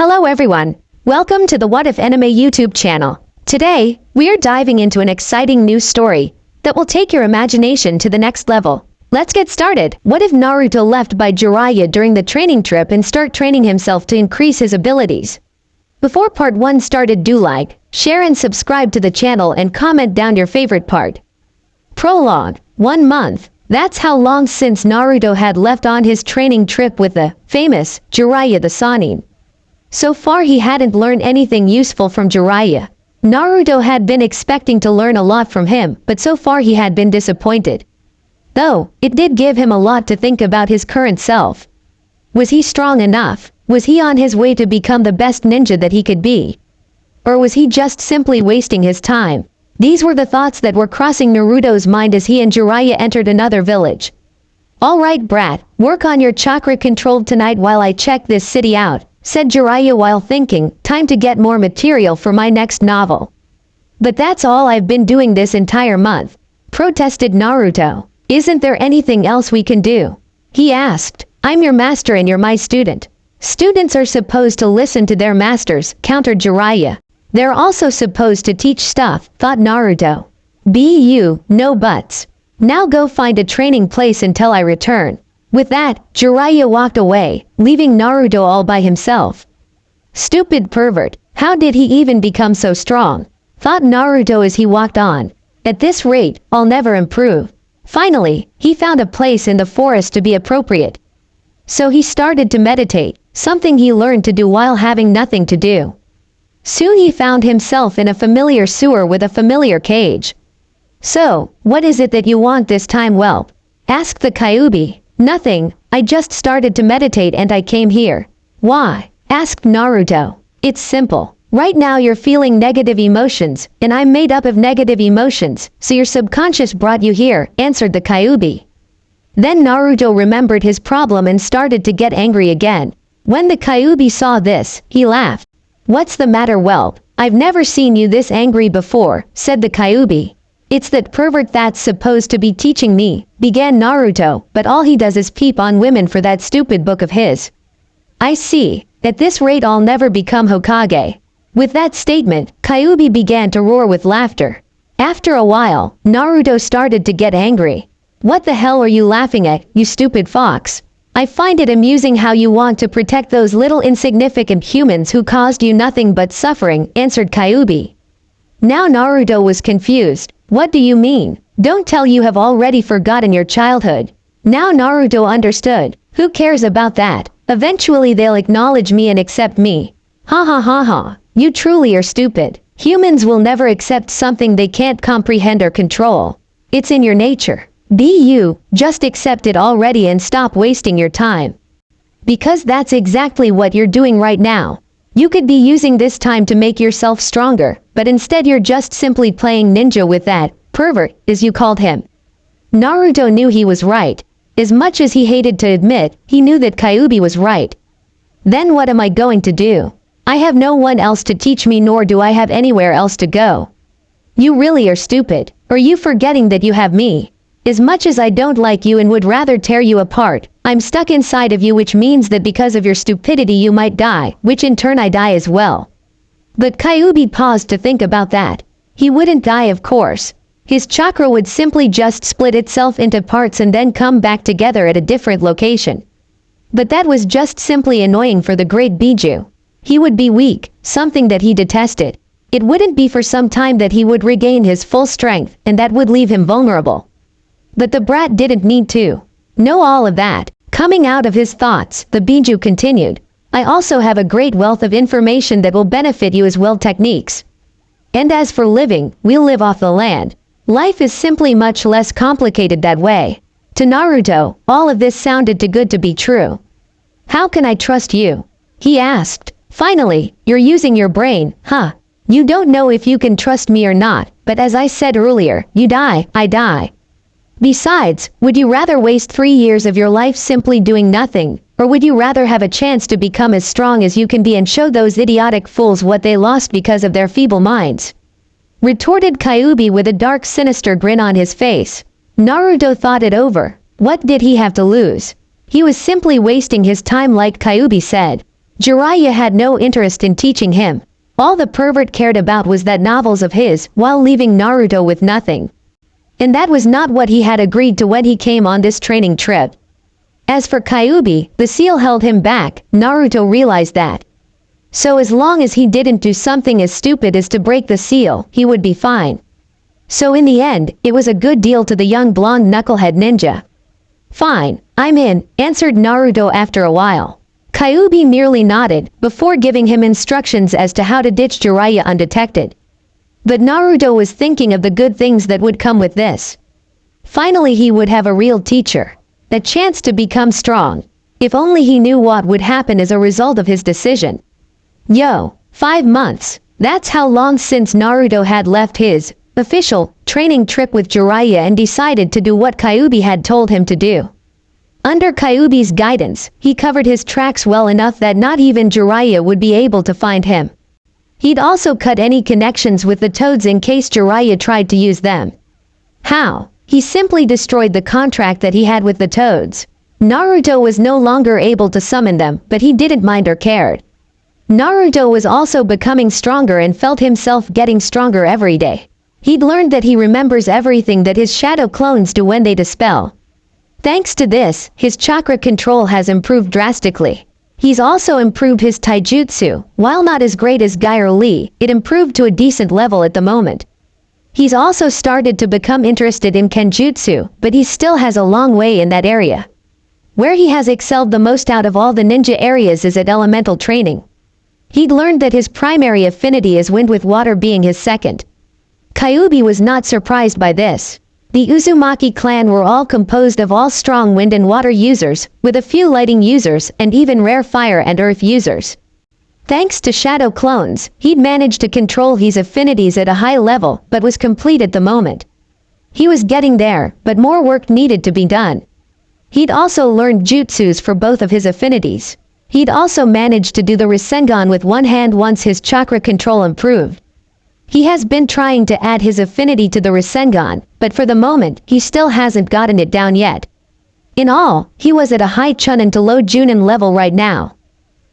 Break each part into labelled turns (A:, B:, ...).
A: Hello everyone, welcome to the What If Anime YouTube channel. Today, we're diving into an exciting new story that will take your imagination to the next level. Let's get started. What if Naruto left by Jiraiya during the training trip and start training himself to increase his abilities? Before part 1 started, do like, share and subscribe to the channel and comment down your favorite part. Prologue. 1 month. That's how long since Naruto had left on his training trip with the famous Jiraiya the Sannin. So far he hadn't learned anything useful from Jiraiya. Naruto had been expecting to learn a lot from him, but so far he had been disappointed. Though, it did give him a lot to think about his current self. Was he strong enough? Was he on his way to become the best ninja that he could be? Or was he just simply wasting his time? These were the thoughts that were crossing Naruto's mind as he and Jiraiya entered another village. "Alright brat, work on your chakra control tonight while I check this city out," said Jiraiya while thinking, time to get more material for my next novel. "But that's all I've been doing this entire month," protested Naruto. "Isn't there anything else we can do?" he asked. "I'm your master and you're my student." "Students are supposed to listen to their masters," countered Jiraiya. "They're also supposed to teach stuff," thought Naruto. No buts. Now go find a training place until I return." With that, Jiraiya walked away, leaving Naruto all by himself. "Stupid pervert, how did he even become so strong?" thought Naruto as he walked on. "At this rate, I'll never improve." Finally, he found a place in the forest to be appropriate. So he started to meditate, something he learned to do while having nothing to do. Soon he found himself in a familiar sewer with a familiar cage. "So, what is it that you want this time, whelp?" asked the Kyuubi. "Nothing, I just started to meditate and I came here." "Why?" asked Naruto. "It's simple. Right now you're feeling negative emotions, and I'm made up of negative emotions, so your subconscious brought you here," answered the Kyuubi. Then Naruto remembered his problem and started to get angry again. When the Kyuubi saw this, he laughed. "What's the matter, whelp? I've never seen you this angry before," said the Kyuubi. "It's that pervert that's supposed to be teaching me," began Naruto, but all he does is peep on women for that stupid book of his. "I see. At this rate I'll never become Hokage." With that statement, Kyuubi began to roar with laughter. After a while, Naruto started to get angry. "What the hell are you laughing at, you stupid fox? I find it amusing how you want to protect those little insignificant humans who caused you nothing but suffering," answered Kyuubi. Now Naruto was confused. "What do you mean? Don't tell you have already forgotten your childhood." Now Naruto understood. Who cares about that? Eventually they'll acknowledge me and accept me. Ha ha ha ha. You truly are stupid. Humans will never accept something they can't comprehend or control. It's in your nature. Just accept it already and stop wasting your time. Because that's exactly what you're doing right now. You could be using this time to make yourself stronger, but instead you're just simply playing ninja with that pervert, as you called him. Naruto knew he was right. As much as he hated to admit, he knew that Kyuubi was right. Then what am I going to do? I have no one else to teach me, nor do I have anywhere else to go. You really are stupid. Are you forgetting that you have me? As much as I don't like you and would rather tear you apart, I'm stuck inside of you, which means that because of your stupidity you might die, which in turn I die as well." But Kyuubi paused to think about that. He wouldn't die, of course. His chakra would simply just split itself into parts and then come back together at a different location. But that was just simply annoying for the great Biju. He would be weak, something that he detested. It wouldn't be for some time that he would regain his full strength, and that would leave him vulnerable. But the brat didn't need to know all of that. Coming out of his thoughts, the Biju continued, "I also have a great wealth of information that will benefit you as well, techniques. And as for living, we'll live off the land. Life is simply much less complicated that way." To Naruto, all of this sounded too good to be true. "How can I trust you?" he asked. "Finally, you're using your brain, huh? You don't know if you can trust me or not, but as I said earlier, you die, I die. Besides, would you rather waste 3 years of your life simply doing nothing, or would you rather have a chance to become as strong as you can be and show those idiotic fools what they lost because of their feeble minds?" retorted Kyuubi with a dark, sinister grin on his face. Naruto thought it over. What did he have to lose? He was simply wasting his time, like Kyuubi said. Jiraiya had no interest in teaching him. All the pervert cared about was that novels of his, while leaving Naruto with nothing. And that was not what he had agreed to when he came on this training trip. As for Kyuubi, the seal held him back. Naruto realized that. So as long as he didn't do something as stupid as to break the seal, he would be fine. So in the end, it was a good deal to the young blonde knucklehead ninja. "Fine, I'm in," answered Naruto after a while. Kyuubi merely nodded, before giving him instructions as to how to ditch Jiraiya undetected. But Naruto was thinking of the good things that would come with this. Finally he would have a real teacher. A chance to become strong. If only he knew what would happen as a result of his decision. 5 months. That's how long since Naruto had left his official training trip with Jiraiya and decided to do what Kyuubi had told him to do. Under Kyuubi's guidance, he covered his tracks well enough that not even Jiraiya would be able to find him. He'd also cut any connections with the toads in case Jiraiya tried to use them. How? He simply destroyed the contract that he had with the toads. Naruto was no longer able to summon them, but he didn't mind or cared. Naruto was also becoming stronger and felt himself getting stronger every day. He'd learned that he remembers everything that his shadow clones do when they dispel. Thanks to this, his chakra control has improved drastically. He's also improved his taijutsu. While not as great as Gyre Lee, it improved to a decent level at the moment. He's also started to become interested in kenjutsu, but he still has a long way in that area. Where he has excelled the most out of all the ninja areas is at elemental training. He'd learned that his primary affinity is wind, with water being his second. Kyuubi was not surprised by this. The Uzumaki clan were all composed of all strong wind and water users, with a few lighting users and even rare fire and earth users. Thanks to shadow clones, he'd managed to control his affinities at a high level, but was complete at the moment. He was getting there, but more work needed to be done. He'd also learned jutsus for both of his affinities. He'd also managed to do the Rasengan with one hand once his chakra control improved. He has been trying to add his affinity to the Rasengan, but for the moment, he still hasn't gotten it down yet. In all, he was at a high Chunin to low Junin level right now.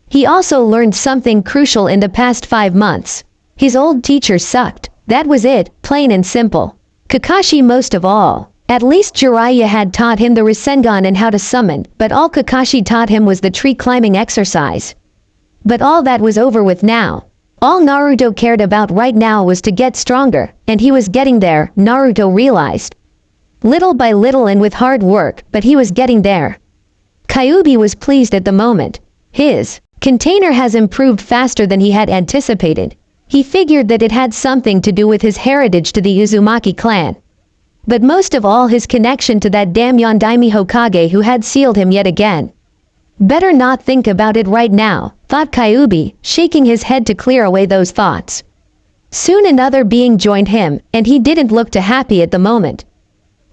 A: He also learned something crucial in the past 5 months. His old teacher sucked. That was it, plain and simple. Kakashi most of all. At least Jiraiya had taught him the Rasengan and how to summon, but all Kakashi taught him was the tree climbing exercise. But all that was over with now. All Naruto cared about right now was to get stronger, and he was getting there, Naruto realized. Little by little and with hard work, but he was getting there. Kyuubi was pleased at the moment. His container has improved faster than he had anticipated. He figured that it had something to do with his heritage to the Uzumaki clan. But most of all his connection to that damn Yondaime Hokage who had sealed him yet again. Better not think about it right now, thought Kyuubi, shaking his head to clear away those thoughts. Soon another being joined him, and he didn't look too happy at the moment.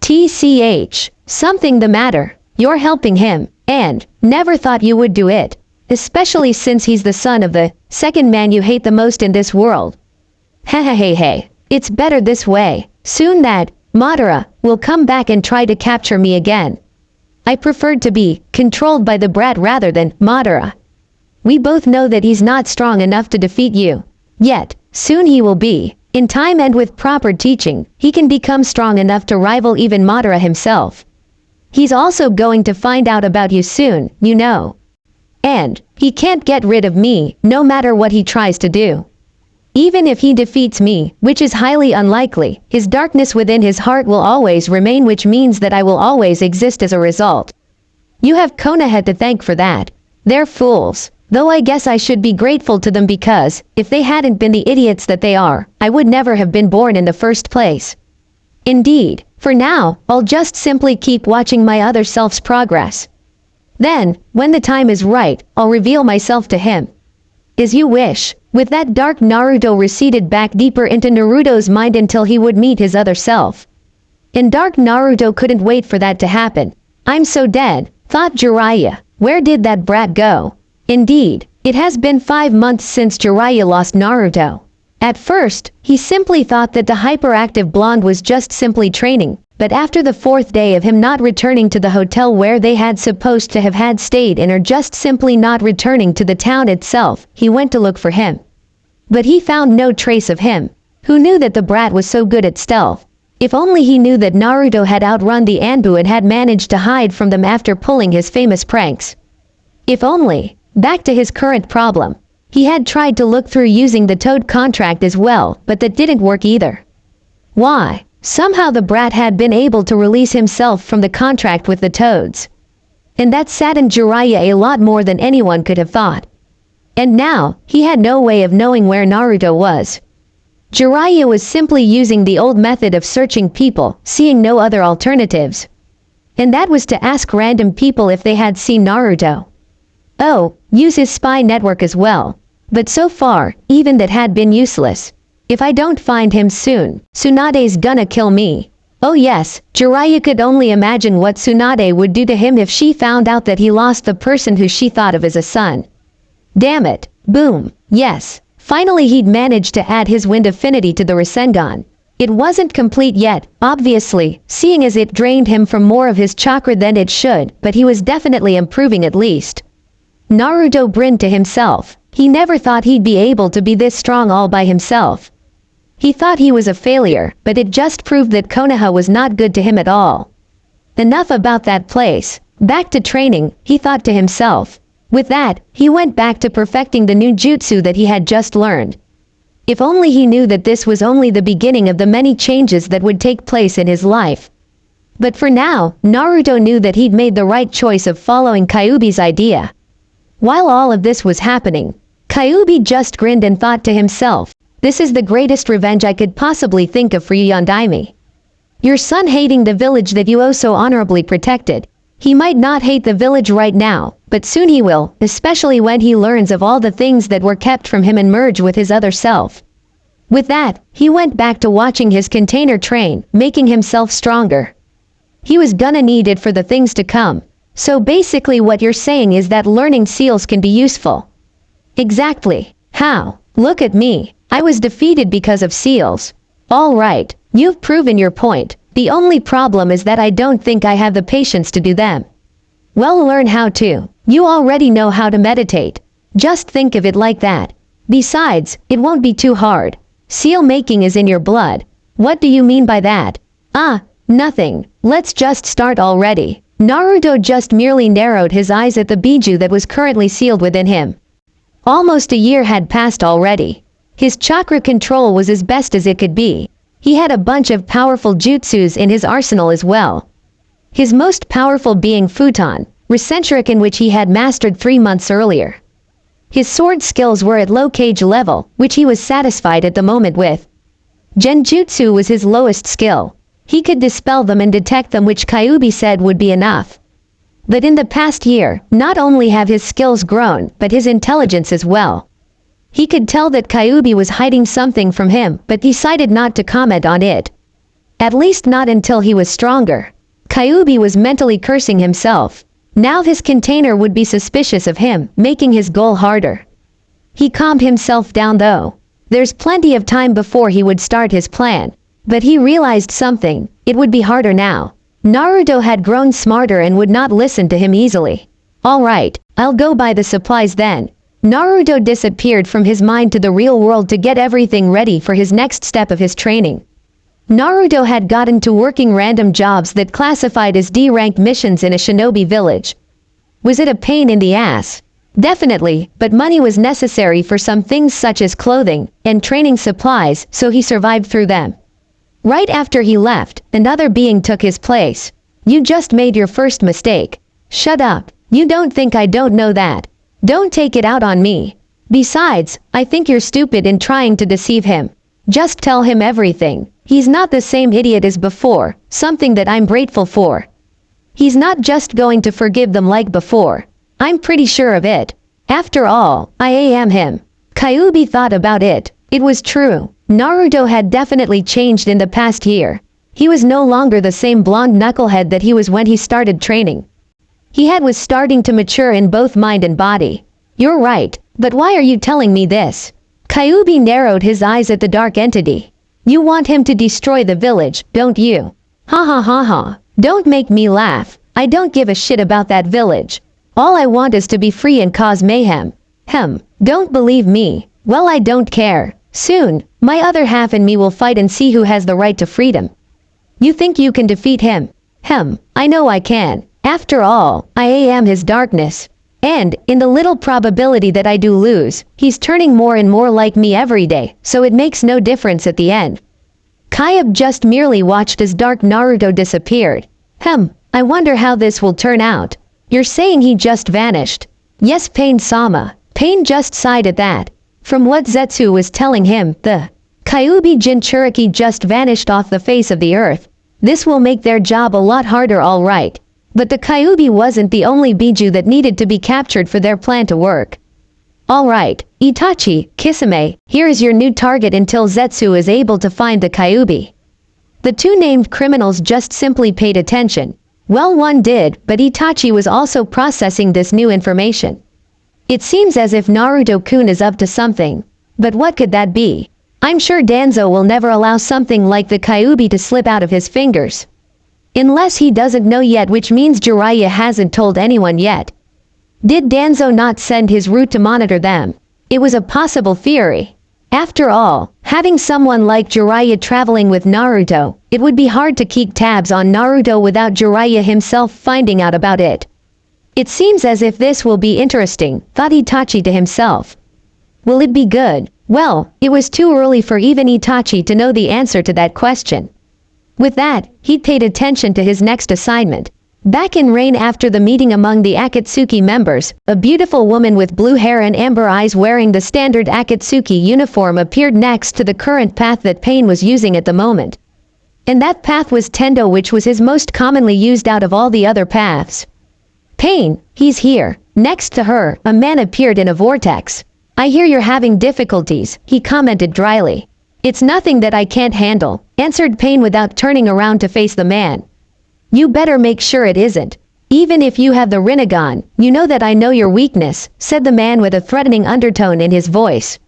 A: TCH, something the matter, you're helping him, and never thought you would do it, especially since he's the son of the second man you hate the most in this world. Hey, it's better this way. Soon that Madara will come back and try to capture me again. I preferred to be controlled by the brat rather than Madara. We both know that he's not strong enough to defeat you. Yet, soon he will be. In time and with proper teaching, he can become strong enough to rival even Madara himself. He's also going to find out about you soon, you know. And he can't get rid of me, no matter what he tries to do. Even if he defeats me, which is highly unlikely, his darkness within his heart will always remain, which means that I will always exist as a result. You have Konoha to thank for that. They're fools, though I guess I should be grateful to them because, if they hadn't been the idiots that they are, I would never have been born in the first place. Indeed, for now, I'll just simply keep watching my other self's progress. Then, when the time is right, I'll reveal myself to him. As you wish. With that, dark Naruto receded back deeper into Naruto's mind until he would meet his other self. And dark Naruto couldn't wait for that to happen. I'm so dead, thought Jiraiya. Where did that brat go? Indeed, it has been 5 months since Jiraiya lost Naruto. At first, he simply thought that the hyperactive blonde was just simply training, but But after the fourth day of him not returning to the hotel where they had supposed to have had stayed in, or just simply not returning to the town itself, he went to look for him. But he found no trace of him. Who knew that the brat was so good at stealth? If only he knew that Naruto had outrun the Anbu and had managed to hide from them after pulling his famous pranks. If only. Back to his current problem. He had tried to look through using the Toad contract as well, but that didn't work either. Why? Somehow the brat had been able to release himself from the contract with the Toads. And that saddened Jiraiya a lot more than anyone could have thought. And now, he had no way of knowing where Naruto was. Jiraiya was simply using the old method of searching people, seeing no other alternatives. And that was to ask random people if they had seen Naruto. Oh, use his spy network as well. But so far, even that had been useless. If I don't find him soon, Tsunade's gonna kill me. Oh yes, Jiraiya could only imagine what Tsunade would do to him if she found out that he lost the person who she thought of as a son. Damn it. Boom. Yes. Finally he'd managed to add his wind affinity to the Rasengan. It wasn't complete yet, obviously, seeing as it drained him from more of his chakra than it should, but he was definitely improving at least. Naruto grinned to himself. He never thought he'd be able to be this strong all by himself. He thought he was a failure, but it just proved that Konoha was not good to him at all. Enough about that place. Back to training, he thought to himself. With that, he went back to perfecting the new jutsu that he had just learned. If only he knew that this was only the beginning of the many changes that would take place in his life. But for now, Naruto knew that he'd made the right choice of following Kyuubi's idea. While all of this was happening, Kyuubi just grinned and thought to himself, this is the greatest revenge I could possibly think of for you, Yondaime. Your son hating the village that you oh so honorably protected. He might not hate the village right now, but soon he will, especially when he learns of all the things that were kept from him and merge with his other self. With that, he went back to watching his container train, making himself stronger. He was gonna need it for the things to come. So basically what you're saying is that learning seals can be useful. Exactly. How? Look at me. I was defeated because of seals. All right, you've proven your point. The only problem is that I don't think I have the patience to do them. Well, learn how to. You already know how to meditate. Just think of it like that. Besides, it won't be too hard. Seal making is in your blood. What do you mean by that? Nothing. Let's just start already. Naruto just merely narrowed his eyes at the biju that was currently sealed within him. Almost a year had passed already. His chakra control was as best as it could be. He had a bunch of powerful jutsus in his arsenal as well. His most powerful being Futon, Recentric, which he had mastered 3 months earlier. His sword skills were at low cage level, which he was satisfied at the moment with. Genjutsu was his lowest skill. He could dispel them and detect them, which Kyuubi said would be enough. But in the past year, not only have his skills grown, but his intelligence as well. He could tell that Kyuubi was hiding something from him, but decided not to comment on it. At least not until he was stronger. Kyuubi was mentally cursing himself. Now his container would be suspicious of him, making his goal harder. He calmed himself down though. There's plenty of time before he would start his plan. But he realized something. It would be harder now. Naruto had grown smarter and would not listen to him easily. Alright, I'll go buy the supplies then. Naruto disappeared from his mind to the real world to get everything ready for his next step of his training. Naruto had gotten to working random jobs that classified as D-ranked missions in a shinobi village. Was it a pain in the ass? Definitely, but money was necessary for some things such as clothing and training supplies, so he survived through them. Right after he left, another being took his place. You just made your first mistake. Shut up. You don't think I don't know that. Don't take it out on me. Besides, I think you're stupid in trying to deceive him. Just tell him everything. He's not the same idiot as before, something that I'm grateful for. He's not just going to forgive them like before. I'm pretty sure of it. After all, I am him. Kyuubi thought about it. It was true. Naruto had definitely changed in the past year. He was no longer the same blonde knucklehead that he was when he started training. He was starting to mature in both mind and body. You're right, but why are you telling me this? Kyuubi narrowed his eyes at the dark entity. You want him to destroy the village, don't you? Ha ha ha ha. Don't make me laugh. I don't give a shit about that village. All I want is to be free and cause mayhem. Don't believe me? Well, I don't care. Soon, my other half and me will fight and see who has the right to freedom. You think you can defeat him? I know I can. After all, I am his darkness. And, in the little probability that I do lose, he's turning more and more like me every day, so it makes no difference at the end. Kayab just merely watched as Dark Naruto disappeared. I wonder how this will turn out. You're saying he just vanished? Yes, Pain-sama. Pain just sighed at that. From what Zetsu was telling him, the Kyuubi Jinchuriki just vanished off the face of the earth. This will make their job a lot harder, alright. But the Kyuubi wasn't the only Biju that needed to be captured for their plan to work. Alright, Itachi, Kisame, here is your new target until Zetsu is able to find the Kyuubi. The two named criminals just simply paid attention. Well, one did, but Itachi was also processing this new information. It seems as if Naruto-kun is up to something. But what could that be? I'm sure Danzo will never allow something like the Kyuubi to slip out of his fingers. Unless he doesn't know yet, which means Jiraiya hasn't told anyone yet. Did Danzo not send his route to monitor them? It was a possible theory. After all, having someone like Jiraiya traveling with Naruto, it would be hard to keep tabs on Naruto without Jiraiya himself finding out about it. It seems as if this will be interesting, thought Itachi to himself. Will it be good? Well, it was too early for even Itachi to know the answer to that question. With that, he paid attention to his next assignment. Back in Rain, after the meeting among the Akatsuki members, a beautiful woman with blue hair and amber eyes wearing the standard Akatsuki uniform appeared next to the current path that Pain was using at the moment. And that path was Tendo, which was his most commonly used out of all the other paths. Pain, he's here. Next to her, a man appeared in a vortex. I hear you're having difficulties, he commented dryly. It's nothing that I can't handle, answered Pain without turning around to face the man. You better make sure it isn't. Even if you have the Rinnegan, you know that I know your weakness, said the man with a threatening undertone in his voice.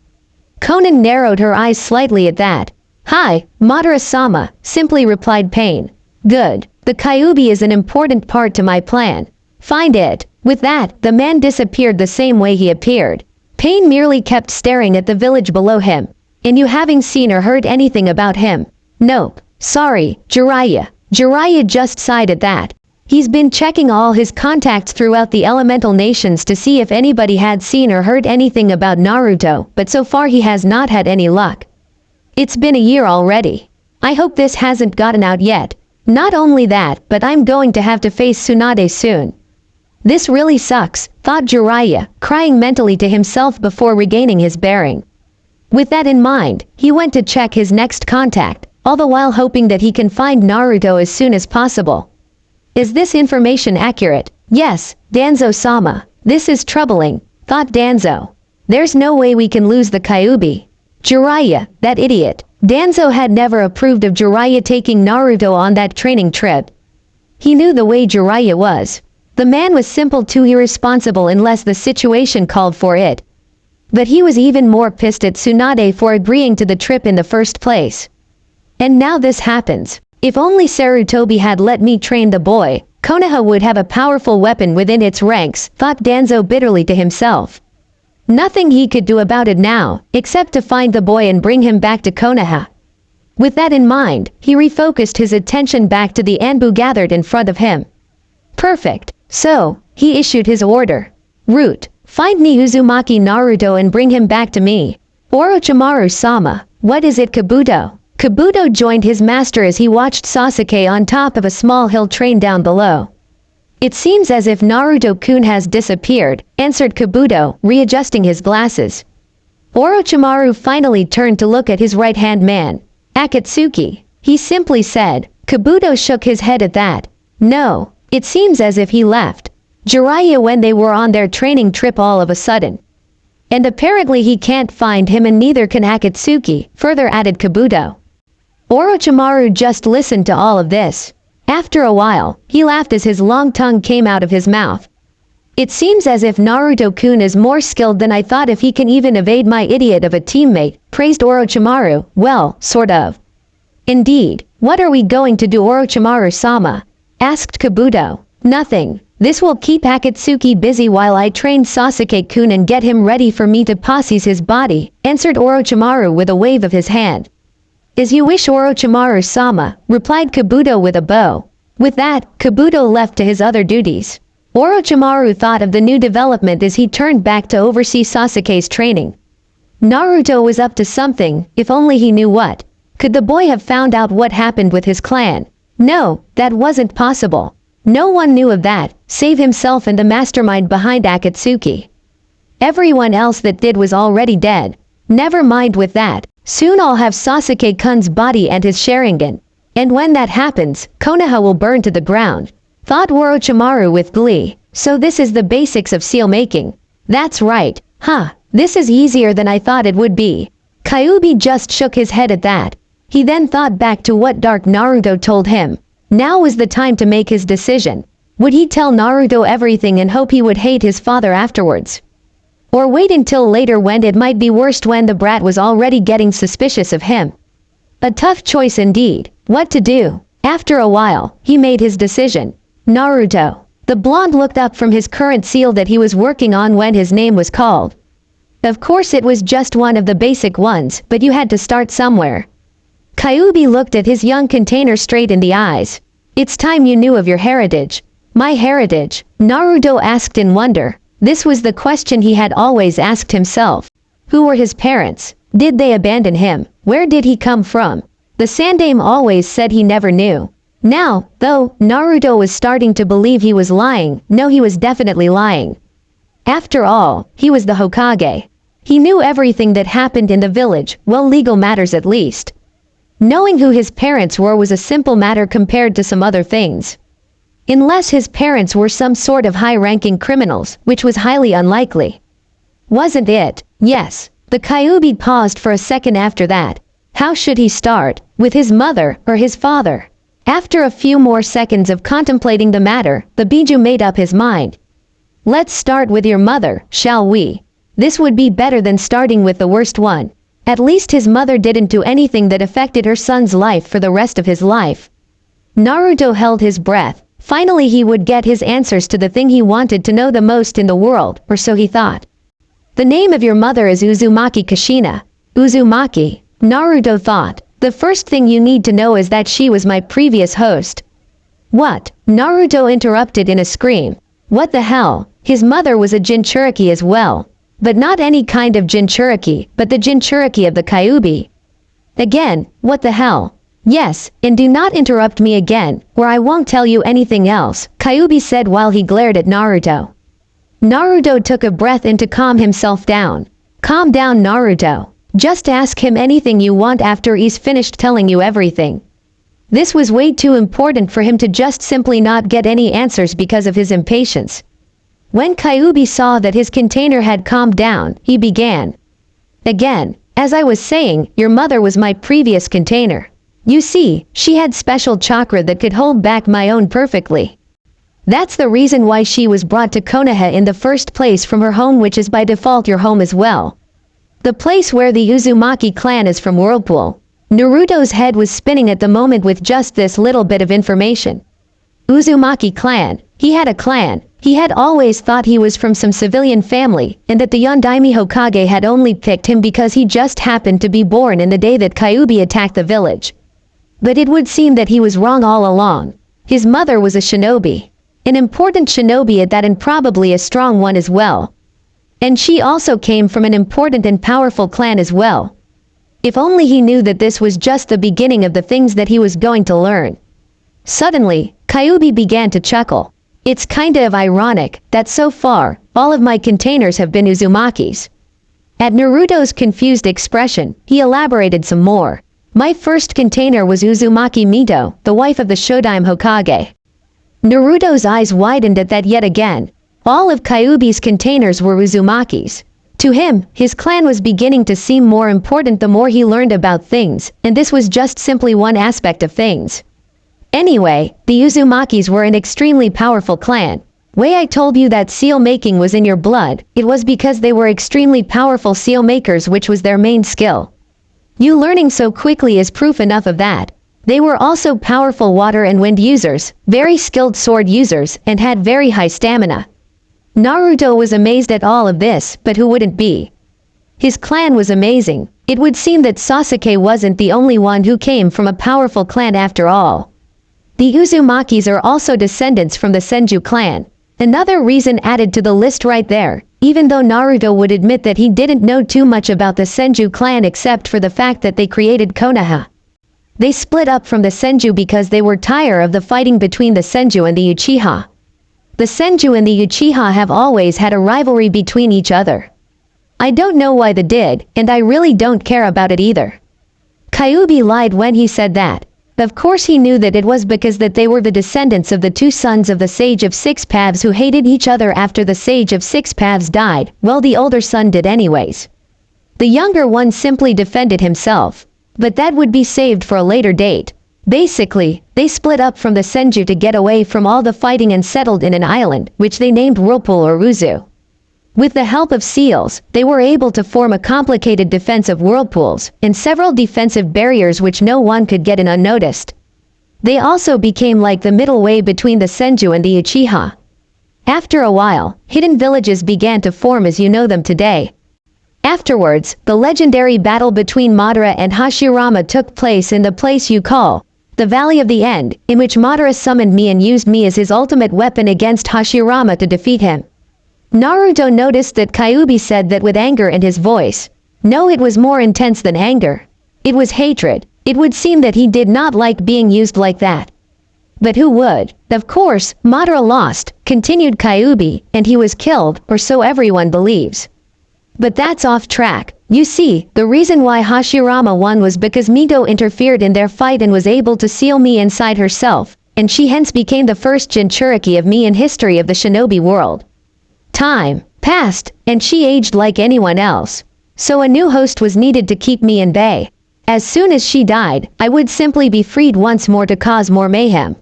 A: Konan narrowed her eyes slightly at that. Hi, Madara-sama, simply replied Pain. Good. The Kyuubi is an important part to my plan. Find it. With that, the man disappeared the same way he appeared. Pain merely kept staring at the village below him. And you having seen or heard anything about him? Nope. Sorry, Jiraiya. Jiraiya just sighed at that. He's been checking all his contacts throughout the elemental nations to see if anybody had seen or heard anything about Naruto, but so far he has not had any luck. It's been a year already. I hope this hasn't gotten out yet. Not only that, but I'm going to have to face Tsunade soon. This really sucks, thought Jiraiya, crying mentally to himself before regaining his bearing. With that in mind, he went to check his next contact, all the while hoping that he can find Naruto as soon as possible. Is this information accurate? Yes, Danzo-sama. This is troubling, thought Danzo. There's no way we can lose the Kyuubi. Jiraiya, that idiot. Danzo had never approved of Jiraiya taking Naruto on that training trip. He knew the way Jiraiya was. The man was simple too irresponsible unless the situation called for it. But he was even more pissed at Tsunade for agreeing to the trip in the first place. And now this happens. If only Sarutobi had let me train the boy, Konoha would have a powerful weapon within its ranks, thought Danzo bitterly to himself. Nothing he could do about it now, except to find the boy and bring him back to Konoha. With that in mind, he refocused his attention back to the Anbu gathered in front of him. Perfect. So, he issued his order. Root, find me Uzumaki Naruto and bring him back to me. Orochimaru-sama, what is it, Kabuto? Kabuto joined his master as he watched Sasuke on top of a small hill train down below. It seems as if Naruto-kun has disappeared, answered Kabuto, readjusting his glasses. Orochimaru finally turned to look at his right-hand man, Akatsuki. He simply said. Kabuto shook his head at that. No. It seems as if he left Jiraiya when they were on their training trip all of a sudden. And apparently he can't find him and neither can Akatsuki, further added Kabuto. Orochimaru just listened to all of this. After a while, he laughed as his long tongue came out of his mouth. It seems as if Naruto-kun is more skilled than I thought if he can even evade my idiot of a teammate, praised Orochimaru. Well, sort of. Indeed, What are we going to do, Orochimaru-sama? Asked Kabuto. Nothing. This will keep Akatsuki busy while I train Sasuke-kun and get him ready for me to possess his body, answered Orochimaru with a wave of his hand. As you wish, Orochimaru-sama, replied Kabuto with a bow. With that, Kabuto left to his other duties. Orochimaru thought of the new development as he turned back to oversee Sasuke's training. Naruto was up to something, if only he knew what. Could the boy have found out what happened with his clan? No, that wasn't possible. No one knew of that, save himself and the mastermind behind Akatsuki. Everyone else that did was already dead. Never mind with that, soon I'll have Sasuke-kun's body and his Sharingan. And when that happens, Konoha will burn to the ground. Thought Orochimaru with glee. So this is the basics of seal making. That's right. This is easier than I thought it would be. Kyuubi just shook his head at that. He then thought back to what Dark Naruto told him. Now was the time to make his decision. Would he tell Naruto everything and hope he would hate his father afterwards? Or wait until later when it might be worst, when the brat was already getting suspicious of him? A tough choice indeed. What to do? After a while, he made his decision. Naruto. The blonde looked up from his current seal that he was working on when his name was called. Of course it was just one of the basic ones, but you had to start somewhere. Kyuubi looked at his young container straight in the eyes. It's time you knew of your heritage. My heritage? Naruto asked in wonder. This was the question he had always asked himself. Who were his parents? Did they abandon him? Where did he come from? The Sandaime always said he never knew. Now, though, Naruto was starting to believe he was lying. No, he was definitely lying. After all, he was the Hokage. He knew everything that happened in the village, well, legal matters at least. Knowing who his parents were was a simple matter compared to some other things. Unless his parents were some sort of high-ranking criminals, which was highly unlikely. Wasn't it? Yes. The Kyuubi paused for a second after that. How should he start? With his mother or his father? After a few more seconds of contemplating the matter, the Biju made up his mind. Let's start with your mother, shall we? This would be better than starting with the worst one. At least his mother didn't do anything that affected her son's life for the rest of his life. Naruto held his breath. Finally he would get his answers to the thing he wanted to know the most in the world, or so he thought. The name of your mother is Uzumaki Kushina. Uzumaki, Naruto thought. The first thing you need to know is that she was my previous host. What? Naruto interrupted in a scream. What the hell? His mother was a Jinchuriki as well. But not any kind of Jinchuriki, but the Jinchuriki of the Kyuubi. Again, what the hell? Yes, and do not interrupt me again, or I won't tell you anything else, Kyuubi said while he glared at Naruto. Naruto took a breath in to calm himself down. Calm down, Naruto. Just ask him anything you want after he's finished telling you everything. This was way too important for him to just simply not get any answers because of his impatience. When Kyuubi saw that his container had calmed down, he began. Again, as I was saying, your mother was my previous container. You see, she had special chakra that could hold back my own perfectly. That's the reason why she was brought to Konoha in the first place from her home, which is by default your home as well. The place where the Uzumaki clan is from, Whirlpool. Naruto's head was spinning at the moment with just this little bit of information. Uzumaki clan. He had a clan. He had always thought he was from some civilian family, and that the Yondaime Hokage had only picked him because he just happened to be born in the day that Kyuubi attacked the village. But it would seem that he was wrong all along. His mother was a shinobi. An important shinobi at that, and probably a strong one as well. And she also came from an important and powerful clan as well. If only he knew that this was just the beginning of the things that he was going to learn. Suddenly, Kyuubi began to chuckle. It's kinda of ironic that so far, all of my containers have been Uzumaki's. At Naruto's confused expression, he elaborated some more. My first container was Uzumaki Mito, the wife of the Shodaime Hokage. Naruto's eyes widened at that yet again. All of Kyuubi's containers were Uzumaki's. To him, his clan was beginning to seem more important the more he learned about things, and this was just simply one aspect of things. Anyway, the Uzumakis were an extremely powerful clan. Way I told you that seal making was in your blood, it was because they were extremely powerful seal makers, which was their main skill. You learning so quickly is proof enough of that. They were also powerful water and wind users, very skilled sword users, and had very high stamina. Naruto was amazed at all of this, but who wouldn't be? His clan was amazing. It would seem that Sasuke wasn't the only one who came from a powerful clan after all. The Uzumakis are also descendants from the Senju clan. Another reason added to the list right there, even though Naruto would admit that he didn't know too much about the Senju clan except for the fact that they created Konoha. They split up from the Senju because they were tired of the fighting between the Senju and the Uchiha. The Senju and the Uchiha have always had a rivalry between each other. I don't know why they did, and I really don't care about it either. Kyuubi lied when he said that. Of course he knew that it was because that they were the descendants of the two sons of the Sage of Six Paths who hated each other after the Sage of Six Paths died. Well, the older son did anyways. The younger one simply defended himself. But that would be saved for a later date. Basically, they split up from the Senju to get away from all the fighting and settled in an island, which they named Whirlpool or Ruzu. With the help of seals, they were able to form a complicated defense of whirlpools, and several defensive barriers which no one could get in unnoticed. They also became like the middle way between the Senju and the Uchiha. After a while, hidden villages began to form as you know them today. Afterwards, the legendary battle between Madara and Hashirama took place in the place you call the Valley of the End, in which Madara summoned me and used me as his ultimate weapon against Hashirama to defeat him. Naruto noticed that Kyuubi said that with anger in his voice. No, it was more intense than anger. It was hatred. It would seem that he did not like being used like that. But who would? Of course, Madara lost, continued Kyuubi, and he was killed, or so everyone believes. But that's off track. You see, the reason why Hashirama won was because Mito interfered in their fight and was able to seal me inside herself, and she hence became the first Jinchuriki of me in history of the shinobi world. Time passed, and she aged like anyone else. So a new host was needed to keep me in bay. As soon as she died, I would simply be freed once more to cause more mayhem.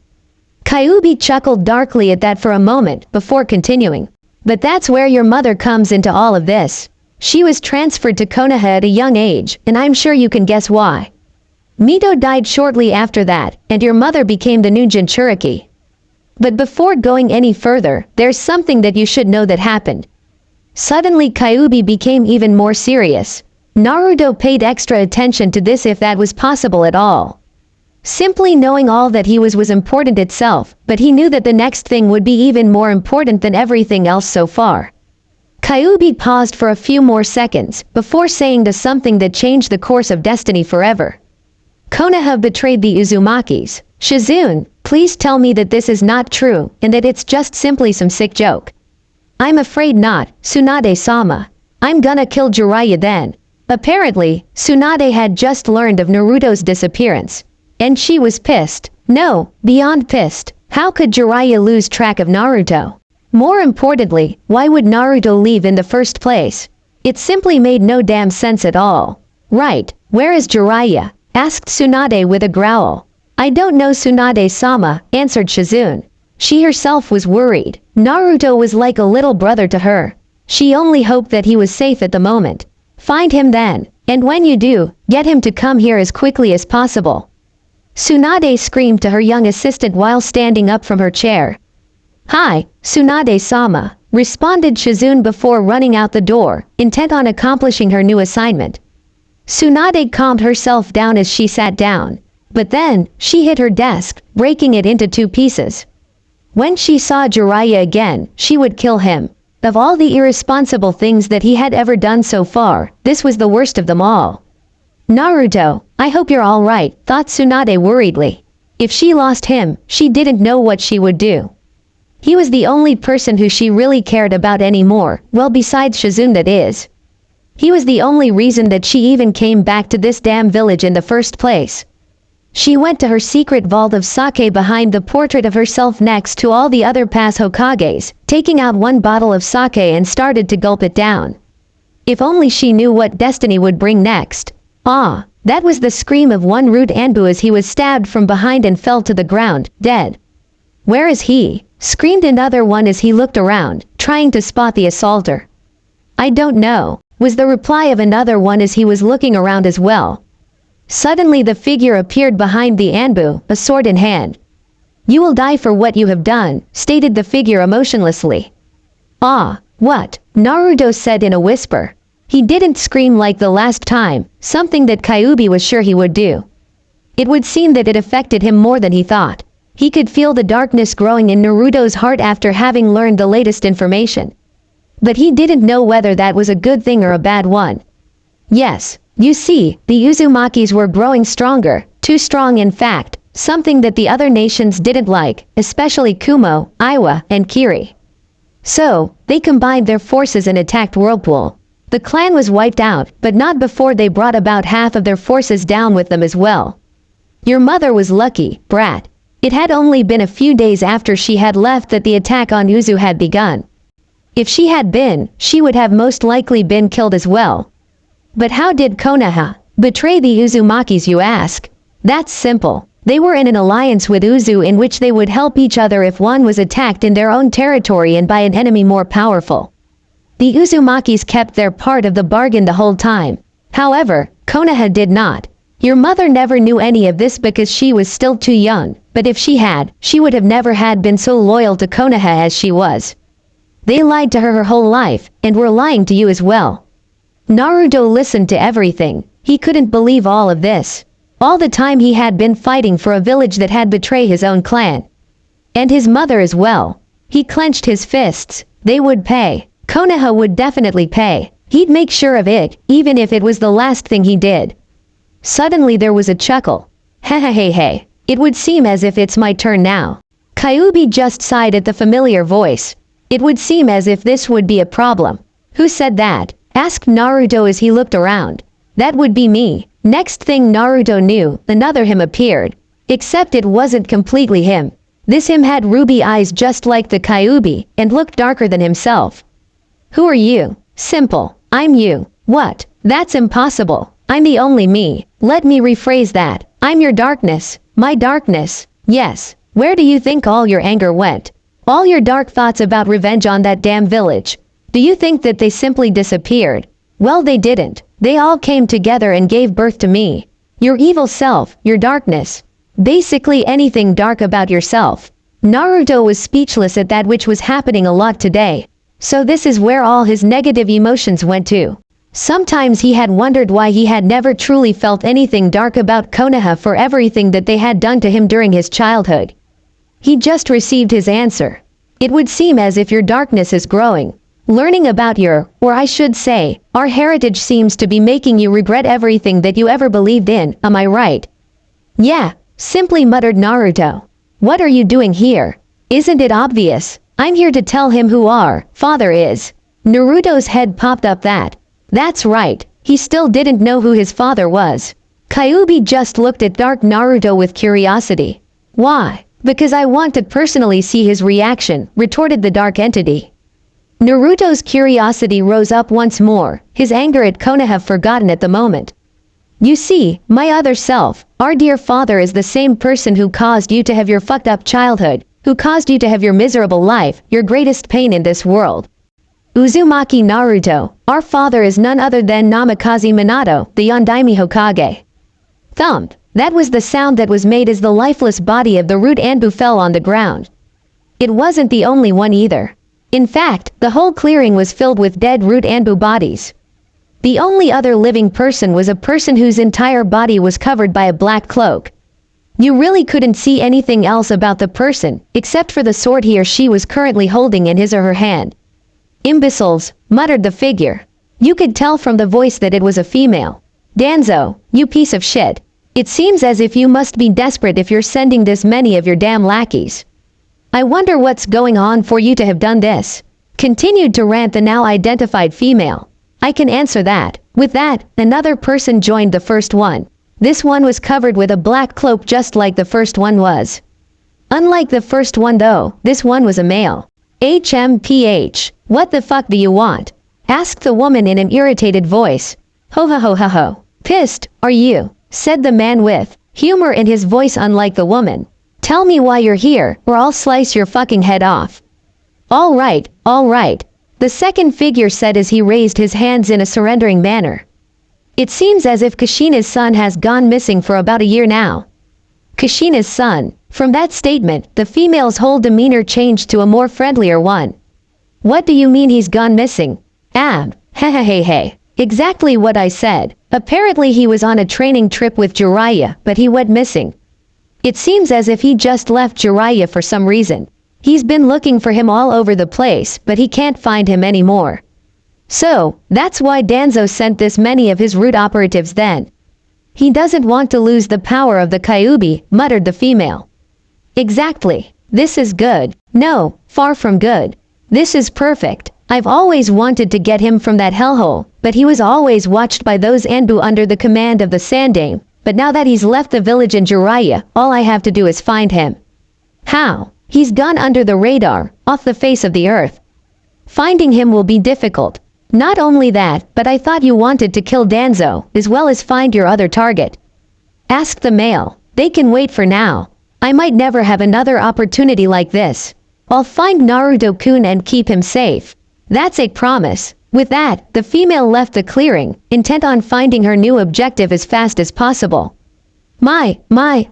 A: Kyuubi chuckled darkly at that for a moment, before continuing. But that's where your mother comes into all of this. She was transferred to Konoha at a young age, and I'm sure you can guess why. Mito died shortly after that, and your mother became the new Jinchuriki. But before going any further, there's something that you should know that happened. Suddenly Kyuubi became even more serious. Naruto paid extra attention to this if that was possible at all. Simply knowing all that he was important itself, but he knew that the next thing would be even more important than everything else so far. Kyuubi paused for a few more seconds, before saying to something that changed the course of destiny forever. Konoha betrayed the Uzumakis. Shizune, please tell me that this is not true, and that it's just simply some sick joke. I'm afraid not, Tsunade-sama. I'm gonna kill Jiraiya then. Apparently, Tsunade had just learned of Naruto's disappearance. And she was pissed. No, beyond pissed. How could Jiraiya lose track of Naruto? More importantly, why would Naruto leave in the first place? It simply made no damn sense at all. Right, where is Jiraiya? Asked Tsunade with a growl. I don't know, Tsunade-sama, answered Shizune. She herself was worried. Naruto was like a little brother to her. She only hoped that he was safe at the moment. Find him then, and when you do, get him to come here as quickly as possible. Tsunade screamed to her young assistant while standing up from her chair. Hi, Tsunade-sama, responded Shizune before running out the door, intent on accomplishing her new assignment. Tsunade calmed herself down as she sat down, but then, she hit her desk, breaking it into two pieces. When she saw Jiraiya again, she would kill him. Of all the irresponsible things that he had ever done so far, this was the worst of them all. Naruto, I hope you're all right, thought Tsunade worriedly. If she lost him, she didn't know what she would do. He was the only person who she really cared about anymore, well besides Shizune that is. He was the only reason that she even came back to this damn village in the first place. She went to her secret vault of sake behind the portrait of herself next to all the other past Hokages, taking out one bottle of sake and started to gulp it down. If only she knew what destiny would bring next. Ah, that was the scream of one Root Anbu as he was stabbed from behind and fell to the ground, dead. Where is he? Screamed another one as he looked around, trying to spot the assaulter. I don't know, was the reply of another one as he was looking around as well. Suddenly the figure appeared behind the Anbu, a sword in hand. "You will die for what you have done," stated the figure emotionlessly. "Ah, what?" Naruto said in a whisper. He didn't scream like the last time, something that Kyuubi was sure he would do. It would seem that it affected him more than he thought. He could feel the darkness growing in Naruto's heart after having learned the latest information. But he didn't know whether that was a good thing or a bad one. Yes, you see, the Uzumakis were growing stronger, too strong in fact, something that the other nations didn't like, especially Kumo, Iwa, and Kiri. So, they combined their forces and attacked Whirlpool. The clan was wiped out, but not before they brought about half of their forces down with them as well. Your mother was lucky, brat. It had only been a few days after she had left that the attack on Uzu had begun. If she had been, she would have most likely been killed as well. But how did Konoha betray the Uzumakis, you ask? That's simple. They were in an alliance with Uzu in which they would help each other if one was attacked in their own territory and by an enemy more powerful. The Uzumakis kept their part of the bargain the whole time. However, Konoha did not. Your mother never knew any of this because she was still too young, but if she had, she would have never had been so loyal to Konoha as she was. They lied to her whole life, and were lying to you as well. Naruto listened to everything. He couldn't believe all of this. All the time he had been fighting for a village that had betrayed his own clan. And his mother as well. He clenched his fists. They would pay. Konoha would definitely pay. He'd make sure of it, even if it was the last thing he did. Suddenly there was a chuckle. Hey. It would seem as if it's my turn now. Kyuubi just sighed at the familiar voice. It would seem as if this would be a problem. Who said that? Asked Naruto as he looked around. That would be me. Next thing Naruto knew, another him appeared. Except it wasn't completely him. This him had ruby eyes just like the Kyuubi, and looked darker than himself. Who are you? Simple. I'm you. What? That's impossible. I'm the only me. Let me rephrase that. I'm your darkness. My darkness. Yes. Where do you think all your anger went? All your dark thoughts about revenge on that damn village. Do you think that they simply disappeared? Well, they didn't. They all came together and gave birth to me. Your evil self, your darkness. Basically anything dark about yourself. Naruto was speechless at that, which was happening a lot today. So this is where all his negative emotions went to. Sometimes he had wondered why he had never truly felt anything dark about Konoha for everything that they had done to him during his childhood. He just received his answer. It would seem as if your darkness is growing. Learning about or I should say, our heritage seems to be making you regret everything that you ever believed in, am I right? Yeah, simply muttered Naruto. What are you doing here? Isn't it obvious? I'm here to tell him who our father is. Naruto's head popped up. That's right, he still didn't know who his father was. Kyuubi just looked at Dark Naruto with curiosity. Why? Because I want to personally see his reaction, retorted the dark entity. Naruto's curiosity rose up once more, his anger at Konoha forgotten at the moment. You see, my other self, our dear father is the same person who caused you to have your fucked up childhood, who caused you to have your miserable life, your greatest pain in this world. Uzumaki Naruto, our father is none other than Namikaze Minato, the Yondaime Hokage. Thump, that was the sound that was made as the lifeless body of the root Anbu fell on the ground. It wasn't the only one either. In fact, the whole clearing was filled with dead root Anbu bodies. The only other living person was a person whose entire body was covered by a black cloak. You really couldn't see anything else about the person, except for the sword he or she was currently holding in his or her hand. Imbeciles, muttered the figure. You could tell from the voice that it was a female. Danzo, you piece of shit. It seems as if you must be desperate if you're sending this many of your damn lackeys. I wonder what's going on for you to have done this. Continued to rant the now identified female. I can answer that. With that, another person joined the first one. This one was covered with a black cloak just like the first one was. Unlike the first one though, this one was a male. HMPH, what the fuck do you want? Asked the woman in an irritated voice. Ho. Pissed, are you? Said the man with humor in his voice unlike the woman. Tell me why you're here, or I'll slice your fucking head off. All right, the second figure said as he raised his hands in a surrendering manner. It seems as if Kushina's son has gone missing for about a year now. Kushina's son. From that statement, the female's whole demeanor changed to a more friendlier one. What do you mean he's gone missing? Hey. Exactly what I said. Apparently he was on a training trip with Jiraiya, but he went missing. It seems as if he just left Jiraiya for some reason. He's been looking for him all over the place, but he can't find him anymore. So, that's why Danzo sent this many of his root operatives then. He doesn't want to lose the power of the Kyuubi, muttered the female. Exactly. This is good. No, far from good. This is perfect. I've always wanted to get him from that hellhole, but he was always watched by those Anbu under the command of the Sandame. But now that he's left the village in Jiraiya, all I have to do is find him. How? He's gone under the radar, off the face of the earth. Finding him will be difficult. Not only that, but I thought you wanted to kill Danzo, as well as find your other target. Ask the male. They can wait for now. I might never have another opportunity like this. I'll find Naruto-kun and keep him safe. That's a promise. With that, the female left the clearing, intent on finding her new objective as fast as possible. My,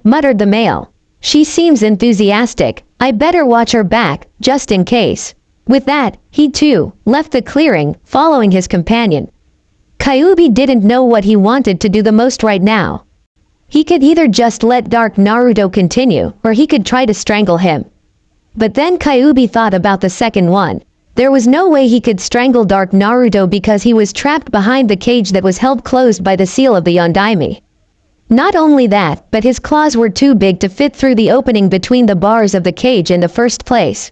A: muttered the male. She seems enthusiastic. I better watch her back, just in case. With that, he too, left the clearing, following his companion. Kyuubi didn't know what he wanted to do the most right now. He could either just let Dark Naruto continue, or he could try to strangle him. But then Kyuubi thought about the second one. There was no way he could strangle Dark Naruto because he was trapped behind the cage that was held closed by the seal of the Yondaime. Not only that, but his claws were too big to fit through the opening between the bars of the cage in the first place.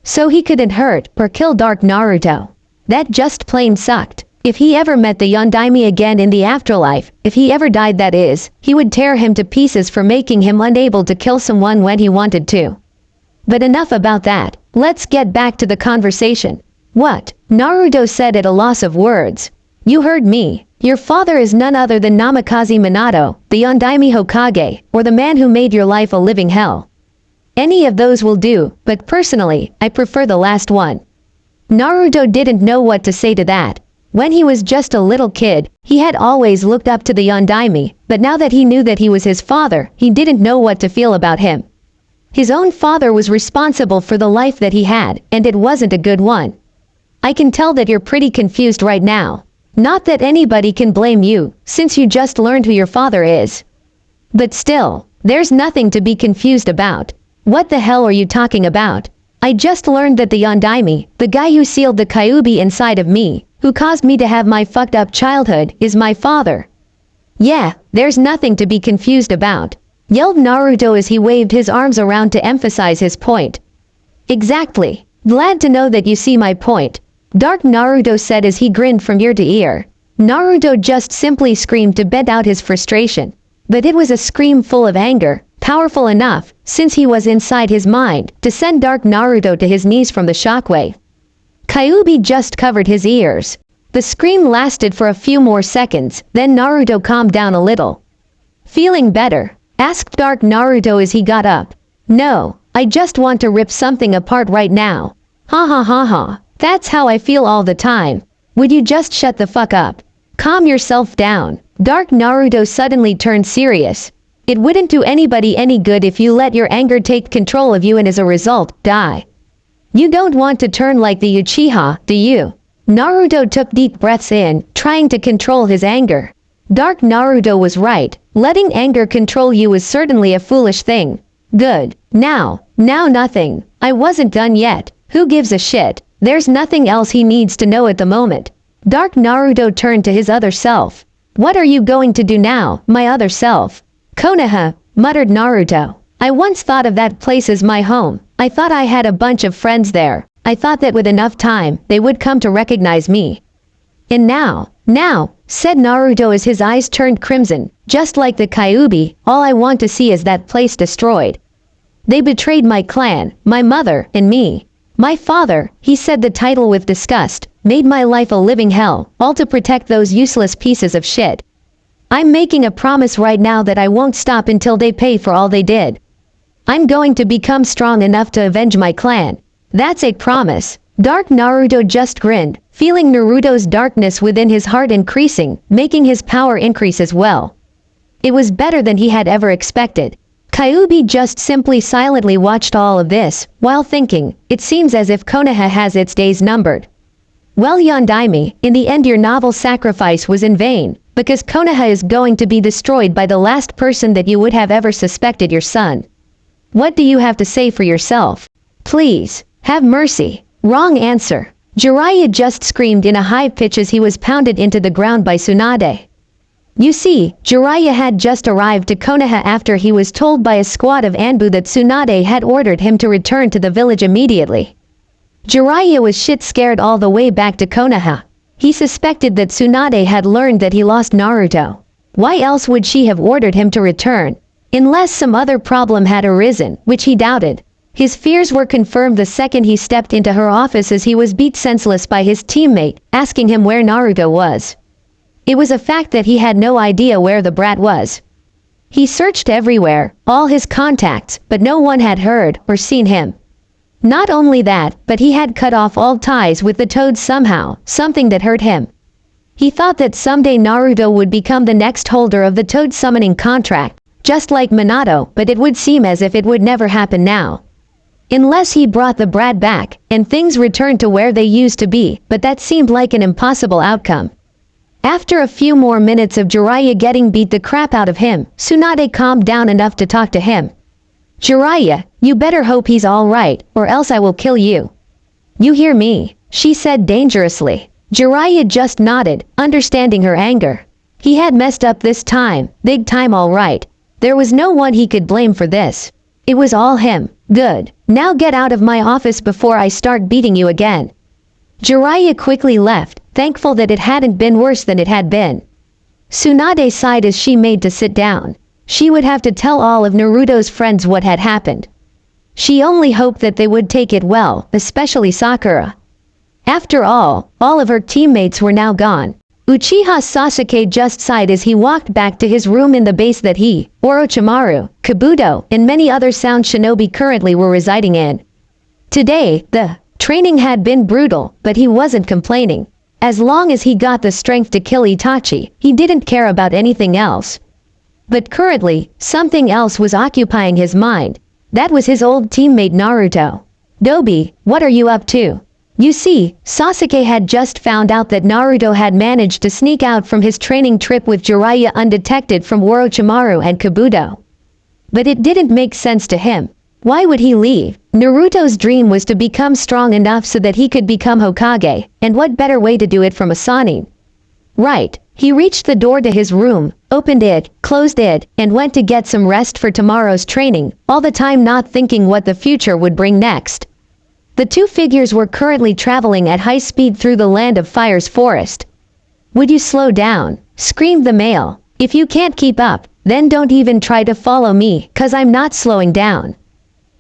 A: So he couldn't hurt or kill Dark Naruto. That just plain sucked. If he ever met the Yondaime again in the afterlife, if he ever died that is, he would tear him to pieces for making him unable to kill someone when he wanted to. But enough about that. Let's get back to the conversation. What? Naruto said at a loss of words. You heard me. Your father is none other than Namikaze Minato, the Yondaime Hokage, or the man who made your life a living hell. Any of those will do, but personally, I prefer the last one. Naruto didn't know what to say to that. When he was just a little kid, he had always looked up to the Yondaime, but now that he knew that he was his father, he didn't know what to feel about him. His own father was responsible for the life that he had, and it wasn't a good one. I can tell that you're pretty confused right now. Not that anybody can blame you, since you just learned who your father is. But still, there's nothing to be confused about. What the hell are you talking about? I just learned that the Yondaime, the guy who sealed the Kyuubi inside of me, who caused me to have my fucked up childhood, is my father. Yeah, there's nothing to be confused about, yelled Naruto as he waved his arms around to emphasize his point. Exactly. Glad to know that you see my point, Dark Naruto said as he grinned from ear to ear. Naruto just simply screamed to vent out his frustration. But it was a scream full of anger, powerful enough, since he was inside his mind, to send Dark Naruto to his knees from the shockwave. Kyuubi just covered his ears. The scream lasted for a few more seconds, then Naruto calmed down a little. Feeling better? Asked Dark Naruto as he got up. No, I just want to rip something apart right now. Ha. That's how I feel all the time. Would you just shut the fuck up? Calm yourself down. Dark Naruto suddenly turned serious. It wouldn't do anybody any good if you let your anger take control of you and as a result, die. You don't want to turn like the Uchiha, do you? Naruto took deep breaths in, trying to control his anger. Dark Naruto was right. Letting anger control you is certainly a foolish thing. Good. Now nothing. I wasn't done yet. Who gives a shit? There's nothing else he needs to know at the moment. Dark Naruto turned to his other self. What are you going to do now, my other self? Konoha, muttered Naruto. I once thought of that place as my home. I thought I had a bunch of friends there. I thought that with enough time, they would come to recognize me. And now, said Naruto as his eyes turned crimson, just like the Kyuubi, all I want to see is that place destroyed. They betrayed my clan, my mother, and me. My father, he said the title with disgust, made my life a living hell, all to protect those useless pieces of shit. I'm making a promise right now that I won't stop until they pay for all they did. I'm going to become strong enough to avenge my clan. That's a promise. Dark Naruto just grinned, feeling Naruto's darkness within his heart increasing, making his power increase as well. It was better than he had ever expected. Kyuubi just simply silently watched all of this, while thinking, it seems as if Konoha has its days numbered. Well Yondaime, in the end your novel sacrifice was in vain, because Konoha is going to be destroyed by the last person that you would have ever suspected, your son. What do you have to say for yourself? Please, have mercy. Wrong answer. Jiraiya just screamed in a high pitch as he was pounded into the ground by Tsunade. You see, Jiraiya had just arrived to Konoha after he was told by a squad of Anbu that Tsunade had ordered him to return to the village immediately. Jiraiya was shit scared all the way back to Konoha. He suspected that Tsunade had learned that he lost Naruto. Why else would she have ordered him to return? Unless some other problem had arisen, which he doubted. His fears were confirmed the second he stepped into her office as he was beat senseless by his teammate, asking him where Naruto was. It was a fact that he had no idea where the brat was. He searched everywhere, all his contacts, but no one had heard or seen him. Not only that, but he had cut off all ties with the Toads somehow, something that hurt him. He thought that someday Naruto would become the next holder of the Toad summoning contract, just like Minato, but it would seem as if it would never happen now. Unless he brought the brat back, and things returned to where they used to be, but that seemed like an impossible outcome. After a few more minutes of Jiraiya getting beat the crap out of him, Tsunade calmed down enough to talk to him. Jiraiya, you better hope he's alright, or else I will kill you. You hear me? She said dangerously. Jiraiya just nodded, understanding her anger. He had messed up this time, big time alright. There was no one he could blame for this. It was all him. Good. Now get out of my office before I start beating you again. Jiraiya quickly left, thankful that it hadn't been worse than it had been. Tsunade sighed as she made to sit down. She would have to tell all of Naruto's friends what had happened. She only hoped that they would take it well, especially Sakura. After all of her teammates were now gone. Uchiha Sasuke just sighed as he walked back to his room in the base that he, Orochimaru, Kabuto, and many other sound shinobi currently were residing in. Today, the training had been brutal, but he wasn't complaining. As long as he got the strength to kill Itachi, he didn't care about anything else. But currently, something else was occupying his mind. That was his old teammate Naruto. Dobi, what are you up to? You see, Sasuke had just found out that Naruto had managed to sneak out from his training trip with Jiraiya undetected from Orochimaru and Kabuto. But it didn't make sense to him. Why would he leave? Naruto's dream was to become strong enough so that he could become Hokage, and what better way to do it from a Sannin? Right, he reached the door to his room, opened it, closed it, and went to get some rest for tomorrow's training, all the time not thinking what the future would bring next. The two figures were currently traveling at high speed through the Land of Fire's forest. Would you slow down? Screamed the male. If you can't keep up, then don't even try to follow me, 'cause I'm not slowing down.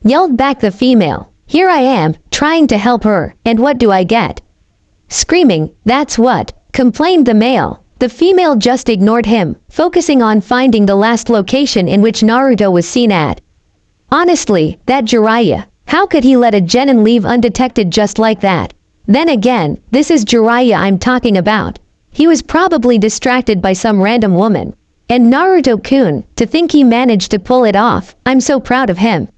A: Yelled back the female. Here I am, trying to help her, and what do I get? Screaming, that's what, complained the male. The female just ignored him, focusing on finding the last location in which Naruto was seen at. Honestly, that Jiraiya. How could he let a genin leave undetected just like that? Then again, this is Jiraiya I'm talking about. He was probably distracted by some random woman. And Naruto-kun, to think he managed to pull it off, I'm so proud of him.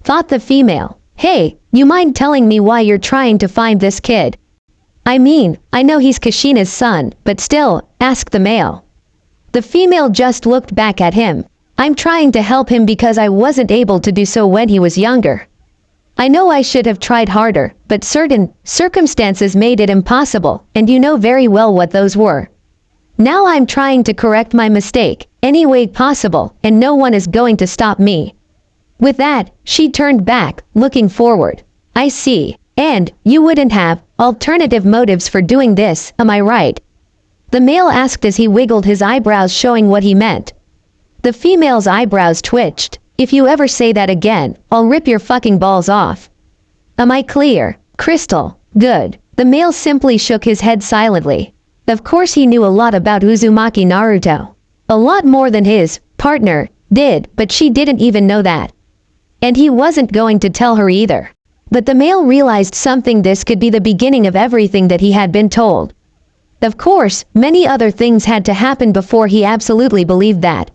A: Thought the female. Hey, you mind telling me why you're trying to find this kid? I mean, I know he's Kushina's son, but still, asked the male. The female just looked back at him. I'm trying to help him because I wasn't able to do so when he was younger. I know I should have tried harder, but certain circumstances made it impossible, and you know very well what those were. Now I'm trying to correct my mistake, any way possible, and no one is going to stop me. With that, she turned back, looking forward. I see. And, you wouldn't have alternative motives for doing this, am I right? The male asked as he wiggled his eyebrows showing what he meant. The female's eyebrows twitched. If you ever say that again, I'll rip your fucking balls off. Am I clear? Crystal. Good. The male simply shook his head silently. Of course he knew a lot about Uzumaki Naruto. A lot more than his partner did, but she didn't even know that. And he wasn't going to tell her either. But the male realized something: this could be the beginning of everything that he had been told. Of course, many other things had to happen before he absolutely believed that.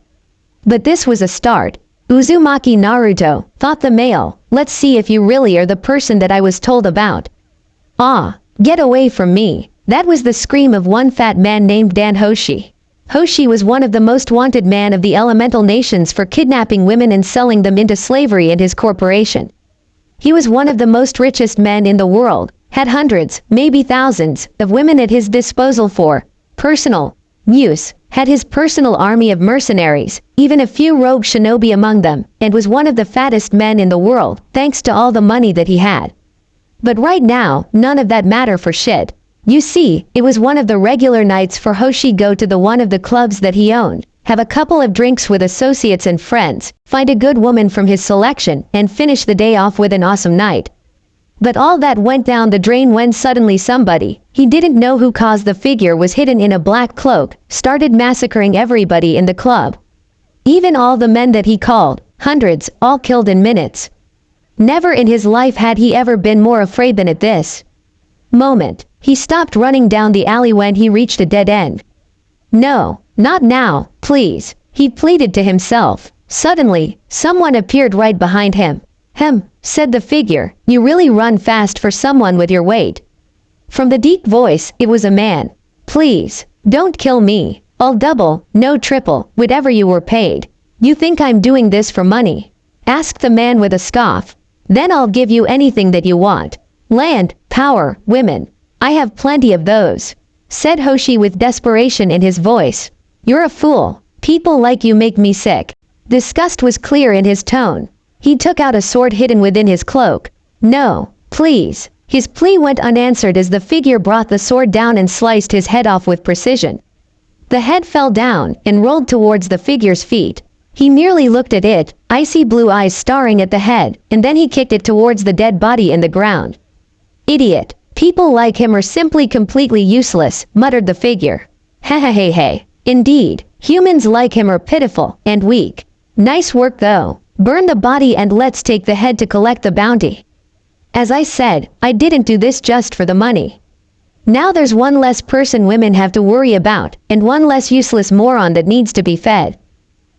A: But this was a start. Uzumaki Naruto, thought the male, let's see if you really are the person that I was told about. Ah, get away from me. That was the scream of one fat man named Dan Hoshi. Hoshi was one of the most wanted men of the elemental nations for kidnapping women and selling them into slavery in his corporation. He was one of the most richest men in the world, had hundreds, maybe thousands, of women at his disposal for personal use, had his personal army of mercenaries, even a few rogue shinobi among them, and was one of the fattest men in the world, thanks to all the money that he had. But right now, none of that mattered for shit. You see, it was one of the regular nights for Hoshi go to the one of the clubs that he owned, have a couple of drinks with associates and friends, find a good woman from his selection, and finish the day off with an awesome night. But all that went down the drain when suddenly somebody, he didn't know who caused the figure was hidden in a black cloak, started massacring everybody in the club. Even all the men that he called, hundreds, all killed in minutes. Never in his life had he ever been more afraid than at this moment. He stopped running down the alley when he reached a dead end. No, not now, please, he pleaded to himself. Suddenly, someone appeared right behind him. Said the figure, you really run fast for someone with your weight. From the deep voice, it was a man. Please, don't kill me. I'll double, no triple, whatever you were paid. You think I'm doing this for money? Asked the man with a scoff. Then I'll give you anything that you want. Land, power, women. I have plenty of those. Said Hoshi with desperation in his voice. You're a fool. People like you make me sick. Disgust was clear in his tone. He took out a sword hidden within his cloak. No, please. His plea went unanswered as the figure brought the sword down and sliced his head off with precision. The head fell down and rolled towards the figure's feet. He merely looked at it, icy blue eyes staring at the head, and then he kicked it towards the dead body in the ground. Idiot. People like him are simply completely useless, muttered the figure. Hey. Indeed, humans like him are pitiful and weak. Nice work though. Burn the body and let's take the head to collect the bounty. As I said, I didn't do this just for the money. Now there's one less person women have to worry about, and one less useless moron that needs to be fed.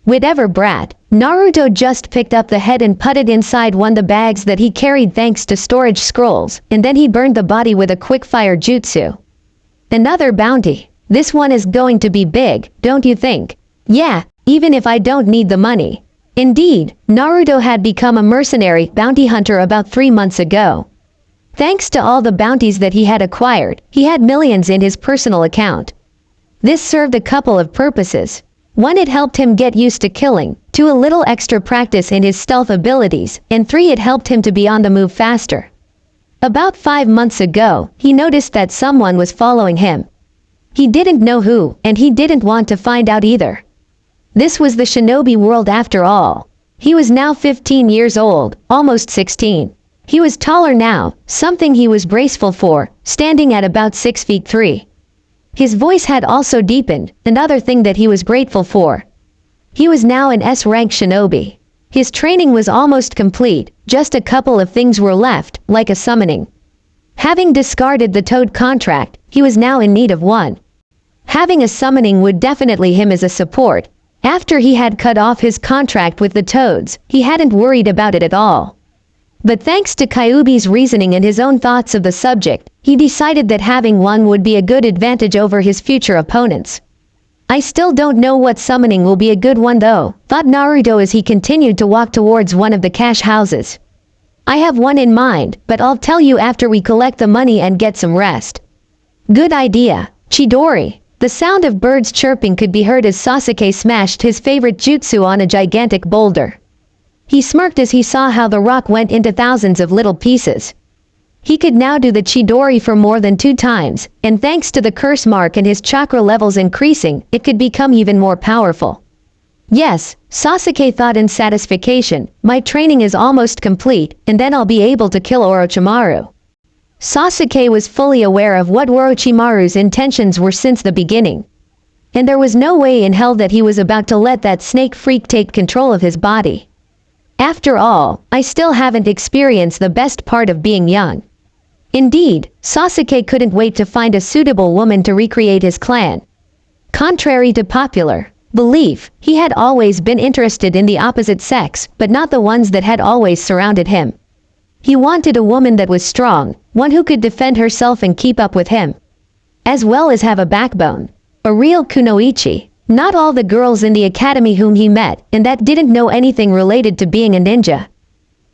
A: Whatever, brat. Naruto just picked up the head and put it inside one of the bags that he carried thanks to storage scrolls, and then he burned the body with a quick-fire jutsu. Another bounty. This one is going to be big, don't you think? Yeah, even if I don't need the money. Indeed, Naruto had become a mercenary bounty hunter about 3 months ago. Thanks to all the bounties that he had acquired, he had millions in his personal account. This served a couple of purposes. One, it helped him get used to killing, 2, a little extra practice in his stealth abilities, and 3, it helped him to be on the move faster. About 5 months ago, he noticed that someone was following him. He didn't know who, and he didn't want to find out either. This was the shinobi world after all. He was now 15 years old, almost 16. He was taller now, something he was graceful for, standing at about 6 feet 3. His voice had also deepened, another thing that he was grateful for. He was now an S-rank shinobi. His training was almost complete, just a couple of things were left, like a summoning. Having discarded the Toad contract, he was now in need of one. Having a summoning would definitely him as a support. After he had cut off his contract with the Toads, he hadn't worried about it at all. But thanks to Kyuubi's reasoning and his own thoughts of the subject, he decided that having one would be a good advantage over his future opponents. I still don't know what summoning will be a good one though, thought Naruto as he continued to walk towards one of the cash houses. I have one in mind, but I'll tell you after we collect the money and get some rest. Good idea, Chidori. The sound of birds chirping could be heard as Sasuke smashed his favorite jutsu on a gigantic boulder. He smirked as he saw how the rock went into thousands of little pieces. He could now do the Chidori for more than 2 times, and thanks to the curse mark and his chakra levels increasing, it could become even more powerful. Yes, Sasuke thought in satisfaction, my training is almost complete, and then I'll be able to kill Orochimaru. Sasuke was fully aware of what Orochimaru's intentions were since the beginning. And there was no way in hell that he was about to let that snake freak take control of his body. After all, I still haven't experienced the best part of being young. Indeed, Sasuke couldn't wait to find a suitable woman to recreate his clan. Contrary to popular belief, he had always been interested in the opposite sex, but not the ones that had always surrounded him. He wanted a woman that was strong, one who could defend herself and keep up with him, as well as have a backbone. A real kunoichi. Not all the girls in the academy whom he met and that didn't know anything related to being a ninja.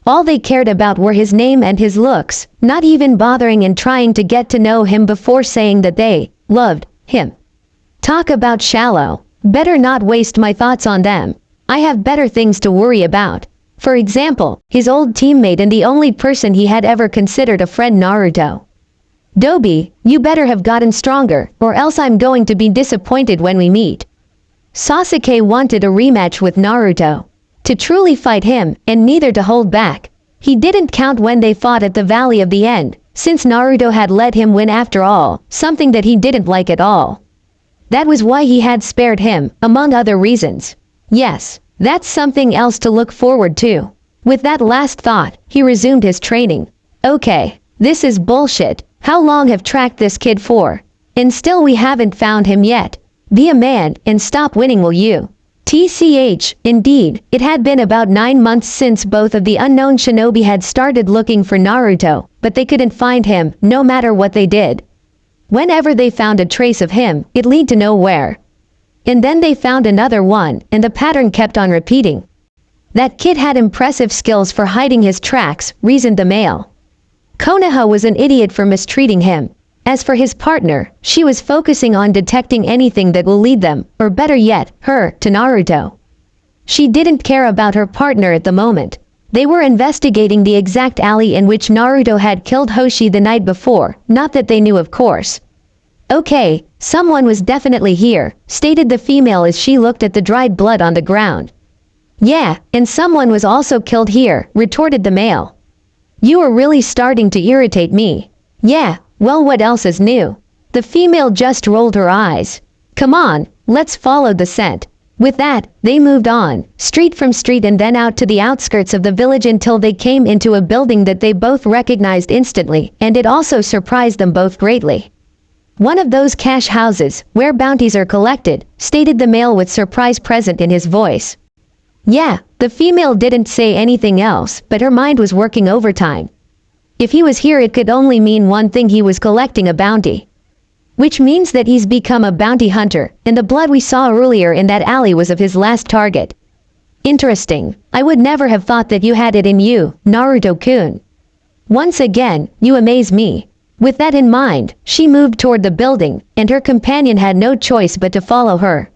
A: All they cared about were his name and his looks, not even bothering and trying to get to know him before saying that they loved him. Talk about shallow. Better not waste my thoughts on them. I have better things to worry about. For example, his old teammate and the only person he had ever considered a friend, Naruto. Dobi, you better have gotten stronger, or else I'm going to be disappointed when we meet. Sasuke wanted a rematch with Naruto. To truly fight him, and neither to hold back. He didn't count when they fought at the Valley of the End, since Naruto had let him win after all, something that he didn't like at all. That was why he had spared him, among other reasons. Yes, that's something else to look forward to. With that last thought, he resumed his training. Okay, this is bullshit. How long have tracked this kid for? And still we haven't found him yet. Be a man and stop winning, will you? Indeed, it had been about 9 months since both of the unknown shinobi had started looking for Naruto, but they couldn't find him, no matter what they did. Whenever they found a trace of him, it led to nowhere. And then they found another one, and the pattern kept on repeating. That kid had impressive skills for hiding his tracks, reasoned the male. Konoha was an idiot for mistreating him. As for his partner, she was focusing on detecting anything that will lead them, or better yet, her, to Naruto. She didn't care about her partner at the moment. They were investigating the exact alley in which Naruto had killed Hoshi the night before, not that they knew, of course. Okay, someone was definitely here, stated the female as she looked at the dried blood on the ground. Yeah, and someone was also killed here, retorted the male. You are really starting to irritate me. Yeah, well, what else is new? The female just rolled her eyes. Come on, let's follow the scent. With that, they moved on, street from street and then out to the outskirts of the village until they came into a building that they both recognized instantly, and it also surprised them both greatly. One of those cash houses, where bounties are collected, stated the male with surprise present in his voice. Yeah, the female didn't say anything else, but her mind was working overtime. If he was here, it could only mean one thing: he was collecting a bounty. Which means that he's become a bounty hunter, and the blood we saw earlier in that alley was of his last target. Interesting. I would never have thought that you had it in you, Naruto-kun. Once again, you amaze me. With that in mind, she moved toward the building, and her companion had no choice but to follow her.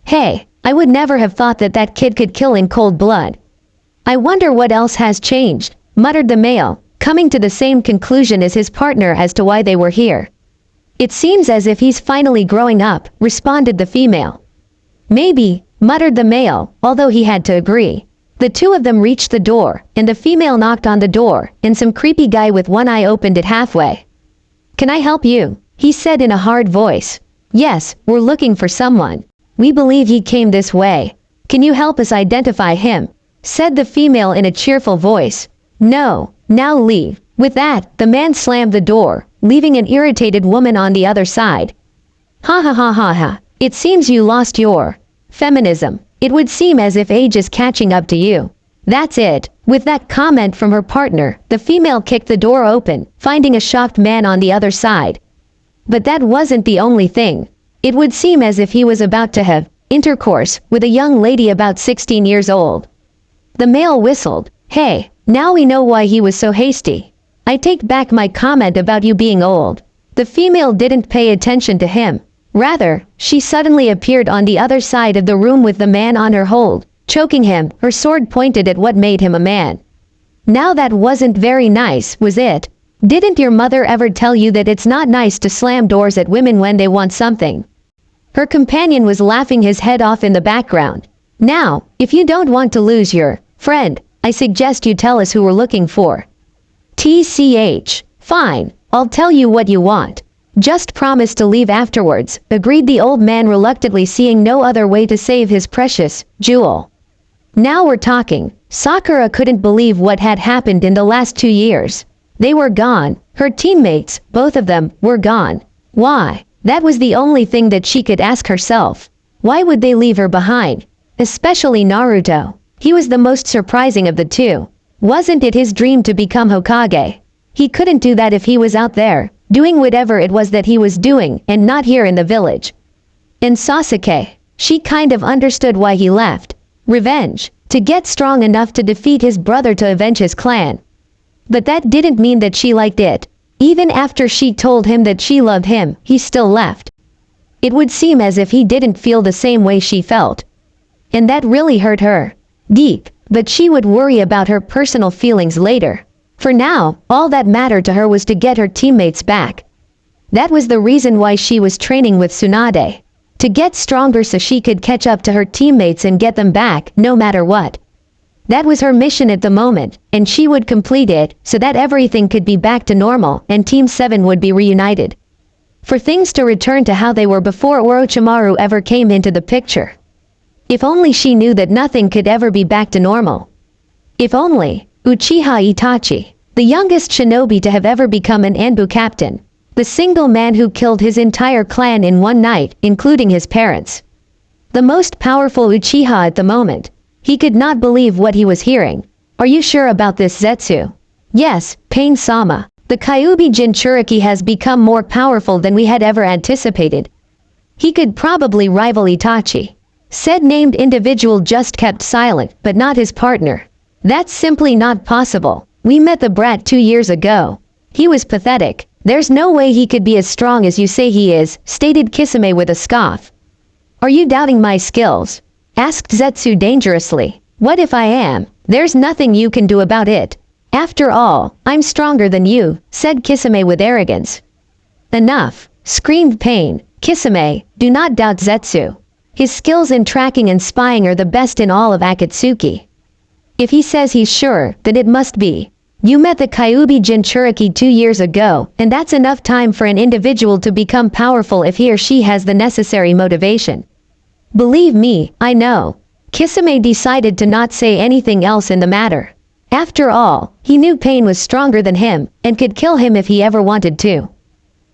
A: Hey, I would never have thought that that kid could kill in cold blood. I wonder what else has changed, muttered the male, coming to the same conclusion as his partner as to why they were here. It seems as if he's finally growing up, responded the female. Maybe, muttered the male, although he had to agree. The two of them reached the door, and the female knocked on the door, and some creepy guy with one eye opened it halfway. Can I help you? He said in a hard voice. Yes, we're looking for someone. We believe he came this way. Can you help us identify him? Said the female in a cheerful voice. No, now leave. With that, the man slammed the door, leaving an irritated woman on the other side. Ha ha ha ha ha. It seems you lost your feminism. It would seem as if age is catching up to you. That's it. With that comment from her partner, the female kicked the door open, finding a shocked man on the other side. But that wasn't the only thing. It would seem as if he was about to have intercourse with a young lady about 16 years old. The male whistled. Hey, now we know why he was so hasty. I take back my comment about you being old. The female didn't pay attention to him. Rather, she suddenly appeared on the other side of the room with the man on her hold, choking him, her sword pointed at what made him a man. Now that wasn't very nice, was it? Didn't your mother ever tell you that it's not nice to slam doors at women when they want something? Her companion was laughing his head off in the background. Now, if you don't want to lose your friend, I suggest you tell us who we're looking for. Fine, I'll tell you what you want. Just promise to leave afterwards, agreed the old man reluctantly, seeing no other way to save his precious jewel. Now we're talking, Sakura couldn't believe what had happened in the last 2 years. They were gone. Her teammates, both of them, were gone. Why? That was the only thing that she could ask herself. Why would they leave her behind? Especially Naruto. He was the most surprising of the two. Wasn't it his dream to become Hokage? He couldn't do that if he was out there, doing whatever it was that he was doing, and not here in the village. And Sasuke, she kind of understood why he left. Revenge. To get strong enough to defeat his brother to avenge his clan. But that didn't mean that she liked it. Even after she told him that she loved him, he still left. It would seem as if he didn't feel the same way she felt. And that really hurt her. Deep, but she would worry about her personal feelings later. For now, all that mattered to her was to get her teammates back. That was the reason why she was training with Tsunade. To get stronger so she could catch up to her teammates and get them back, no matter what. That was her mission at the moment, and she would complete it so that everything could be back to normal and Team 7 would be reunited. For things to return to how they were before Orochimaru ever came into the picture. If only she knew that nothing could ever be back to normal. If only Uchiha Itachi, the youngest shinobi to have ever become an Anbu captain. The single man who killed his entire clan in one night, including his parents. The most powerful Uchiha at the moment. He could not believe what he was hearing. Are you sure about this, Zetsu? Yes, Pain-sama. The Kyuubi Jinchuriki has become more powerful than we had ever anticipated. He could probably rival Itachi. Said named individual just kept silent, but not his partner. That's simply not possible. We met the brat 2 years ago. He was pathetic. There's no way he could be as strong as you say he is, stated Kisame with a scoff. Are you doubting my skills? Asked Zetsu dangerously. What if I am? There's nothing you can do about it. After all, I'm stronger than you, said Kisame with arrogance. Enough, screamed Pain. Kisame, do not doubt Zetsu. His skills in tracking and spying are the best in all of Akatsuki. If he says he's sure, then it must be. You met the Kyuubi Jinchuriki 2 years ago, and that's enough time for an individual to become powerful if he or she has the necessary motivation. Believe me, I know. Kisame decided to not say anything else in the matter. After all, he knew Pain was stronger than him, and could kill him if he ever wanted to.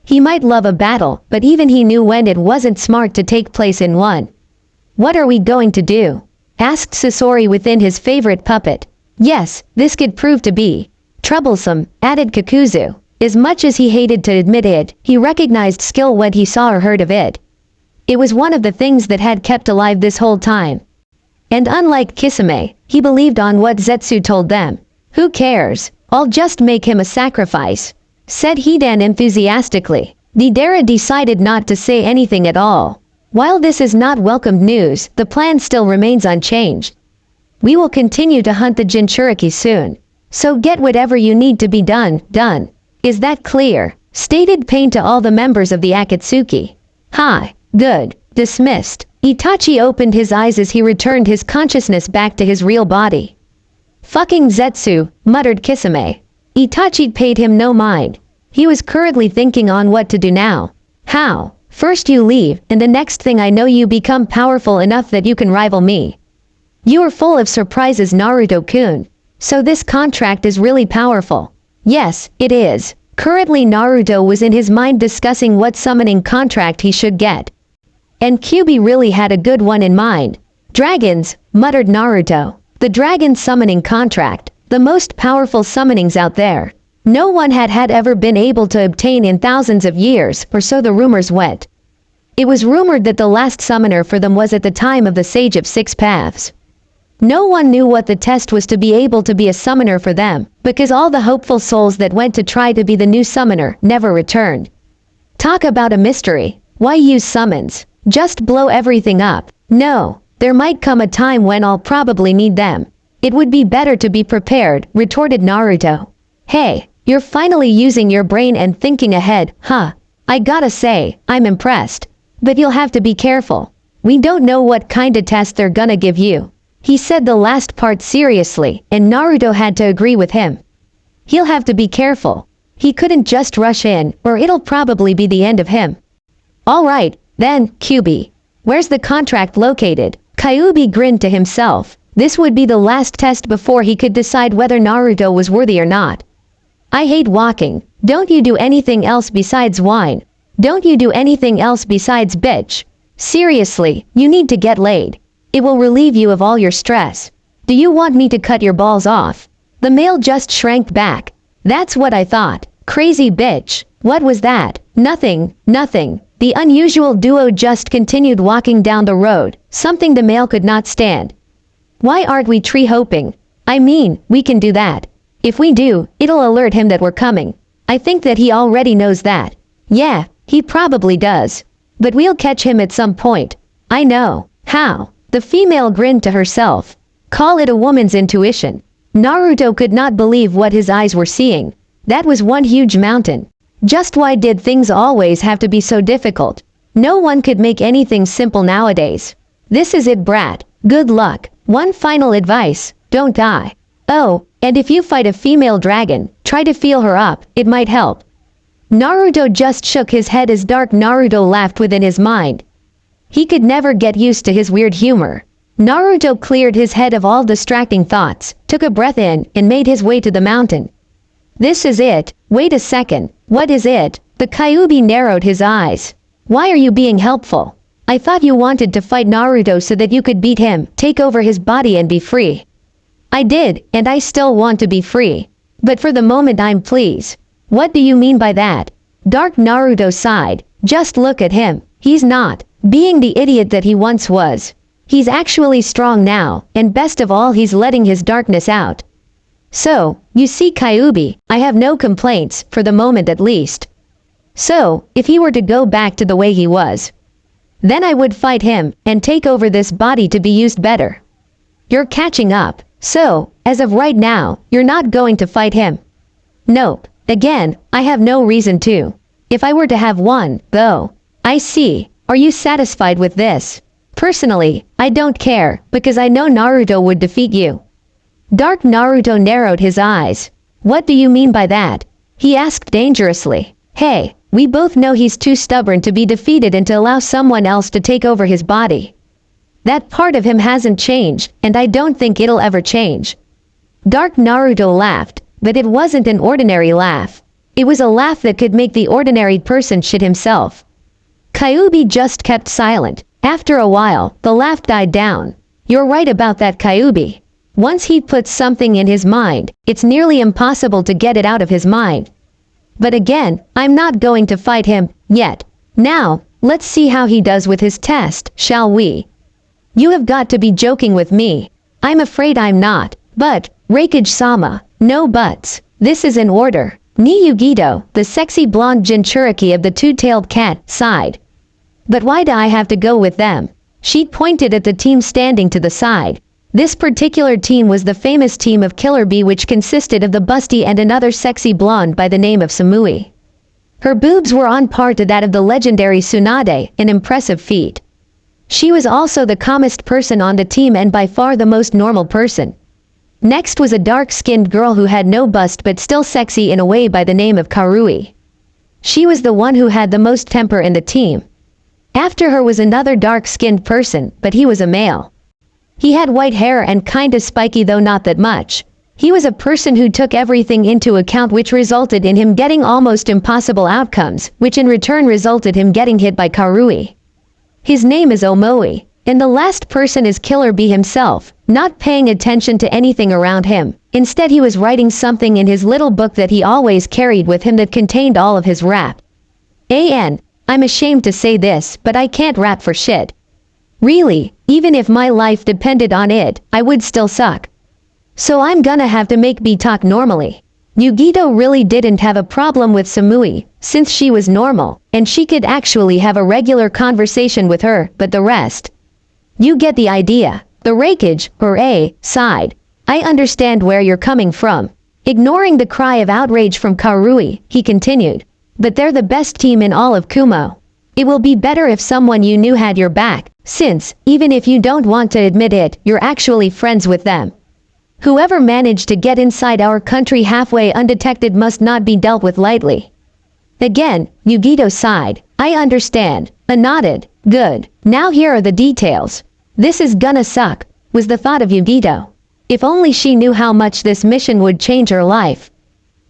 A: He might love a battle, but even he knew when it wasn't smart to take place in one. What are we going to do? Asked Sasori within his favorite puppet. Yes, this could prove to be troublesome, added Kakuzu. As much as he hated to admit it, he recognized skill when he saw or heard of it. It was one of the things that had kept alive this whole time. And unlike Kisame, he believed on what Zetsu told them. Who cares? I'll just make him a sacrifice, said Hidan enthusiastically. Deidara decided not to say anything at all. While this is not welcomed news, the plan still remains unchanged. We will continue to hunt the Jinchuriki soon. So get whatever you need to be done. Is that clear? Stated Pain to all the members of the Akatsuki. Hi, good, dismissed. Itachi opened his eyes as he returned his consciousness back to his real body. Fucking Zetsu, muttered Kisame. Itachi paid him no mind. He was currently thinking on what to do now. How? First you leave, and the next thing I know you become powerful enough that you can rival me. You are full of surprises, Naruto-kun. So this contract is really powerful. Yes, it is. Currently Naruto was in his mind discussing what summoning contract he should get. And Kyuubi really had a good one in mind. Dragons, muttered Naruto. The dragon summoning contract, the most powerful summonings out there. No one had ever been able to obtain in thousands of years, or so the rumors went. It was rumored that the last summoner for them was at the time of the Sage of Six Paths. No one knew what the test was to be able to be a summoner for them, because all the hopeful souls that went to try to be the new summoner never returned. Talk about a mystery. Why use summons? Just blow everything up. No, there might come a time when I'll probably need them. It would be better to be prepared, retorted Naruto. Hey, you're finally using your brain and thinking ahead, huh? I gotta say, I'm impressed. But you'll have to be careful. We don't know what kind of test they're gonna give you. He said the last part seriously, and Naruto had to agree with him. He'll have to be careful. He couldn't just rush in, or it'll probably be the end of him. Alright, then, Kyuubi. Where's the contract located? Kyuubi grinned to himself. This would be the last test before he could decide whether Naruto was worthy or not. I hate walking. Don't you do anything else besides whine? Don't you do anything else besides bitch? Seriously, you need to get laid. It will relieve you of all your stress. Do you want me to cut your balls off? The male just shrank back. That's what I thought. Crazy bitch. What was that? Nothing, nothing. The unusual duo just continued walking down the road, something the male could not stand. Why aren't we tree hoping? I mean, we can do that. If we do, it'll alert him that we're coming. I think that he already knows that. Yeah, he probably does. But we'll catch him at some point. I know. How? The female grinned to herself. Call it a woman's intuition. Naruto could not believe what his eyes were seeing. That was one huge mountain. Just why did things always have to be so difficult? No one could make anything simple nowadays. This is it, brat. Good luck. One final advice, don't die. Oh, and if you fight a female dragon, try to feel her up, it might help. Naruto just shook his head as Dark Naruto laughed within his mind. He could never get used to his weird humor. Naruto cleared his head of all distracting thoughts, took a breath in, and made his way to the mountain. This is it. Wait a second. What is it? The Kyuubi narrowed his eyes. Why are you being helpful? I thought you wanted to fight Naruto so that you could beat him, take over his body and be free. I did, and I still want to be free. But for the moment I'm pleased. What do you mean by that? Dark Naruto sighed. Just look at him. He's not being the idiot that he once was. He's actually strong now, and best of all he's letting his darkness out. So, you see Kyuubi, I have no complaints, for the moment at least. So, if he were to go back to the way he was, then I would fight him, and take over this body to be used better. You're catching up. So, as of right now, you're not going to fight him. Nope. Again, I have no reason to. If I were to have one, though. I see. Are you satisfied with this? Personally, I don't care, because I know Naruto would defeat you. Dark Naruto narrowed his eyes. What do you mean by that? He asked dangerously. Hey, we both know he's too stubborn to be defeated and to allow someone else to take over his body. That part of him hasn't changed, and I don't think it'll ever change. Dark Naruto laughed, but it wasn't an ordinary laugh. It was a laugh that could make the ordinary person shit himself. Kyuubi just kept silent. After a while, the laugh died down. You're right about that, Kyuubi. Once he puts something in his mind, it's nearly impossible to get it out of his mind. But again, I'm not going to fight him, yet. Now, let's see how he does with his test, shall we? You have got to be joking with me. I'm afraid I'm not. But, Raikage-sama, no buts. This is in order. Niyugito, the sexy blonde Jinchuriki of the two-tailed cat, sighed. But why do I have to go with them? She pointed at the team standing to the side. This particular team was the famous team of Killer Bee, which consisted of the busty and another sexy blonde by the name of Samui. Her boobs were on par to that of the legendary Tsunade, an impressive feat. She was also the calmest person on the team and by far the most normal person. Next was a dark-skinned girl who had no bust but still sexy in a way by the name of Karui. She was the one who had the most temper in the team. After her was another dark-skinned person, but he was a male. He had white hair and kinda spiky, though not that much. He was a person who took everything into account, which resulted in him getting almost impossible outcomes, which in return resulted him getting hit by Karui. His name is Omoi, and the last person is Killer Bee himself, not paying attention to anything around him. Instead he was writing something in his little book that he always carried with him that contained all of his rap. I'm ashamed to say this, but I can't rap for shit. Really, even if my life depended on it, I would still suck. So I'm gonna have to make B talk normally. Yugito really didn't have a problem with Samui, since she was normal, and she could actually have a regular conversation with her, but the rest. You get the idea. The Raikage, or A, sighed. I understand where you're coming from. Ignoring the cry of outrage from Karui, he continued. But they're the best team in all of Kumo. It will be better if someone you knew had your back, since, even if you don't want to admit it, you're actually friends with them. Whoever managed to get inside our country halfway undetected must not be dealt with lightly. Again, Yugito sighed. I understand. I nodded. Good. Now here are the details. This is gonna suck. was the thought of Yugito. If only she knew how much this mission would change her life.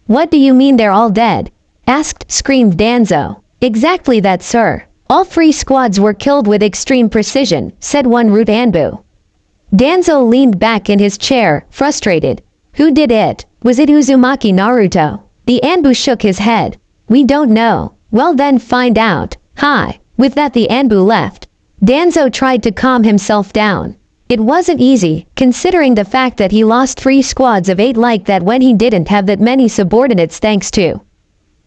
A: What do you mean they're all dead? Screamed Danzo. Exactly that, sir. All 3 squads were killed with extreme precision, said one Root Anbu. Danzo leaned back in his chair, frustrated. Who did it? Was it Uzumaki Naruto? The Anbu shook his head. We don't know. Well then find out. Hi. With that the Anbu left. Danzo tried to calm himself down. It wasn't easy, considering the fact that he lost 3 squads of 8 like that when he didn't have that many subordinates thanks to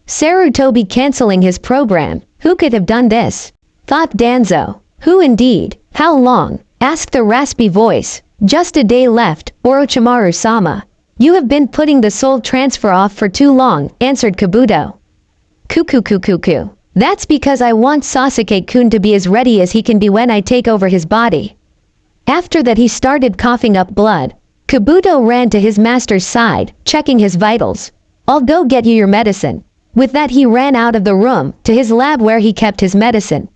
A: Sarutobi cancelling his program. Who could have done this? Thought Danzo. Who indeed? How long? Asked a raspy voice. Just a day left, Orochimaru-sama. You have been putting the soul transfer off for too long, answered Kabuto. Cuckoo. That's because I want Sasuke-kun to be as ready as he can be when I take over his body. After that he started coughing up blood. Kabuto ran to his master's side, checking his vitals. I'll go get you your medicine. With that he ran out of the room, to his lab where he kept his medicine.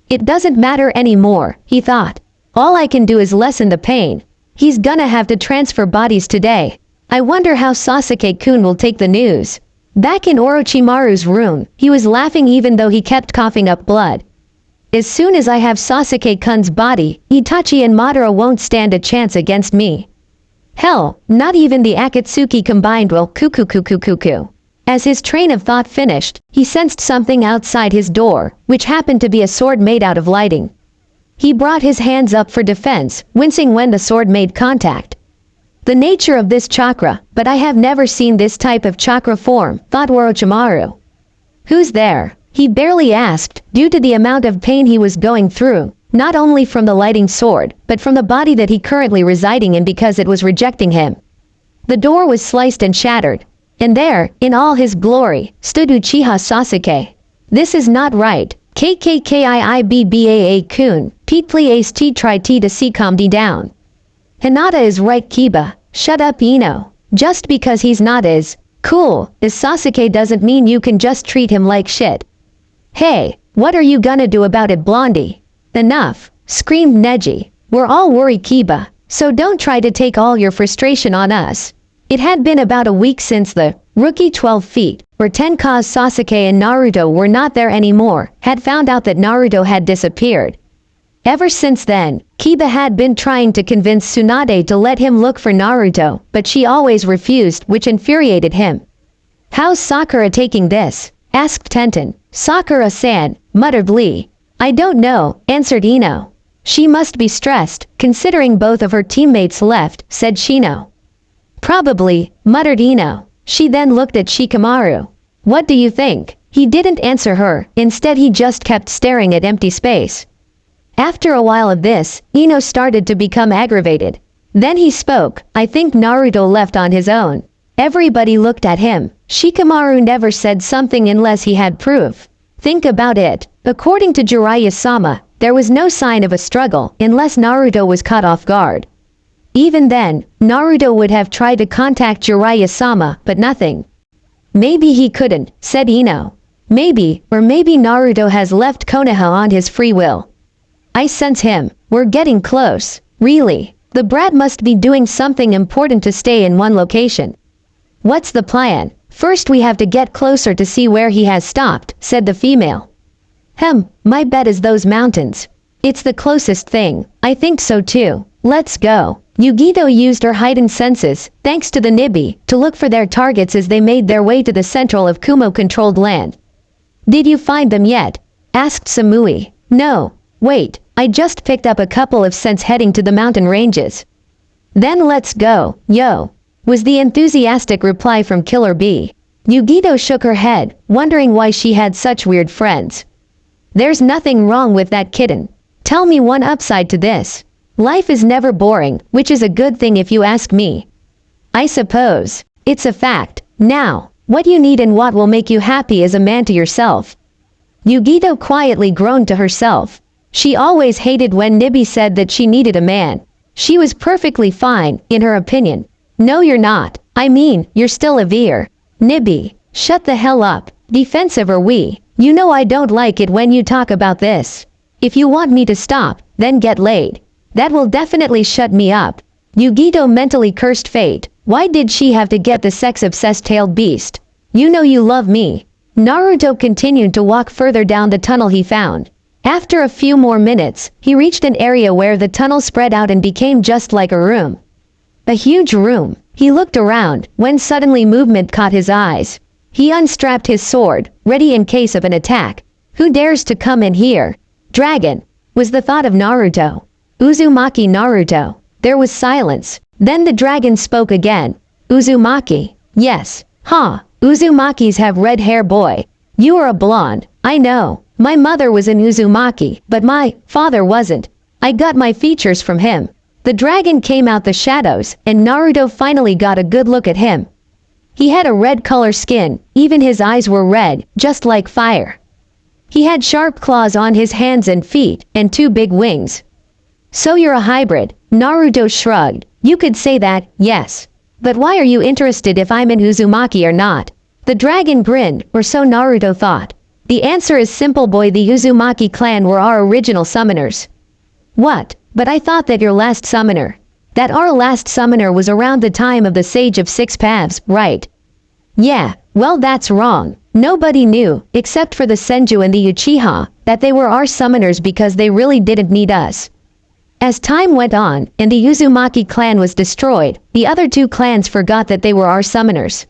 A: It doesn't matter anymore, he thought. All I can do is lessen the pain. He's gonna have to transfer bodies today. I wonder how Sasuke-kun will take the news. Back in Orochimaru's room, he was laughing even though he kept coughing up blood. As soon as I have Sasuke-kun's body, Itachi and Madara won't stand a chance against me. Hell, not even the Akatsuki combined will. Cuckoo. As his train of thought finished, he sensed something outside his door, which happened to be a sword made out of lighting. He brought his hands up for defense, wincing when the sword made contact. The nature of this chakra, but I have never seen this type of chakra form, thought Orochimaru. Who's there? He barely asked, due to the amount of pain he was going through, not only from the lighting sword, but from the body that he currently residing in because it was rejecting him. The door was sliced and shattered. And there, in all his glory, stood Uchiha Sasuke. This is not right. KKKIIBBAA-kun, Pete please try to see calm down. Hinata is right Kiba, shut up Ino. Just because he's not as cool as Sasuke doesn't mean you can just treat him like shit. Hey, what are you gonna do about it Blondie? Enough, screamed Neji. We're all worried Kiba, so don't try to take all your frustration on us. It had been about a week since the rookie 12 feet, where Tenkai's Sasuke and Naruto were not there anymore, had found out that Naruto had disappeared. Ever since then, Kiba had been trying to convince Tsunade to let him look for Naruto, but she always refused, which infuriated him. How's Sakura taking this? Asked Tenten. Sakura-san, muttered Lee. I don't know, answered Ino. She must be stressed, considering both of her teammates left, said Shino. Probably, muttered Ino. She then looked at Shikamaru. What do you think? He didn't answer her, instead he just kept staring at empty space. After a while of this, Ino started to become aggravated. Then he spoke. I think Naruto left on his own. Everybody looked at him. Shikamaru never said something unless he had proof. Think about it. According to Jiraiya-sama, there was no sign of a struggle unless Naruto was caught off guard. Even then, Naruto would have tried to contact Jiraiya-sama, but nothing. Maybe he couldn't, said Ino. Maybe, or maybe Naruto has left Konoha on his free will. I sense him. We're getting close. Really, the brat must be doing something important to stay in one location. What's the plan? First we have to get closer to see where he has stopped, said the female. My bet is those mountains. It's the closest thing. I think so too. Let's go. Yugito used her heightened senses, thanks to the Nibi, to look for their targets as they made their way to the central of Kumo-controlled land. Did you find them yet? Asked Samui. No. Wait, I just picked up a couple of scents heading to the mountain ranges. Then let's go, yo, was the enthusiastic reply from Killer Bee. Yugito shook her head, wondering why she had such weird friends. There's nothing wrong with that kitten. Tell me one upside to this. Life is never boring, which is a good thing if you ask me. I suppose. It's a fact. Now, what you need and what will make you happy as a man to yourself. Yugito quietly groaned to herself. She always hated when Nibi said that she needed a man. She was perfectly fine, in her opinion. No you're not. I mean, you're still a veer. Nibi, shut the hell up. Defensive are we. You know I don't like it when you talk about this. If you want me to stop, then get laid. That will definitely shut me up. Yugito mentally cursed fate. Why did she have to get the sex-obsessed tailed beast? You know you love me. Naruto continued to walk further down the tunnel he found. After a few more minutes, he reached an area where the tunnel spread out and became just like a room. A huge room. He looked around, when suddenly movement caught his eyes. He unstrapped his sword, ready in case of an attack. Who dares to come in here? Dragon, was the thought of Naruto. Uzumaki Naruto. There was silence. Then the dragon spoke again. Uzumaki. Yes. Huh. Uzumakis have red hair, boy. You are a blonde. I know. My mother was an Uzumaki, but my father wasn't. I got my features from him. The dragon came out the shadows, and Naruto finally got a good look at him. He had a red color skin, even his eyes were red, just like fire. He had sharp claws on his hands and feet, and 2 big wings. So you're a hybrid, Naruto shrugged. You could say that, yes. But why are you interested if I'm an Uzumaki or not? The dragon grinned, or so Naruto thought. The answer is simple, boy. The Uzumaki clan were our original summoners. What? But I thought that your last summoner. That our last summoner was around the time of the Sage of Six Paths, right? Yeah, well that's wrong. Nobody knew, except for the Senju and the Uchiha, that they were our summoners because they really didn't need us. As time went on, and the Uzumaki clan was destroyed, the other 2 clans forgot that they were our summoners.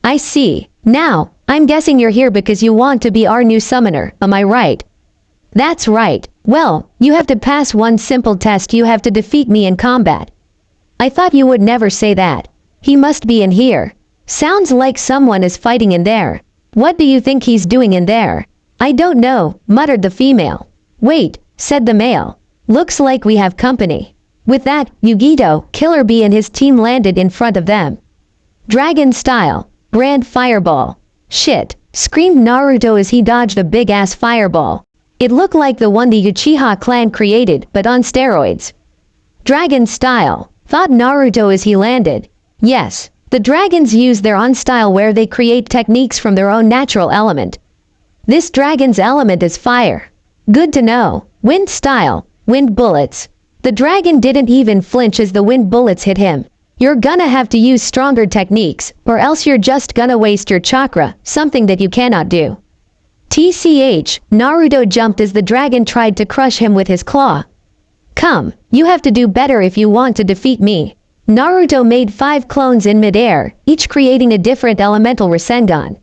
A: I see. Now, I'm guessing you're here because you want to be our new summoner, am I right? That's right. Well, you have to pass one simple test. You have to defeat me in combat. I thought you would never say that. He must be in here. Sounds like someone is fighting in there. What do you think he's doing in there? I don't know, muttered the female. Wait, said the male. Looks like we have company. With that, Yugito, Killer Bee and his team landed in front of them. Dragon style. Grand fireball. Shit, screamed Naruto as he dodged a big-ass fireball. It looked like the one the Uchiha clan created, but on steroids. Dragon style, thought Naruto as he landed. Yes, the dragons use their own style where they create techniques from their own natural element. This dragon's element is fire. Good to know. Wind style, wind bullets. The dragon didn't even flinch as the wind bullets hit him. You're gonna have to use stronger techniques, or else you're just gonna waste your chakra, something that you cannot do. TCH, Naruto jumped as the dragon tried to crush him with his claw. Come, you have to do better if you want to defeat me. Naruto made 5 clones in midair, each creating a different elemental Rasengan.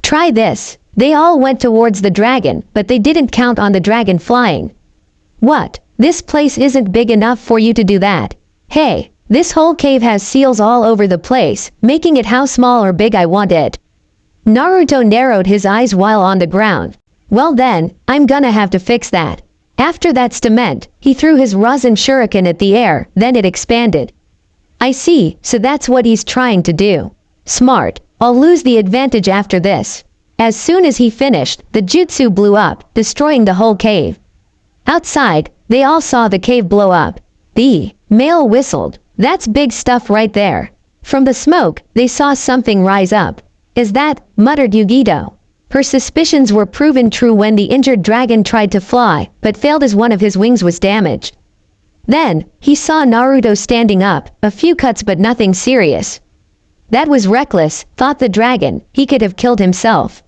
A: Try this. They all went towards the dragon, but they didn't count on the dragon flying. What? This place isn't big enough for you to do that. Hey, this whole cave has seals all over the place, making it how small or big I want it. Naruto narrowed his eyes while on the ground. Well then, I'm gonna have to fix that. After that statement, he threw his Rasen Shuriken at the air, then it expanded. I see, so that's what he's trying to do. Smart. I'll lose the advantage after this. As soon as he finished, the jutsu blew up, destroying the whole cave. Outside, they all saw the cave blow up. The male whistled. That's big stuff right there. From the smoke, they saw something rise up. Is that, muttered Yugito. Her suspicions were proven true when the injured dragon tried to fly, but failed as one of his wings was damaged. Then, he saw Naruto standing up, a few cuts but nothing serious. That was reckless, thought the dragon, he could have killed himself.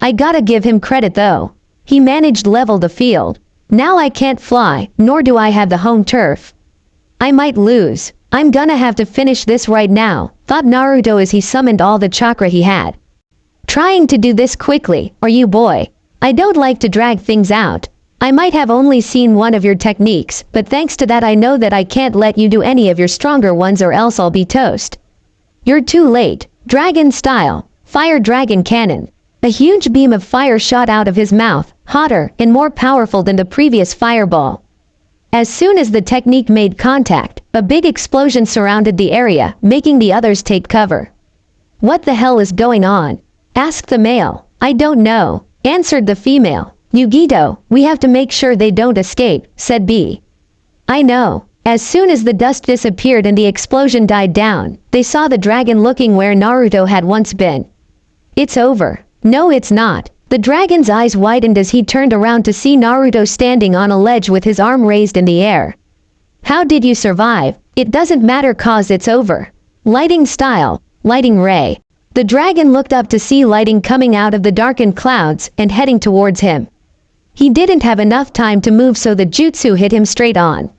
A: I gotta give him credit though. He managed level the field. Now I can't fly, nor do I have the home turf. I might lose. I'm gonna have to finish this right now, thought Naruto as he summoned all the chakra he had. Trying to do this quickly, or you boy. I don't like to drag things out. I might have only seen one of your techniques, but thanks to that I know that I can't let you do any of your stronger ones or else I'll be toast. You're too late. Dragon style. Fire dragon cannon. A huge beam of fire shot out of his mouth, hotter and more powerful than the previous fireball. As soon as the technique made contact, a big explosion surrounded the area, making the others take cover. What the hell is going on? Asked the male. I don't know, answered the female. Yugito, we have to make sure they don't escape, said B. I know. As soon as the dust disappeared and the explosion died down, they saw the dragon looking where Naruto had once been. It's over. No, it's not. The dragon's eyes widened as he turned around to see Naruto standing on a ledge with his arm raised in the air. How did you survive? It doesn't matter cause it's over. Lighting style, lighting ray. The dragon looked up to see lighting coming out of the darkened clouds and heading towards him. He didn't have enough time to move, so the jutsu hit him straight on.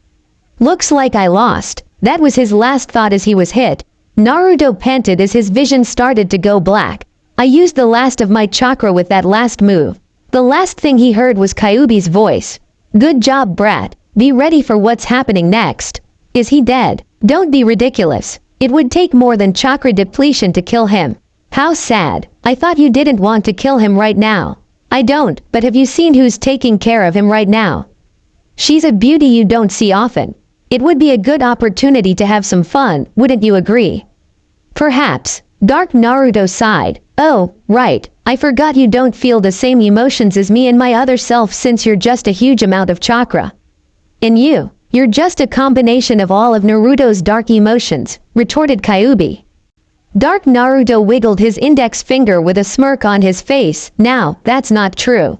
A: Looks like I lost. That was his last thought as he was hit. Naruto panted as his vision started to go black. I used the last of my chakra with that last move. The last thing he heard was Kyuubi's voice. Good job, brat. Be ready for what's happening next. Is he dead? Don't be ridiculous. It would take more than chakra depletion to kill him. How sad. I thought you didn't want to kill him right now. I don't, but have you seen who's taking care of him right now? She's a beauty you don't see often. It would be a good opportunity to have some fun, wouldn't you agree? Perhaps. Dark Naruto sighed. Oh, right. I forgot you don't feel the same emotions as me and my other self since you're just a huge amount of chakra. And you're just a combination of all of Naruto's dark emotions, retorted Kyuubi. Dark Naruto wiggled his index finger with a smirk on his face. Now, that's not true.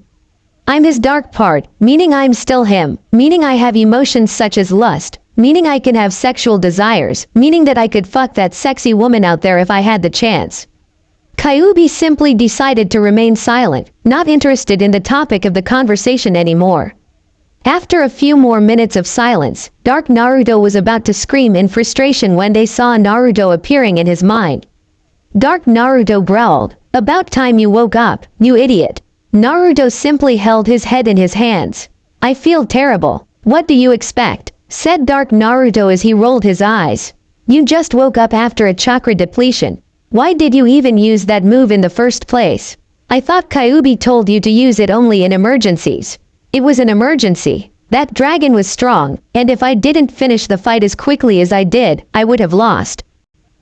A: I'm his dark part, meaning I'm still him, meaning I have emotions such as lust, meaning I can have sexual desires, meaning that I could fuck that sexy woman out there if I had the chance. Kyuubi simply decided to remain silent, not interested in the topic of the conversation anymore. After a few more minutes of silence, Dark Naruto was about to scream in frustration when they saw Naruto appearing in his mind. Dark Naruto growled, "About time you woke up, you idiot." Naruto simply held his head in his hands. "I feel terrible. What do you expect?" said Dark Naruto as he rolled his eyes. "You just woke up after a chakra depletion. Why did you even use that move in the first place? I thought Kyuubi told you to use it only in emergencies." "It was an emergency. That dragon was strong, and if I didn't finish the fight as quickly as I did, I would have lost."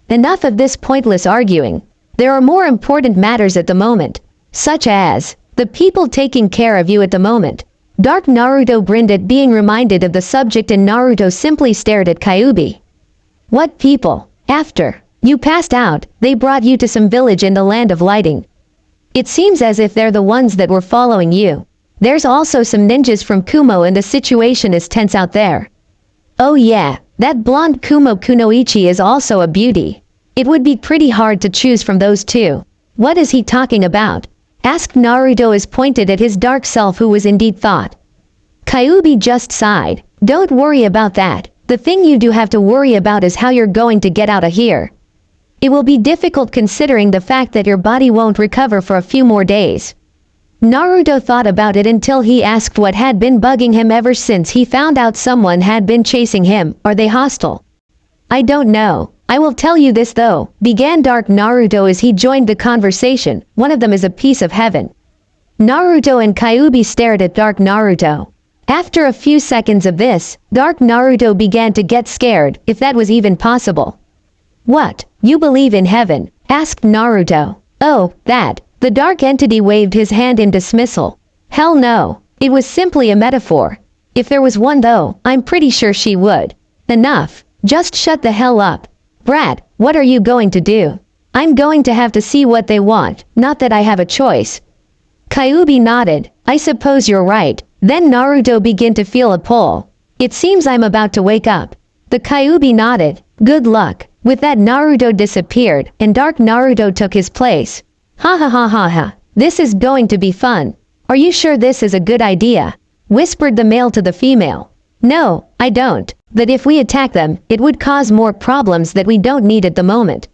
A: Enough of this pointless arguing. There are more important matters at the moment, such as the people taking care of you at the moment. Dark Naruto grinned at being reminded of the subject, and Naruto simply stared at Kyuubi. "What people? After you passed out, they brought you to some village in the land of lighting. It seems as if they're the ones that were following you. There's also some ninjas from Kumo, and the situation is tense out there." "Oh yeah, that blonde Kumo Kunoichi is also a beauty. It would be pretty hard to choose from those two." "What is he talking about?" asked Naruto as pointed at his dark self, who was indeed thought. Kyuubi just sighed. "Don't worry about that. The thing you do have to worry about is how you're going to get out of here. It will be difficult considering the fact that your body won't recover for a few more days." Naruto thought about it until he asked what had been bugging him ever since he found out someone had been chasing him. "Are they hostile?" "I don't know. I will tell you this though," began Dark Naruto as he joined the conversation. "One of them is a piece of heaven." Naruto and Kyuubi stared at Dark Naruto. After a few seconds of this, Dark Naruto began to get scared, if that was even possible. "What? You believe in heaven?" asked Naruto. "Oh, that." The dark entity waved his hand in dismissal. "Hell no. It was simply a metaphor. If there was one though, I'm pretty sure she would." "Enough. Just shut the hell up. Brat, what are you going to do?" "I'm going to have to see what they want, not that I have a choice." Kyuubi nodded. "I suppose you're right." Then Naruto began to feel a pull. "It seems I'm about to wake up." The Kyuubi nodded. "Good luck." With that, Naruto disappeared, and Dark Naruto took his place. "Ha ha ha ha ha. This is going to be fun. Are you sure this is a good idea?" whispered the male to the female. "No, I don't. But if we attack them, it would cause more problems that we don't need at the moment.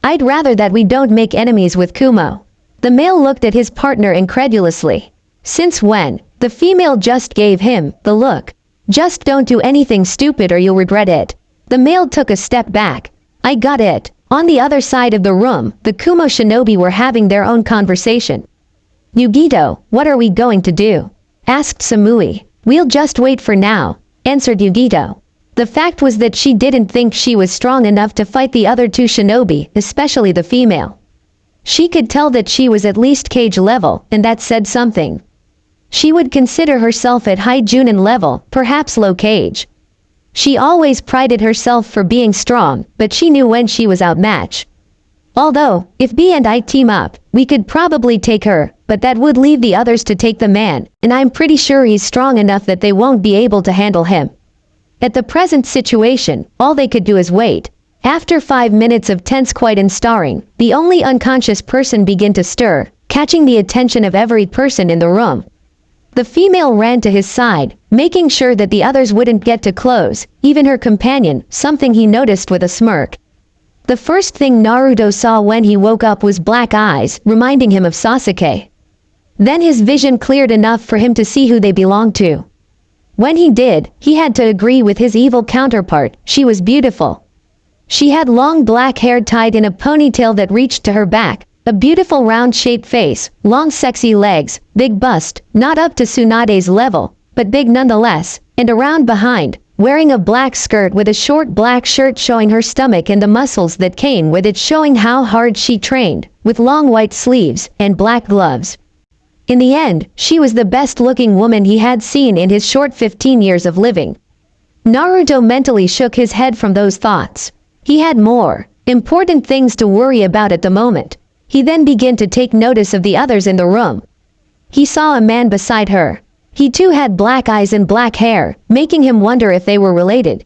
A: I'd rather that we don't make enemies with Kumo." The male looked at his partner incredulously. "Since when?" The female just gave him the look. "Just don't do anything stupid or you'll regret it." The male took a step back. "I got it." On the other side of the room, the Kumo shinobi were having their own conversation. "Yugito, what are we going to do?" asked Samui. "We'll just wait for now," answered Yugito. The fact was that she didn't think she was strong enough to fight the other two shinobi, especially the female. She could tell that she was at least cage level, and that said something. She would consider herself at high Junin level, perhaps low cage. She always prided herself for being strong, but she knew when she was outmatched. Although, if B and I team up, we could probably take her, but that would leave the others to take the man, and I'm pretty sure he's strong enough that they won't be able to handle him. At the present situation, all they could do is wait. After 5 minutes of tense quiet and staring, the only unconscious person began to stir, catching the attention of every person in the room. The female ran to his side, making sure that the others wouldn't get too close, even her companion, something he noticed with a smirk. The first thing Naruto saw when he woke up was black eyes, reminding him of Sasuke. Then his vision cleared enough for him to see who they belonged to. When he did, he had to agree with his evil counterpart. She was beautiful. She had long black hair tied in a ponytail that reached to her back, a beautiful round-shaped face, long sexy legs, big bust, not up to Tsunade's level, but big nonetheless, and around behind, wearing a black skirt with a short black shirt showing her stomach and the muscles that came with it, showing how hard she trained, with long white sleeves and black gloves. In the end, she was the best-looking woman he had seen in his short 15 years of living. Naruto mentally shook his head from those thoughts. He had more important things to worry about at the moment. He then began to take notice of the others in the room. He saw a man beside her. He too had black eyes and black hair, making him wonder if they were related.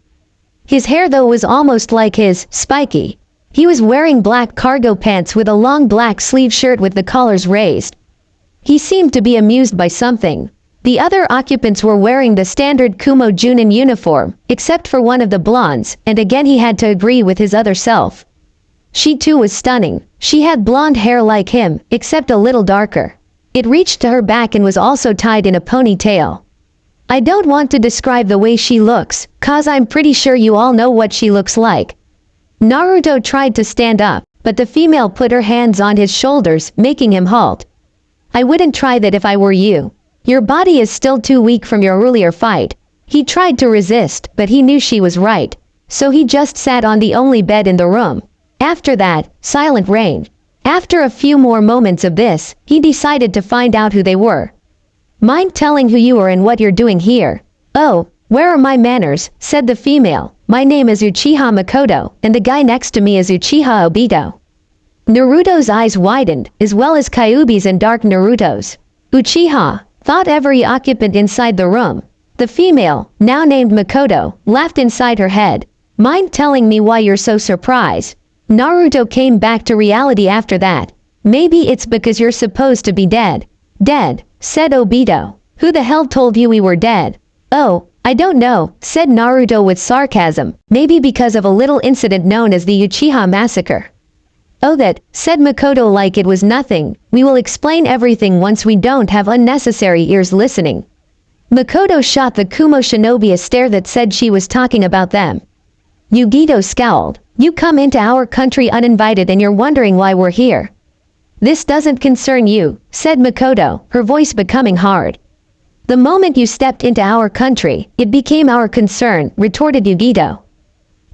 A: His hair though was almost like his, spiky. He was wearing black cargo pants with a long black sleeve shirt with the collars raised. He seemed to be amused by something. The other occupants were wearing the standard Kumo Junin uniform, except for one of the blondes, and again he had to agree with his other self. She too was stunning. She had blonde hair like him, except a little darker. It reached to her back and was also tied in a ponytail. I don't want to describe the way she looks, cause I'm pretty sure you all know what she looks like. Naruto tried to stand up, but the female put her hands on his shoulders, making him halt. I wouldn't try that if I were you. Your body is still too weak from your earlier fight. He tried to resist, but he knew she was right. So he just sat on the only bed in the room. After that, silent reigned. After a few more moments of this, he decided to find out who they were. Mind telling who you are and what you're doing here? Oh, where are my manners, said the female. My name is Uchiha Makoto, and the guy next to me is Uchiha Obito. Naruto's eyes widened, as well as Kyuubi's and Dark Naruto's. Uchiha, thought every occupant inside the room. The female, now named Makoto, laughed inside her head. Mind telling me why you're so surprised? Naruto came back to reality after that. Maybe it's because you're supposed to be dead. Dead, said Obito. Who the hell told you we were dead? Oh, I don't know, said Naruto with sarcasm. Maybe because of a little incident known as the Uchiha Massacre. Oh that, said Makoto like it was nothing. We will explain everything once we don't have unnecessary ears listening. Makoto shot the Kumo shinobi a stare that said she was talking about them. Yugito scowled. You come into our country uninvited and you're wondering why we're here. This doesn't concern you, said Makoto, her voice becoming hard. The moment you stepped into our country, it became our concern, retorted Yugito.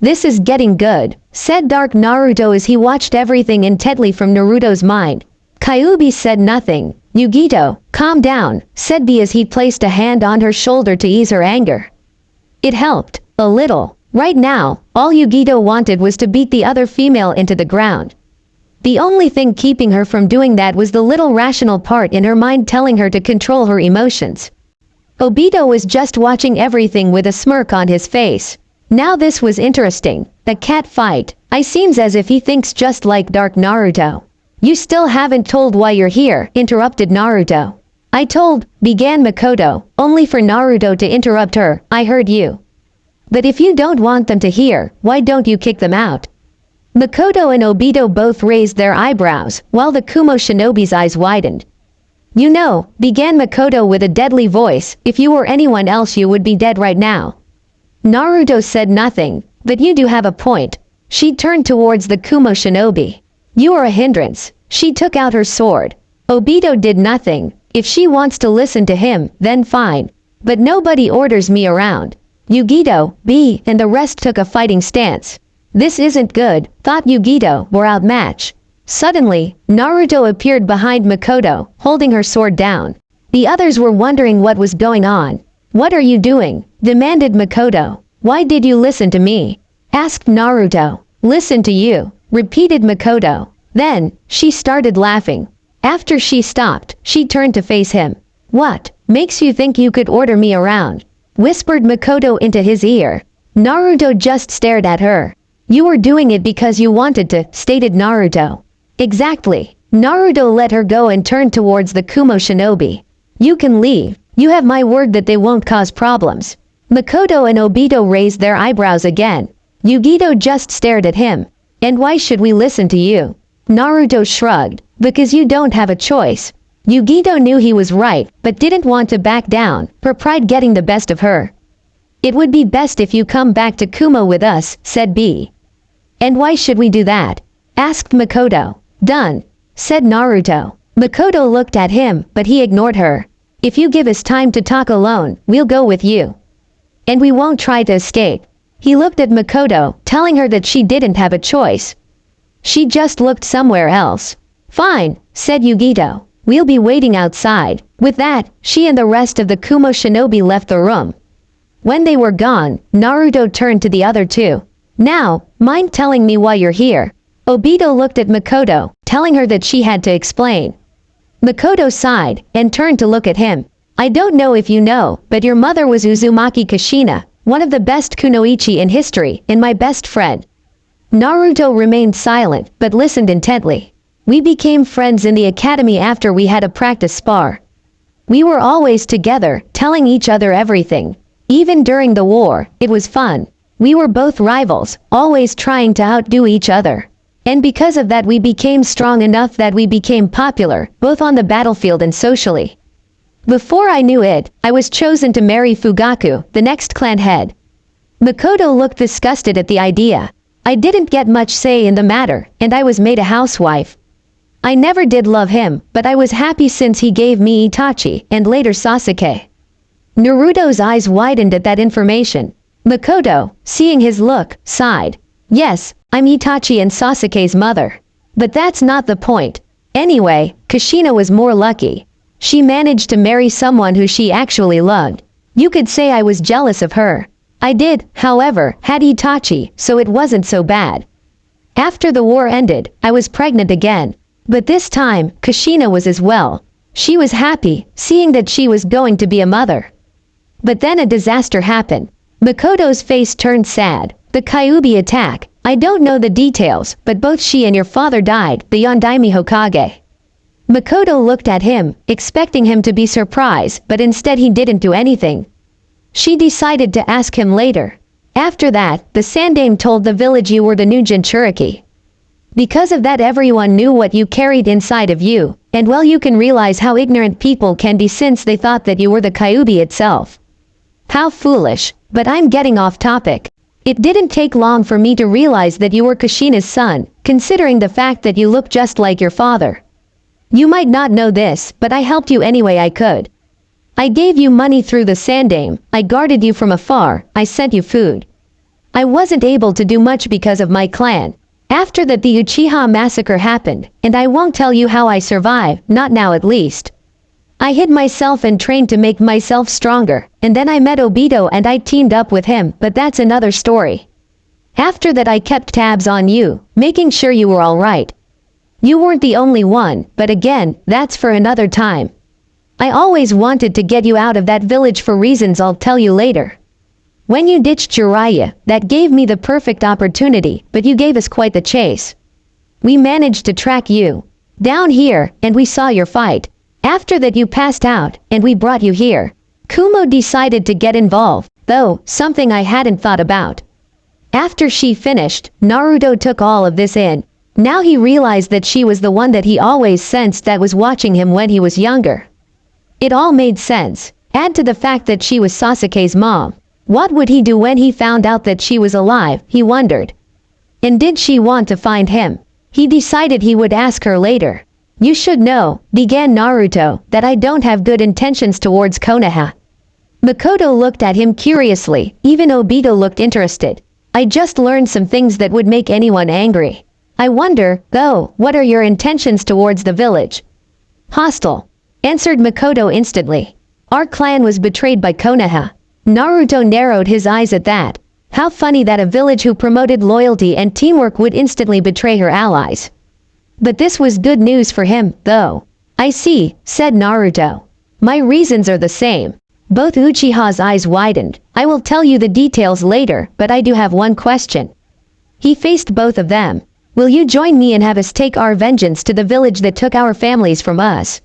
A: This is getting good, said Dark Naruto as he watched everything intently from Naruto's mind. Kyuubi said nothing. Yugito, calm down, said B as he placed a hand on her shoulder to ease her anger. It helped, a little. Right now, all Yugito wanted was to beat the other female into the ground. The only thing keeping her from doing that was the little rational part in her mind telling her to control her emotions. Obito was just watching everything with a smirk on his face. Now this was interesting. The cat fight. I seems as if he thinks just like Dark Naruto. You still haven't told why you're here, interrupted Naruto. I told, began Makoto, only for Naruto to interrupt her. I heard you. But if you don't want them to hear, why don't you kick them out? Makoto and Obito both raised their eyebrows, while the Kumo shinobi's eyes widened. You know, began Makoto with a deadly voice, if you were anyone else you would be dead right now. Naruto said nothing, but you do have a point. She turned towards the Kumo shinobi. You are a hindrance. She took out her sword. Obito did nothing. If she wants to listen to him, then fine. But nobody orders me around. Yugito, B, and the rest took a fighting stance. This isn't good, thought Yugito, we're outmatched. Suddenly, Naruto appeared behind Makoto, holding her sword down. The others were wondering what was going on. What are you doing? Demanded Makoto. Why did you listen to me? Asked Naruto. Listen to you, repeated Makoto. Then, she started laughing. After she stopped, she turned to face him. What makes you think you could order me around? Whispered Makoto into his ear. Naruto just stared at her. You were doing it because you wanted to, stated Naruto. Exactly. Naruto let her go and turned towards the Kumo shinobi. You can leave. You have my word that they won't cause problems. Makoto and Obito raised their eyebrows again. Yugito just stared at him. And why should we listen to you? Naruto shrugged. Because you don't have a choice. Yugito knew he was right, but didn't want to back down, her pride getting the best of her. It would be best if you come back to Kumo with us, said B. And why should we do that? Asked Makoto. Done, said Naruto. Makoto looked at him, but he ignored her. If you give us time to talk alone, we'll go with you. And we won't try to escape. He looked at Makoto, telling her that she didn't have a choice. She just looked somewhere else. Fine, said Yugito. We'll be waiting outside. With that, she and the rest of the Kumo shinobi left the room. When they were gone, Naruto turned to the other two. Now, mind telling me why you're here? Obito looked at Makoto, telling her that she had to explain. Makoto sighed, and turned to look at him. I don't know if you know, but your mother was Uzumaki Kushina, one of the best kunoichi in history, and my best friend. Naruto remained silent, but listened intently. We became friends in the academy after we had a practice spar. We were always together, telling each other everything. Even during the war, it was fun. We were both rivals, always trying to outdo each other. And because of that we became strong enough that we became popular, both on the battlefield and socially. Before I knew it, I was chosen to marry Fugaku, the next clan head. Makoto looked disgusted at the idea. I didn't get much say in the matter, and I was made a housewife. I never did love him, but I was happy since he gave me Itachi, and later Sasuke. Naruto's eyes widened at that information. Makoto, seeing his look, sighed. Yes, I'm Itachi and Sasuke's mother. But that's not the point. Anyway, Kushina was more lucky. She managed to marry someone who she actually loved. You could say I was jealous of her. I did, however, had Itachi, so it wasn't so bad. After the war ended, I was pregnant again. But this time, Kushina was as well. She was happy, seeing that she was going to be a mother. But then a disaster happened. Makoto's face turned sad. The Kyuubi attack. I don't know the details, but both she and your father died, the Yondaime Hokage. Makoto looked at him, expecting him to be surprised, but instead he didn't do anything. She decided to ask him later. After that, the Sandaime told the village you were the new Jinchuriki. Because of that everyone knew what you carried inside of you, and well you can realize how ignorant people can be since they thought that you were the Kyuubi itself. How foolish, but I'm getting off topic. It didn't take long for me to realize that you were Kushina's son, considering the fact that you look just like your father. You might not know this, but I helped you any way I could. I gave you money through the Sandaime, I guarded you from afar, I sent you food. I wasn't able to do much because of my clan. After that the Uchiha massacre happened, and I won't tell you how I survived, not now at least. I hid myself and trained to make myself stronger, and then I met Obito and I teamed up with him, but that's another story. After that I kept tabs on you, making sure you were alright. You weren't the only one, but again, that's for another time. I always wanted to get you out of that village for reasons I'll tell you later. When you ditched Jiraiya, that gave me the perfect opportunity, but you gave us quite the chase. We managed to track you down here, and we saw your fight. After that you passed out, and we brought you here. Kumo decided to get involved, though, something I hadn't thought about. After she finished, Naruto took all of this in. Now he realized that she was the one that he always sensed that was watching him when he was younger. It all made sense. Add to the fact that she was Sasuke's mom. What would he do when he found out that she was alive, he wondered. And did she want to find him? He decided he would ask her later. You should know, began Naruto, that I don't have good intentions towards Konoha. Makoto looked at him curiously, even Obito looked interested. I just learned some things that would make anyone angry. I wonder, though, what are your intentions towards the village? Hostile, answered Makoto instantly. Our clan was betrayed by Konoha. Naruto narrowed his eyes at that. How funny that a village who promoted loyalty and teamwork would instantly betray her allies. But this was good news for him, though. I see, said Naruto. My reasons are the same. Both Uchiha's eyes widened. I will tell you the details later, but I do have one question. He faced both of them. Will you join me and have us take our vengeance to the village that took our families from us?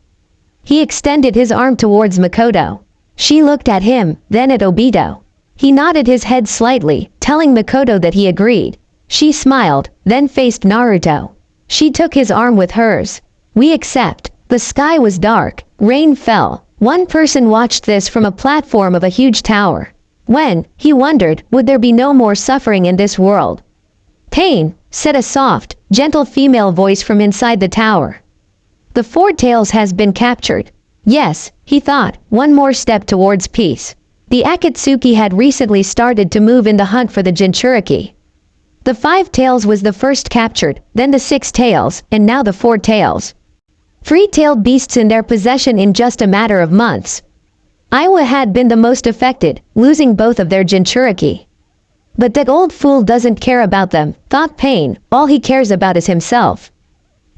A: He extended his arm towards Makoto. She looked at him, then at Obito. He nodded his head slightly, telling Makoto that he agreed. She smiled, then faced Naruto. She took his arm with hers. We accept. The sky was dark. Rain fell. One person watched this from a platform of a huge tower. When, he wondered, would there be no more suffering in this world? Pain, said a soft, gentle female voice from inside the tower. The Four Tails has been captured. Yes, he thought, one more step towards peace. The Akatsuki had recently started to move in the hunt for the Jinchuriki. The Five Tails was the first captured, then the Six Tails, and now the Four Tails. Three-tailed beasts in their possession in just a matter of months. Iowa had been the most affected, losing both of their Jinchuriki. But that old fool doesn't care about them, thought Pain, all he cares about is himself.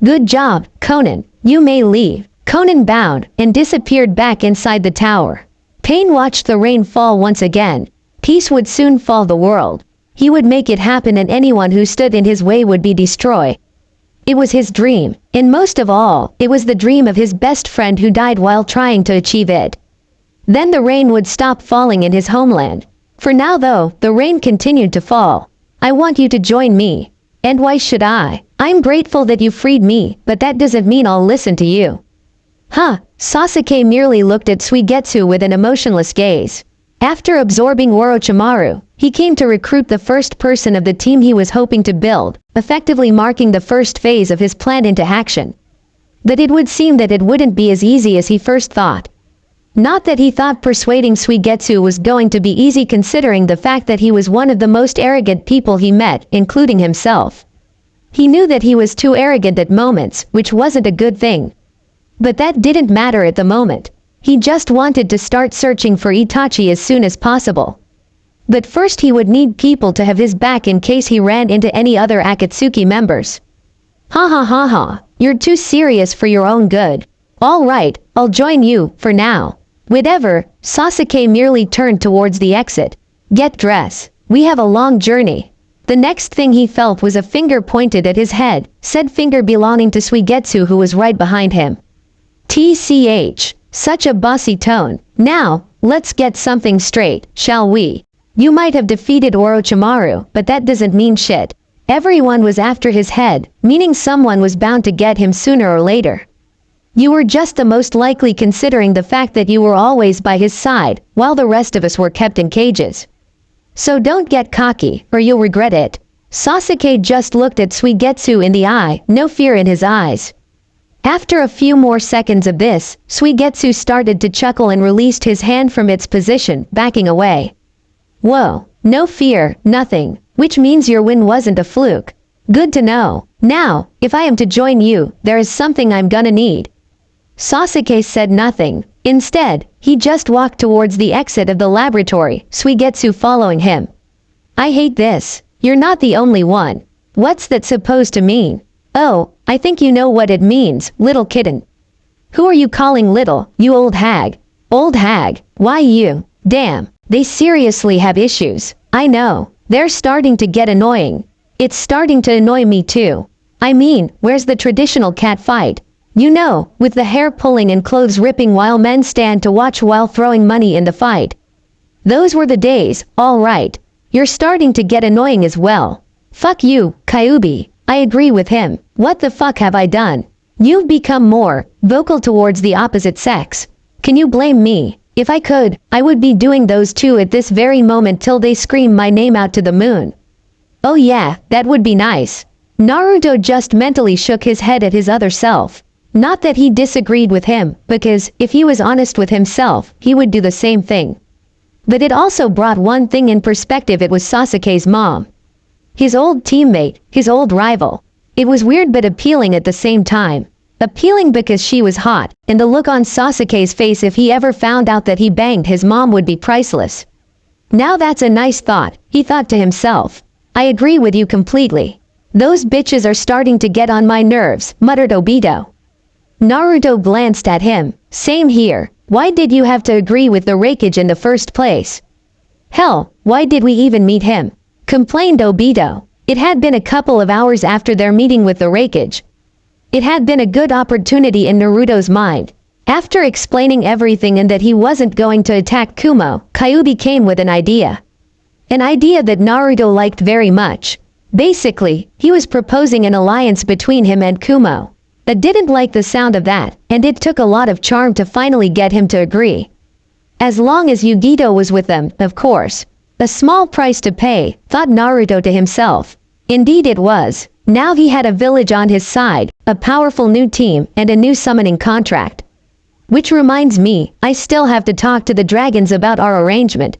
A: Good job, Conan, you may leave. Conan bowed, and disappeared back inside the tower. Pain watched the rain fall once again. Peace would soon fall the world. He would make it happen and anyone who stood in his way would be destroyed. It was his dream, and most of all, it was the dream of his best friend who died while trying to achieve it. Then the rain would stop falling in his homeland. For now though, the rain continued to fall. I want you to join me. And why should I? I'm grateful that you freed me, but that doesn't mean I'll listen to you. Huh, Sasuke merely looked at Suigetsu with an emotionless gaze. After absorbing Orochimaru, he came to recruit the first person of the team he was hoping to build, effectively marking the first phase of his plan into action. But it would seem that it wouldn't be as easy as he first thought. Not that he thought persuading Suigetsu was going to be easy considering the fact that he was one of the most arrogant people he met, including himself. He knew that he was too arrogant at moments, which wasn't a good thing. But that didn't matter at the moment. He just wanted to start searching for Itachi as soon as possible. But first he would need people to have his back in case he ran into any other Akatsuki members. Ha ha ha ha, you're too serious for your own good. All right, I'll join you, for now. Whatever, Sasuke merely turned towards the exit. Get dressed. We have a long journey. The next thing he felt was a finger pointed at his head, said finger belonging to Suigetsu who was right behind him. TCH. Such a bossy tone. Now, let's get something straight, shall we? You might have defeated Orochimaru, but that doesn't mean shit. Everyone was after his head, meaning someone was bound to get him sooner or later. You were just the most likely considering the fact that you were always by his side, while the rest of us were kept in cages. So don't get cocky, or you'll regret it. Sasuke just looked at Suigetsu in the eye, no fear in his eyes. After a few more seconds of this, Suigetsu started to chuckle and released his hand from its position, backing away. Whoa, no fear, nothing, which means your win wasn't a fluke. Good to know. Now, if I am to join you, there is something I'm gonna need. Sasuke said nothing. Instead, he just walked towards the exit of the laboratory, Suigetsu following him. I hate this. You're not the only one. What's that supposed to mean? Oh, I think you know what it means, little kitten. Who are you calling little, you old hag? Old hag, why you? Damn, they seriously have issues. I know, they're starting to get annoying. It's starting to annoy me too. I mean, where's the traditional cat fight? You know, with the hair pulling and clothes ripping while men stand to watch while throwing money in the fight. Those were the days, all right. You're starting to get annoying as well. Fuck you, Kyuubi. I agree with him. What the fuck have I done? You've become more vocal towards the opposite sex. Can you blame me? If I could, I would be doing those too at this very moment till they scream my name out to the moon. Oh yeah, that would be nice. Naruto just mentally shook his head at his other self. Not that he disagreed with him, because, if he was honest with himself, he would do the same thing. But it also brought one thing in perspective. It was Sasuke's mom. His old teammate, his old rival. It was weird but appealing at the same time. Appealing because she was hot, and the look on Sasuke's face if he ever found out that he banged his mom would be priceless. Now that's a nice thought, he thought to himself. I agree with you completely. Those bitches are starting to get on my nerves, muttered Obito. Naruto glanced at him. Same here. Why did you have to agree with the Raikage in the first place? Hell, why did we even meet him? Complained Obito. It had been a couple of hours after their meeting with the Raikage. It had been a good opportunity in Naruto's mind. After explaining everything and that he wasn't going to attack Kumo, Kyuubi came with an idea. An idea that Naruto liked very much. Basically, he was proposing an alliance between him and Kumo. That didn't like the sound of that, and it took a lot of charm to finally get him to agree. As long as Yugito was with them, of course. A small price to pay, thought Naruto to himself. Indeed it was. Now he had a village on his side, a powerful new team, and a new summoning contract. Which reminds me, I still have to talk to the dragons about our arrangement.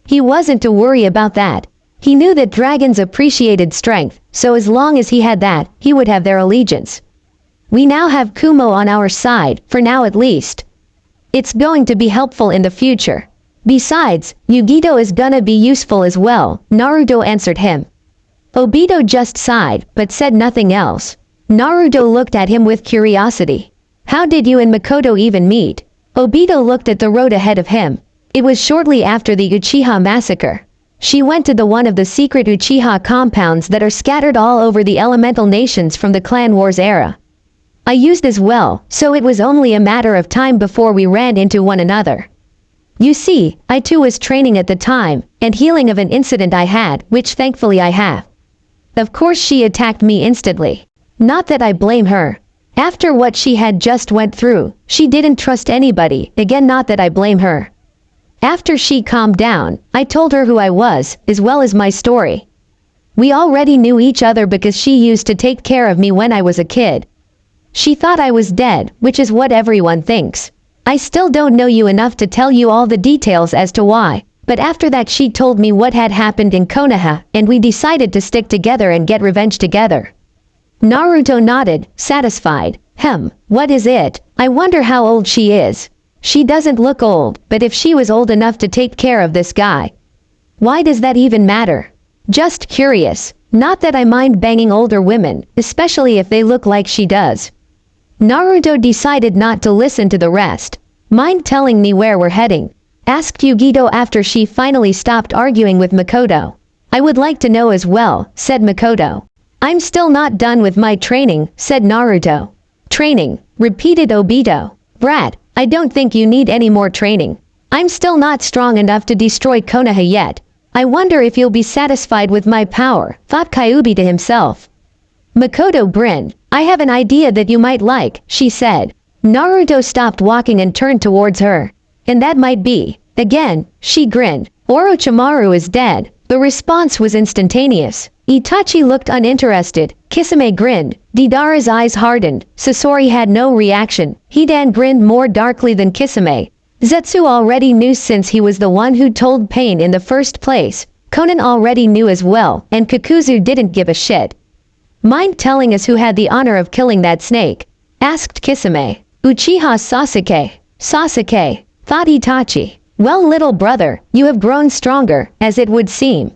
A: He wasn't to worry about that. He knew that dragons appreciated strength, so as long as he had that, he would have their allegiance. We now have Kumo on our side, for now at least. It's going to be helpful in the future. Besides, Yugito is gonna be useful as well, Naruto answered him. Obito just sighed, but said nothing else. Naruto looked at him with curiosity. How did you and Makoto even meet? Obito looked at the road ahead of him. It was shortly after the Uchiha massacre. She went to one of the secret Uchiha compounds that are scattered all over the elemental nations from the Clan Wars era. I used as well, so it was only a matter of time before we ran into one another. You see, I too was training at the time, and healing of an incident I had, which thankfully I have. Of course she attacked me instantly. Not that I blame her. After what she had just went through, she didn't trust anybody, again not that I blame her. After she calmed down, I told her who I was, as well as my story. We already knew each other because she used to take care of me when I was a kid. She thought I was dead, which is what everyone thinks. I still don't know you enough to tell you all the details as to why. But after that she told me what had happened in Konoha, and we decided to stick together and get revenge together. Naruto nodded, satisfied. What is it? I wonder how old she is. She doesn't look old, but if she was old enough to take care of this guy. Why does that even matter? Just curious. Not that I mind banging older women, especially if they look like she does. Naruto decided not to listen to the rest. Mind telling me where we're heading? Asked Yugito after she finally stopped arguing with Makoto. I would like to know as well, said Makoto. I'm still not done with my training, said Naruto. Training, repeated Obito. Brat, I don't think you need any more training. I'm still not strong enough to destroy Konoha yet. I wonder if you'll be satisfied with my power, thought Kyuubi to himself. Makoto grinned. I have an idea that you might like, she said. Naruto stopped walking and turned towards her. And that might be. Again, she grinned. Orochimaru is dead. The response was instantaneous. Itachi looked uninterested. Kisame grinned. Deidara's eyes hardened. Sasori had no reaction. Hidan grinned more darkly than Kisame. Zetsu already knew since he was the one who told Pain in the first place. Konan already knew as well, and Kakuzu didn't give a shit. Mind telling us who had the honor of killing that snake? Asked Kisame. Uchiha Sasuke. Sasuke, thought Itachi. Well, little brother, you have grown stronger, as it would seem.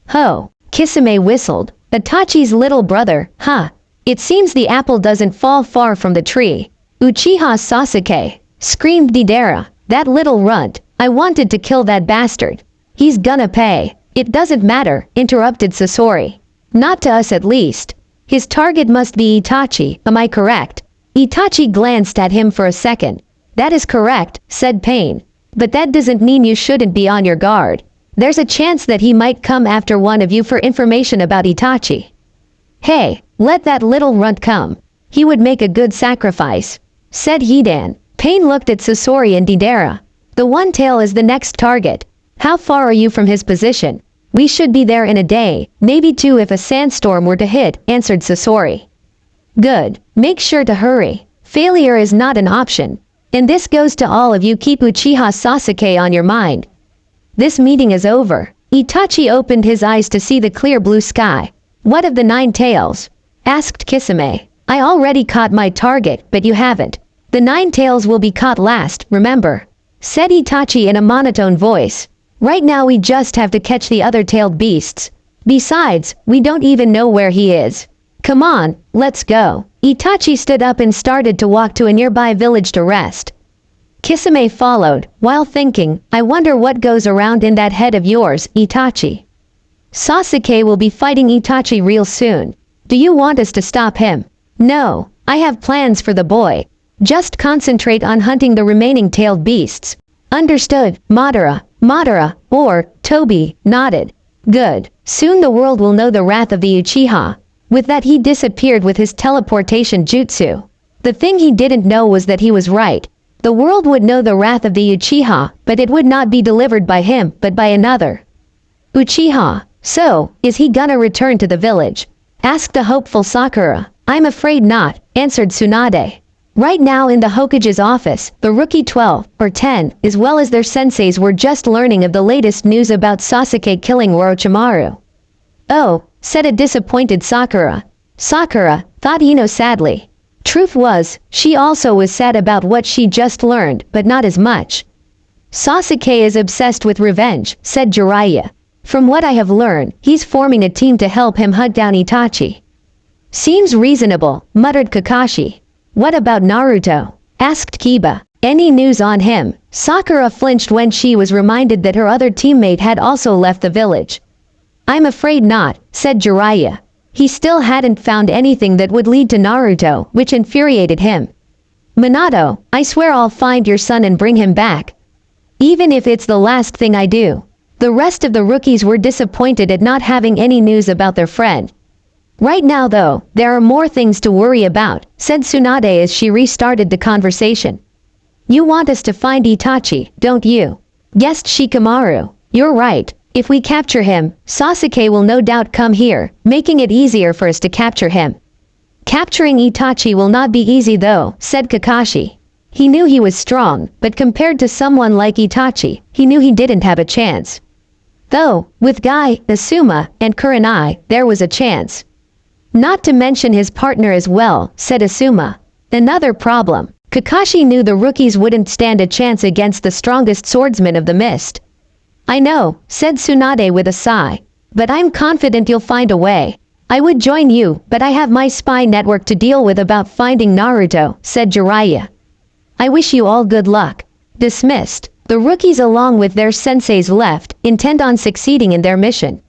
A: Ho, Kisame whistled. Itachi's little brother, huh? It seems the apple doesn't fall far from the tree. Uchiha Sasuke, screamed Deidara. That little runt. I wanted to kill that bastard. He's gonna pay. It doesn't matter, interrupted Sasori. Not to us at least. His target must be Itachi, am I correct? Itachi glanced at him for a second. That is correct, said Pain. But that doesn't mean you shouldn't be on your guard. There's a chance that he might come after one of you for information about Itachi. Hey, let that little runt come. He would make a good sacrifice, said Hidan. Pain looked at Sasori and Deidara. The one tail is the next target. How far are you from his position? We should be there in a day, maybe two if a sandstorm were to hit, answered Sasori. Good, make sure to hurry. Failure is not an option. And this goes to all of you, keep Uchiha Sasuke on your mind. This meeting is over. Itachi opened his eyes to see the clear blue sky. What of the 9 tails? Asked Kisame. I already caught my target, but you haven't. The 9 tails will be caught last, remember? Said Itachi in a monotone voice. Right now we just have to catch the other tailed beasts. Besides, we don't even know where he is. Come on, let's go. Itachi stood up and started to walk to a nearby village to rest. Kisame followed, while thinking, I wonder what goes around in that head of yours, Itachi. Sasuke will be fighting Itachi real soon. Do you want us to stop him? No, I have plans for the boy. Just concentrate on hunting the remaining tailed beasts. Understood, Madara, or Tobi, nodded. Good. Soon the world will know the wrath of the Uchiha. With that he disappeared with his teleportation jutsu. The thing he didn't know was that he was right. The world would know the wrath of the Uchiha, but it would not be delivered by him, but by another. Uchiha. So, is he gonna return to the village? Asked the hopeful Sakura. I'm afraid not, answered Tsunade. Right now in the Hokage's office, the rookie 12, or 10, as well as their senseis were just learning of the latest news about Sasuke killing Orochimaru. Oh, said a disappointed Sakura. Sakura, thought Ino sadly. Truth was, she also was sad about what she just learned, but not as much. Sasuke is obsessed with revenge, said Jiraiya. From what I have learned, he's forming a team to help him hunt down Itachi. Seems reasonable, muttered Kakashi. What about Naruto? Asked Kiba. Any news on him? Sakura flinched when she was reminded that her other teammate had also left the village. I'm afraid not, said Jiraiya. He still hadn't found anything that would lead to Naruto, which infuriated him. Minato, I swear I'll find your son and bring him back. Even if it's the last thing I do. The rest of the rookies were disappointed at not having any news about their friend. Right now though, there are more things to worry about, said Tsunade as she restarted the conversation. You want us to find Itachi, don't you? Guessed Shikamaru. You're right. If we capture him, Sasuke will no doubt come here, making it easier for us to capture him. Capturing Itachi will not be easy though, said Kakashi. He knew he was strong, but compared to someone like Itachi, he knew he didn't have a chance. Though, with Guy, Asuma, and Kurenai, there was a chance. Not to mention his partner as well, said Asuma. Another problem. Kakashi knew the rookies wouldn't stand a chance against the strongest swordsman of the mist. I know, said Tsunade with a sigh. But I'm confident you'll find a way. I would join you, but I have my spy network to deal with about finding Naruto, said Jiraiya. I wish you all good luck. Dismissed. The rookies along with their senseis left, intent on succeeding in their mission.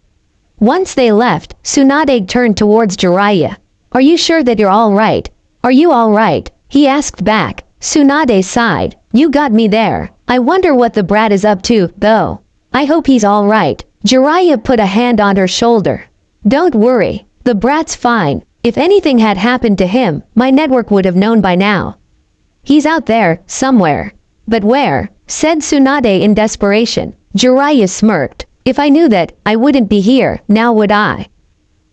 A: Once they left, Tsunade turned towards Jiraiya. Are you sure that you're all right? Are you all right? He asked back. Tsunade sighed. You got me there. I wonder what the brat is up to, though. I hope he's all right. Jiraiya put a hand on her shoulder. Don't worry. The brat's fine. If anything had happened to him, my network would have known by now. He's out there, somewhere. But where? Said Tsunade in desperation. Jiraiya smirked. If I knew that, I wouldn't be here, now would I?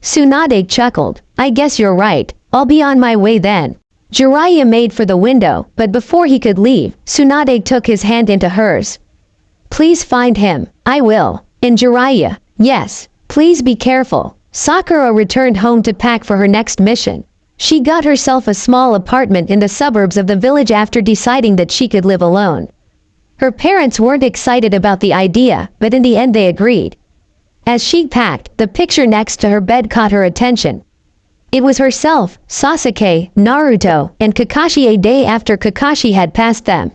A: Tsunade chuckled. I guess you're right. I'll be on my way then. Jiraiya made for the window, but before he could leave, Tsunade took his hand into hers. Please find him. I will. And Jiraiya, yes. Please be careful. Sakura returned home to pack for her next mission. She got herself a small apartment in the suburbs of the village after deciding that she could live alone. Her parents weren't excited about the idea, but in the end they agreed. As she packed, the picture next to her bed caught her attention. It was herself, Sasuke, Naruto, and Kakashi a day after Kakashi had passed them.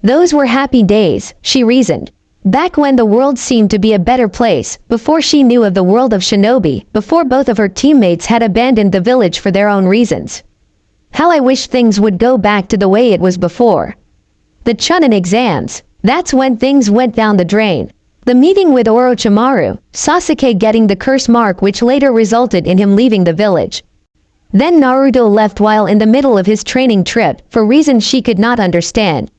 A: Those were happy days, she reasoned. Back when the world seemed to be a better place, before she knew of the world of shinobi, before both of her teammates had abandoned the village for their own reasons. How I wish things would go back to the way it was before. The Chunin exams. That's when things went down the drain. The meeting with Orochimaru, Sasuke getting the curse mark which later resulted in him leaving the village. Then Naruto left while in the middle of his training trip, for reasons she could not understand.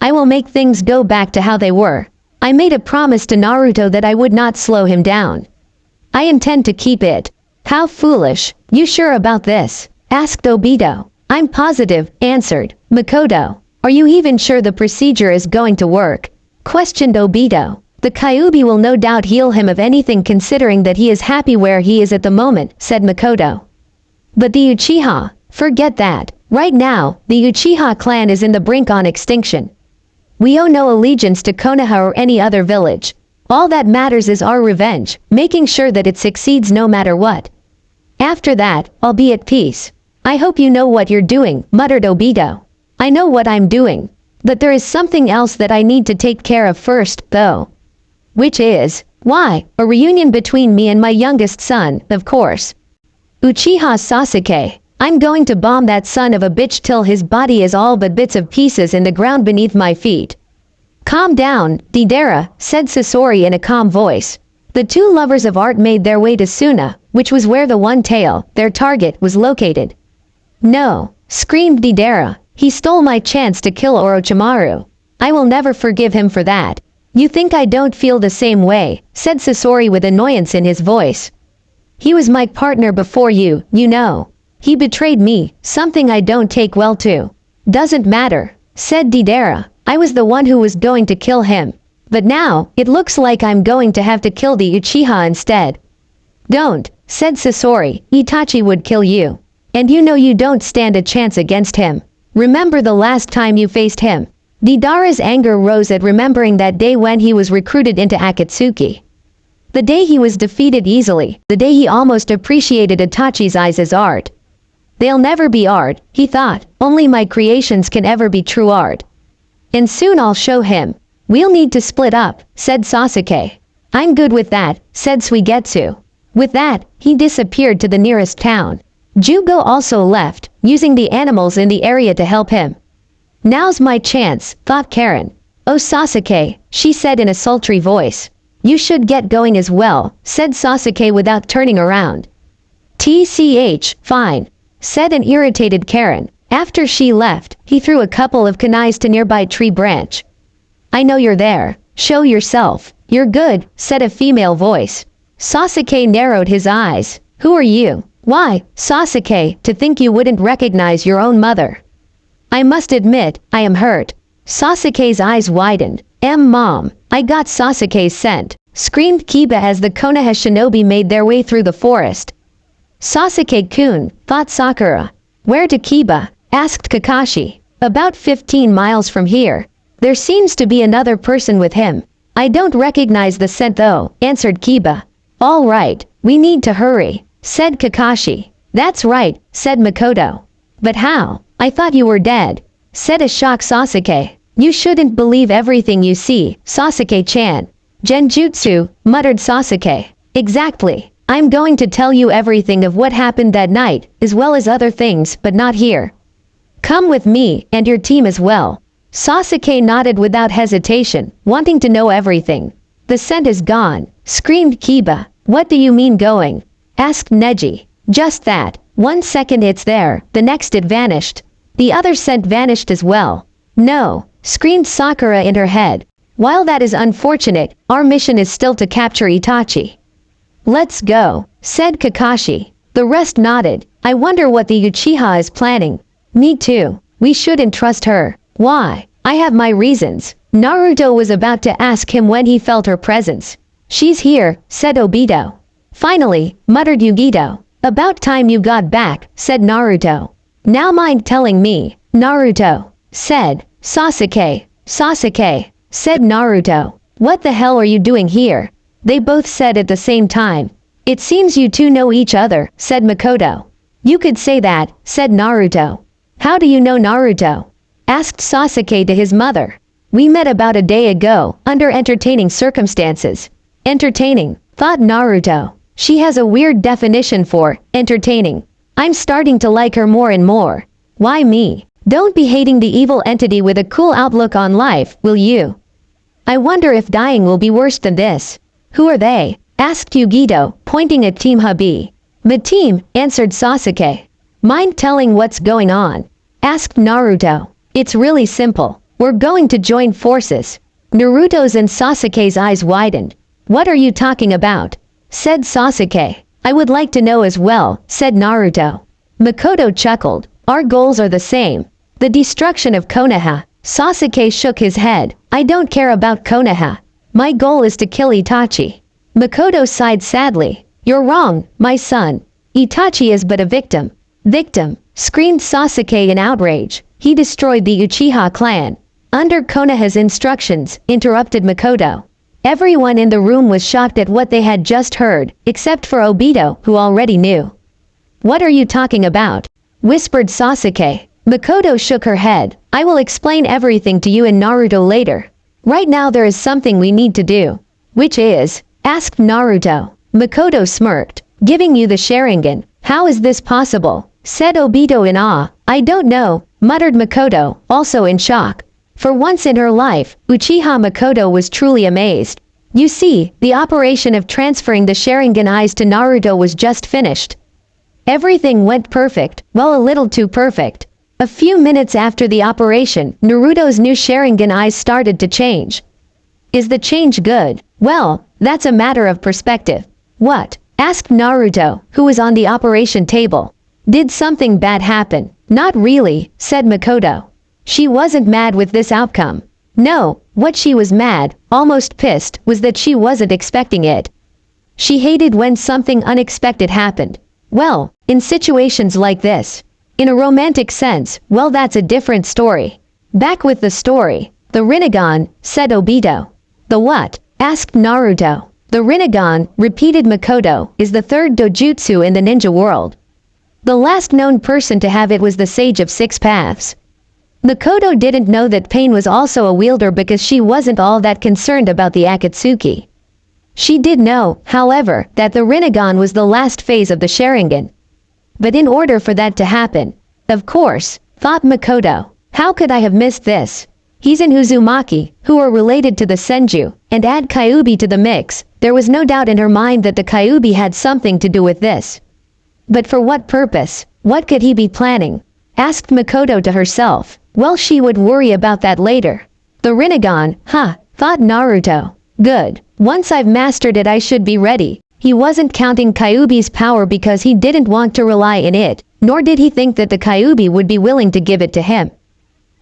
A: I will make things go back to how they were. I made a promise to Naruto that I would not slow him down. I intend to keep it. How foolish. You sure about this? Asked Obito. I'm positive, answered Makoto. Are you even sure the procedure is going to work? Questioned Obito. The Kyuubi will no doubt heal him of anything considering that he is happy where he is at the moment, said Makoto. But the Uchiha, forget that. Right now, the Uchiha clan is in the brink on extinction. We owe no allegiance to Konoha or any other village. All that matters is our revenge, making sure that it succeeds no matter what. After that, I'll be at peace. I hope you know what you're doing, muttered Obito. I know what I'm doing. But there is something else that I need to take care of first, though. Which is, why, a reunion between me and my youngest son, of course. Uchiha Sasuke, I'm going to bomb that son of a bitch till his body is all but bits of pieces in the ground beneath my feet. Calm down, Deidara, said Sasori in a calm voice. The two lovers of art made their way to Suna, which was where the one tail, their target, was located. No, screamed Deidara, he stole my chance to kill Orochimaru. I will never forgive him for that. You think I don't feel the same way, said Sasori with annoyance in his voice. He was my partner before you, you know. He betrayed me, something I don't take well to. Doesn't matter, said Deidara. I was the one who was going to kill him. But now, it looks like I'm going to have to kill the Uchiha instead. Don't, said Sasori, Itachi would kill you. And you know you don't stand a chance against him. Remember the last time you faced him. Deidara's anger rose at remembering that day when he was recruited into Akatsuki. The day he was defeated easily, the day he almost appreciated Itachi's eyes as art. They'll never be art, he thought, only my creations can ever be true art. And soon I'll show him. We'll need to split up, said Sasuke. I'm good with that, said Suigetsu. With that, he disappeared to the nearest town. Jugo also left, using the animals in the area to help him. Now's my chance, thought Karen. Oh Sasuke, she said in a sultry voice. You should get going as well, said Sasuke without turning around. Fine, said an irritated Karen. After she left, he threw a couple of kunais to nearby tree branch. I know you're there. Show yourself. You're good, said a female voice. Sasuke narrowed his eyes. Who are you? Why, Sasuke, to think you wouldn't recognize your own mother. I must admit, I am hurt. Sasuke's eyes widened. Mom, I got Sasuke's scent, screamed Kiba as the Konoha shinobi made their way through the forest. Sasuke-kun, thought Sakura. Where to Kiba? Asked Kakashi. About 15 miles from here. There seems to be another person with him. I don't recognize the scent though, answered Kiba. All right, we need to hurry, said Kakashi. That's right, said Makoto. But how? I thought you were dead, said a shocked Sasuke. You shouldn't believe everything you see, Sasuke-chan. Genjutsu, muttered Sasuke. Exactly. I'm going to tell you everything of what happened that night, as well as other things, but not here. Come with me, and your team as well. Sasuke nodded without hesitation, wanting to know everything. The scent is gone, screamed Kiba. What do you mean going? Asked Neji. Just that. 1 second it's there, the next it vanished. The other scent vanished as well. No, screamed Sakura in her head. While that is unfortunate, our mission is still to capture Itachi. Let's go, said Kakashi. The rest nodded. I wonder what the Uchiha is planning. Me too. We shouldn't trust her. Why? I have my reasons. Naruto was about to ask him when he felt her presence. She's here, said Obito. Finally, muttered Yugito. About time you got back, said Naruto. Now mind telling me, Naruto, said Sasuke. Sasuke, said Naruto. What the hell are you doing here? They both said at the same time. It seems you two know each other, said Makoto. You could say that, said Naruto. How do you know Naruto? Asked Sasuke to his mother. We met about a day ago, under entertaining circumstances. Entertaining, thought Naruto. She has a weird definition for entertaining. I'm starting to like her more and more. Why me? Don't be hating the evil entity with a cool outlook on life, will you? I wonder if dying will be worse than this. Who are they? Asked Yugito, pointing at Team Hubby. The team, answered Sasuke. Mind telling what's going on? Asked Naruto. It's really simple. We're going to join forces. Naruto's and Sasuke's eyes widened. What are you talking about? Said Sasuke. I would like to know as well, said Naruto. Makoto chuckled. Our goals are the same. The destruction of Konoha. Sasuke shook his head. I don't care about Konoha. My goal is to kill Itachi. Makoto sighed sadly. You're wrong, my son. Itachi is but a victim. Victim, screamed Sasuke in outrage. He destroyed the Uchiha clan. Under Konoha's instructions, interrupted Makoto. Everyone in the room was shocked at what they had just heard, except for Obito, who already knew. What are you talking about? Whispered Sasuke. Makoto shook her head. I will explain everything to you in Naruto later. Right now there is something we need to do. Which is? Asked Naruto. Makoto smirked. Giving you the Sharingan. How is this possible? Said Obito in awe. I don't know, muttered Makoto, also in shock. For once in her life, Uchiha Makoto was truly amazed. You see, the operation of transferring the Sharingan eyes to Naruto was just finished. Everything went perfect, well, a little too perfect. A few minutes after the operation, Naruto's new Sharingan eyes started to change. Is the change good? Well, that's a matter of perspective. What? Asked Naruto, who was on the operation table. Did something bad happen? Not really, said Makoto. She wasn't mad with this outcome. No, what she was mad, almost pissed, was that she wasn't expecting it. She hated when something unexpected happened. Well, in situations like this. In a romantic sense, well, that's a different story. Back with the story. The Rinnegan, said Obito. The what? Asked Naruto. The Rinnegan, repeated Makoto, is the third dojutsu in the ninja world. The last known person to have it was the Sage of Six Paths. Makoto didn't know that Pain was also a wielder because she wasn't all that concerned about the Akatsuki. She did know, however, that the Rinnegan was the last phase of the Sharingan. But in order for that to happen, of course, thought Makoto, how could I have missed this? He's in Uzumaki, who are related to the Senju, and add Kyuubi to the mix, there was no doubt in her mind that the Kyuubi had something to do with this. But for what purpose? What could he be planning? Asked Makoto to herself. Well, she would worry about that later. The Rinnegan, thought Naruto. Good. Once I've mastered it I should be ready. He wasn't counting Kyuubi's power because he didn't want to rely in it, nor did he think that the Kyuubi would be willing to give it to him.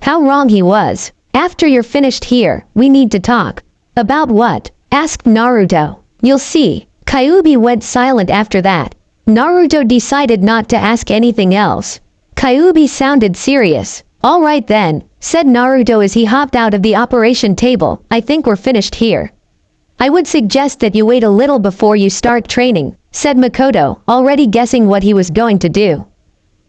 A: How wrong he was. After you're finished here, we need to talk. About what? Asked Naruto. You'll see. Kyuubi went silent after that. Naruto decided not to ask anything else. Kyuubi sounded serious. All right then, said Naruto as he hopped out of the operation table, I think we're finished here. I would suggest that you wait a little before you start training, said Makoto, already guessing what he was going to do.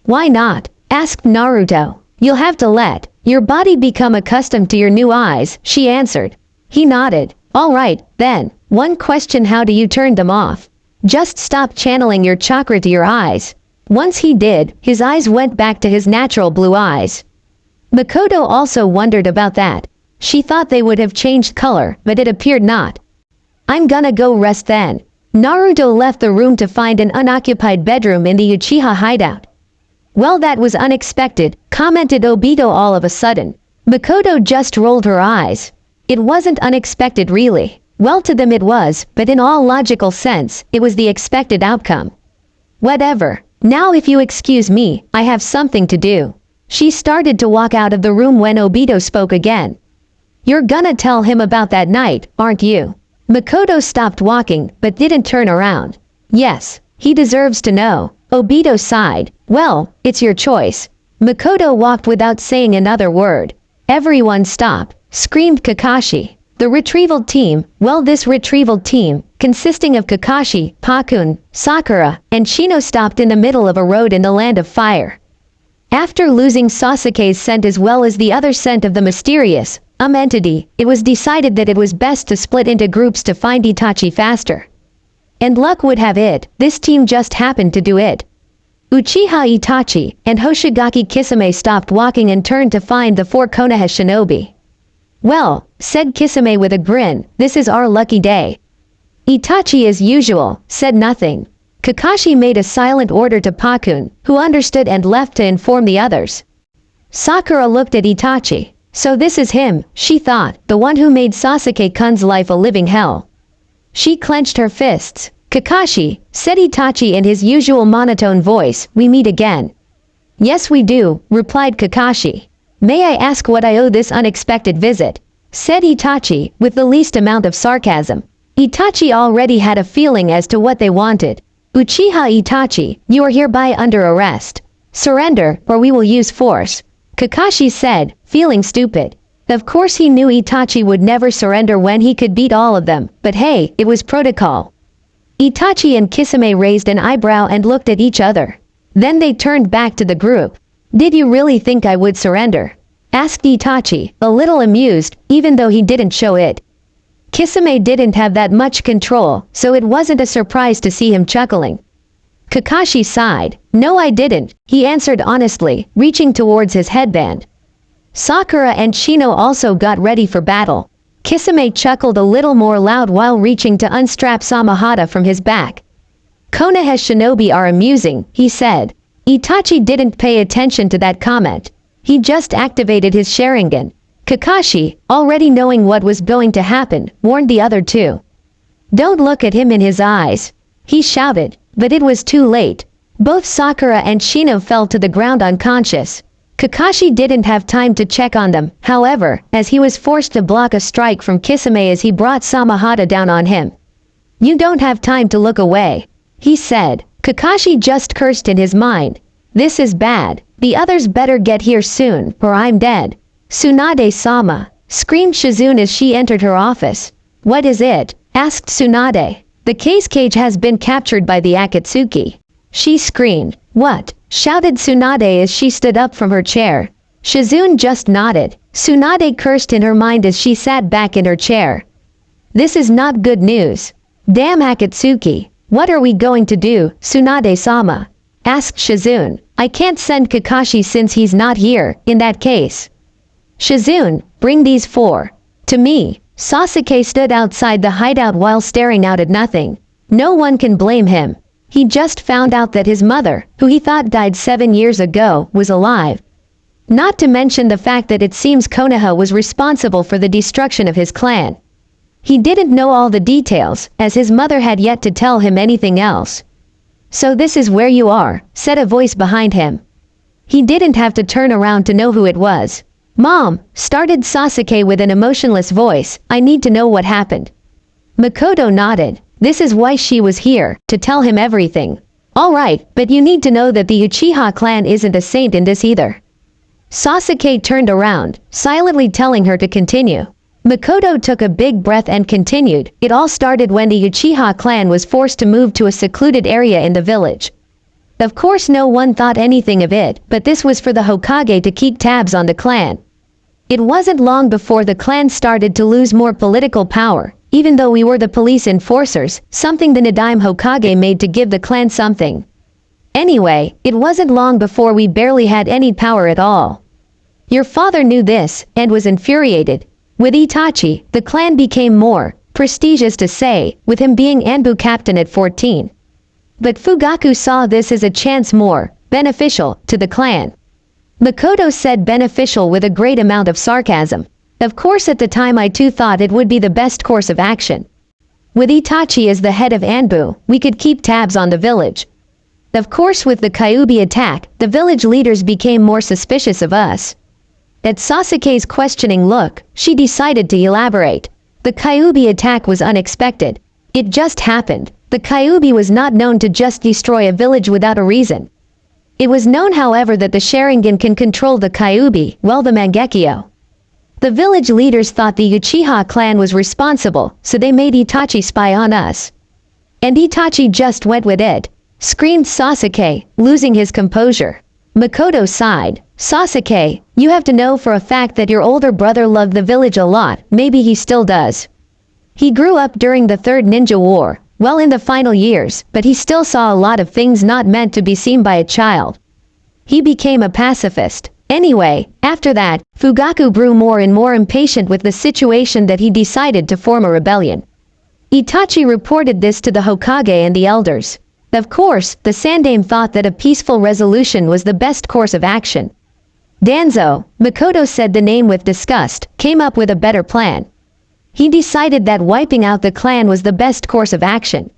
A: Why not? Asked Naruto. You'll have to let your body become accustomed to your new eyes, she answered. He nodded. All right, then. One question, how do you turn them off? Just stop channeling your chakra to your eyes. Once he did, his eyes went back to his natural blue eyes. Makoto also wondered about that. She thought they would have changed color, but it appeared not. I'm gonna go rest then. Naruto left the room to find an unoccupied bedroom in the Uchiha hideout. Well, that was unexpected, commented Obito all of a sudden. Makoto just rolled her eyes. It wasn't unexpected really. Well, to them it was, but in all logical sense, it was the expected outcome. Whatever. Now if you excuse me, I have something to do. She started to walk out of the room when Obito spoke again. You're gonna tell him about that night, aren't you? Makoto stopped walking, but didn't turn around. Yes, he deserves to know. Obito sighed. Well, it's your choice. Makoto walked without saying another word. Everyone stop, screamed Kakashi. The retrieval team, well, this retrieval team, consisting of Kakashi, Pakun, Sakura, and Shino, stopped in the middle of a road in the Land of Fire. After losing Sasuke's scent as well as the other scent of the mysterious entity, it was decided that it was best to split into groups to find Itachi faster. And luck would have it, this team just happened to do it. Uchiha Itachi and Hoshigaki Kisame stopped walking and turned to find the four Konoha shinobi. Well, said Kisame with a grin, this is our lucky day. Itachi as usual, said nothing. Kakashi made a silent order to Pakun, who understood and left to inform the others. Sakura looked at Itachi. So this is him, she thought, the one who made Sasuke-kun's life a living hell. She clenched her fists. Kakashi, said Itachi in his usual monotone voice, we meet again. Yes we do, replied Kakashi. May I ask what I owe this unexpected visit? Said Itachi, with the least amount of sarcasm. Itachi already had a feeling as to what they wanted. Uchiha Itachi, you are hereby under arrest. Surrender, or we will use force. Kakashi said, feeling stupid. Of course he knew Itachi would never surrender when he could beat all of them, but hey, it was protocol. Itachi and Kisame raised an eyebrow and looked at each other. Then they turned back to the group. Did you really think I would surrender? asked Itachi, a little amused, even though he didn't show it. Kisame didn't have that much control, so it wasn't a surprise to see him chuckling. Kakashi sighed. No, I didn't, he answered honestly, reaching towards his headband. Sakura and Shino also got ready for battle. Kisame chuckled a little more loud while reaching to unstrap Samahata from his back. Konoha shinobi are amusing, he said. Itachi didn't pay attention to that comment. He just activated his Sharingan. Kakashi, already knowing what was going to happen, warned the other two. Don't look at him in his eyes, he shouted, but it was too late. Both Sakura and Shino fell to the ground unconscious. Kakashi didn't have time to check on them, however, as he was forced to block a strike from Kisame as he brought Samahata down on him. You don't have time to look away, he said. Kakashi just cursed in his mind. This is bad. The others better get here soon, or I'm dead. Tsunade-sama, screamed Shizune as she entered her office. What is it? Asked Tsunade. The cage has been captured by the Akatsuki. She screamed. What? Shouted Tsunade as she stood up from her chair. Shizune just nodded. Tsunade cursed in her mind as she sat back in her chair. This is not good news. Damn Akatsuki. What are we going to do, Tsunade-sama? Asked Shizune. I can't send Kakashi since he's not here, in that case. Shizune, bring these four. To me. Sasuke stood outside the hideout while staring out at nothing. No one can blame him. He just found out that his mother, who he thought died 7 years ago, was alive. Not to mention the fact that it seems Konoha was responsible for the destruction of his clan. He didn't know all the details, as his mother had yet to tell him anything else. So this is where you are, said a voice behind him. He didn't have to turn around to know who it was. Mom, started Sasuke with an emotionless voice, I need to know what happened. Makoto nodded. This is why she was here, to tell him everything. Alright, but you need to know that the Uchiha clan isn't a saint in this either. Sasuke turned around, silently telling her to continue. Makoto took a big breath and continued. It all started when the Uchiha clan was forced to move to a secluded area in the village. Of course no one thought anything of it, but this was for the Hokage to keep tabs on the clan. It wasn't long before the clan started to lose more political power, even though we were the police enforcers, something the Nadaime Hokage made to give the clan something. Anyway, it wasn't long before we barely had any power at all. Your father knew this, and was infuriated. With Itachi, the clan became more prestigious to say, with him being Anbu captain at 14. But Fugaku saw this as a chance more beneficial to the clan. Makoto said beneficial with a great amount of sarcasm. Of course at the time I too thought it would be the best course of action. With Itachi as the head of Anbu, we could keep tabs on the village. Of course with the Kyuubi attack, the village leaders became more suspicious of us. At Sasuke's questioning look, she decided to elaborate. The Kyuubi attack was unexpected. It just happened. The Kyuubi was not known to just destroy a village without a reason. It was known however that the Sharingan can control the Kyuubi, while the Mangekyo. The village leaders thought the Uchiha clan was responsible, so they made Itachi spy on us. And Itachi just went with it, screamed Sasuke, losing his composure. Makoto sighed. Sasuke, you have to know for a fact that your older brother loved the village a lot, maybe he still does. He grew up during the Third Ninja War, well in the final years, but he still saw a lot of things not meant to be seen by a child. He became a pacifist. Anyway, after that, Fugaku grew more and more impatient with the situation that he decided to form a rebellion. Itachi reported this to the Hokage and the elders. Of course, the Sandaime thought that a peaceful resolution was the best course of action. Danzo, Makoto said the name with disgust, came up with a better plan. He decided that wiping out the clan was the best course of action.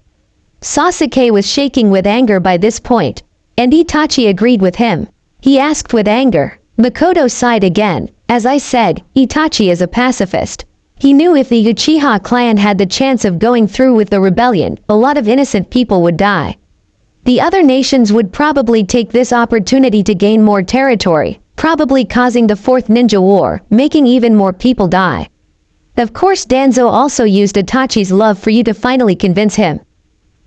A: Sasuke was shaking with anger by this point, and Itachi agreed with him. He asked with anger. Makoto sighed again. As I said, Itachi is a pacifist. He knew if the Uchiha clan had the chance of going through with the rebellion, a lot of innocent people would die. The other nations would probably take this opportunity to gain more territory, probably causing the Fourth Ninja War, making even more people die. Of course Danzo also used Itachi's love for you to finally convince him.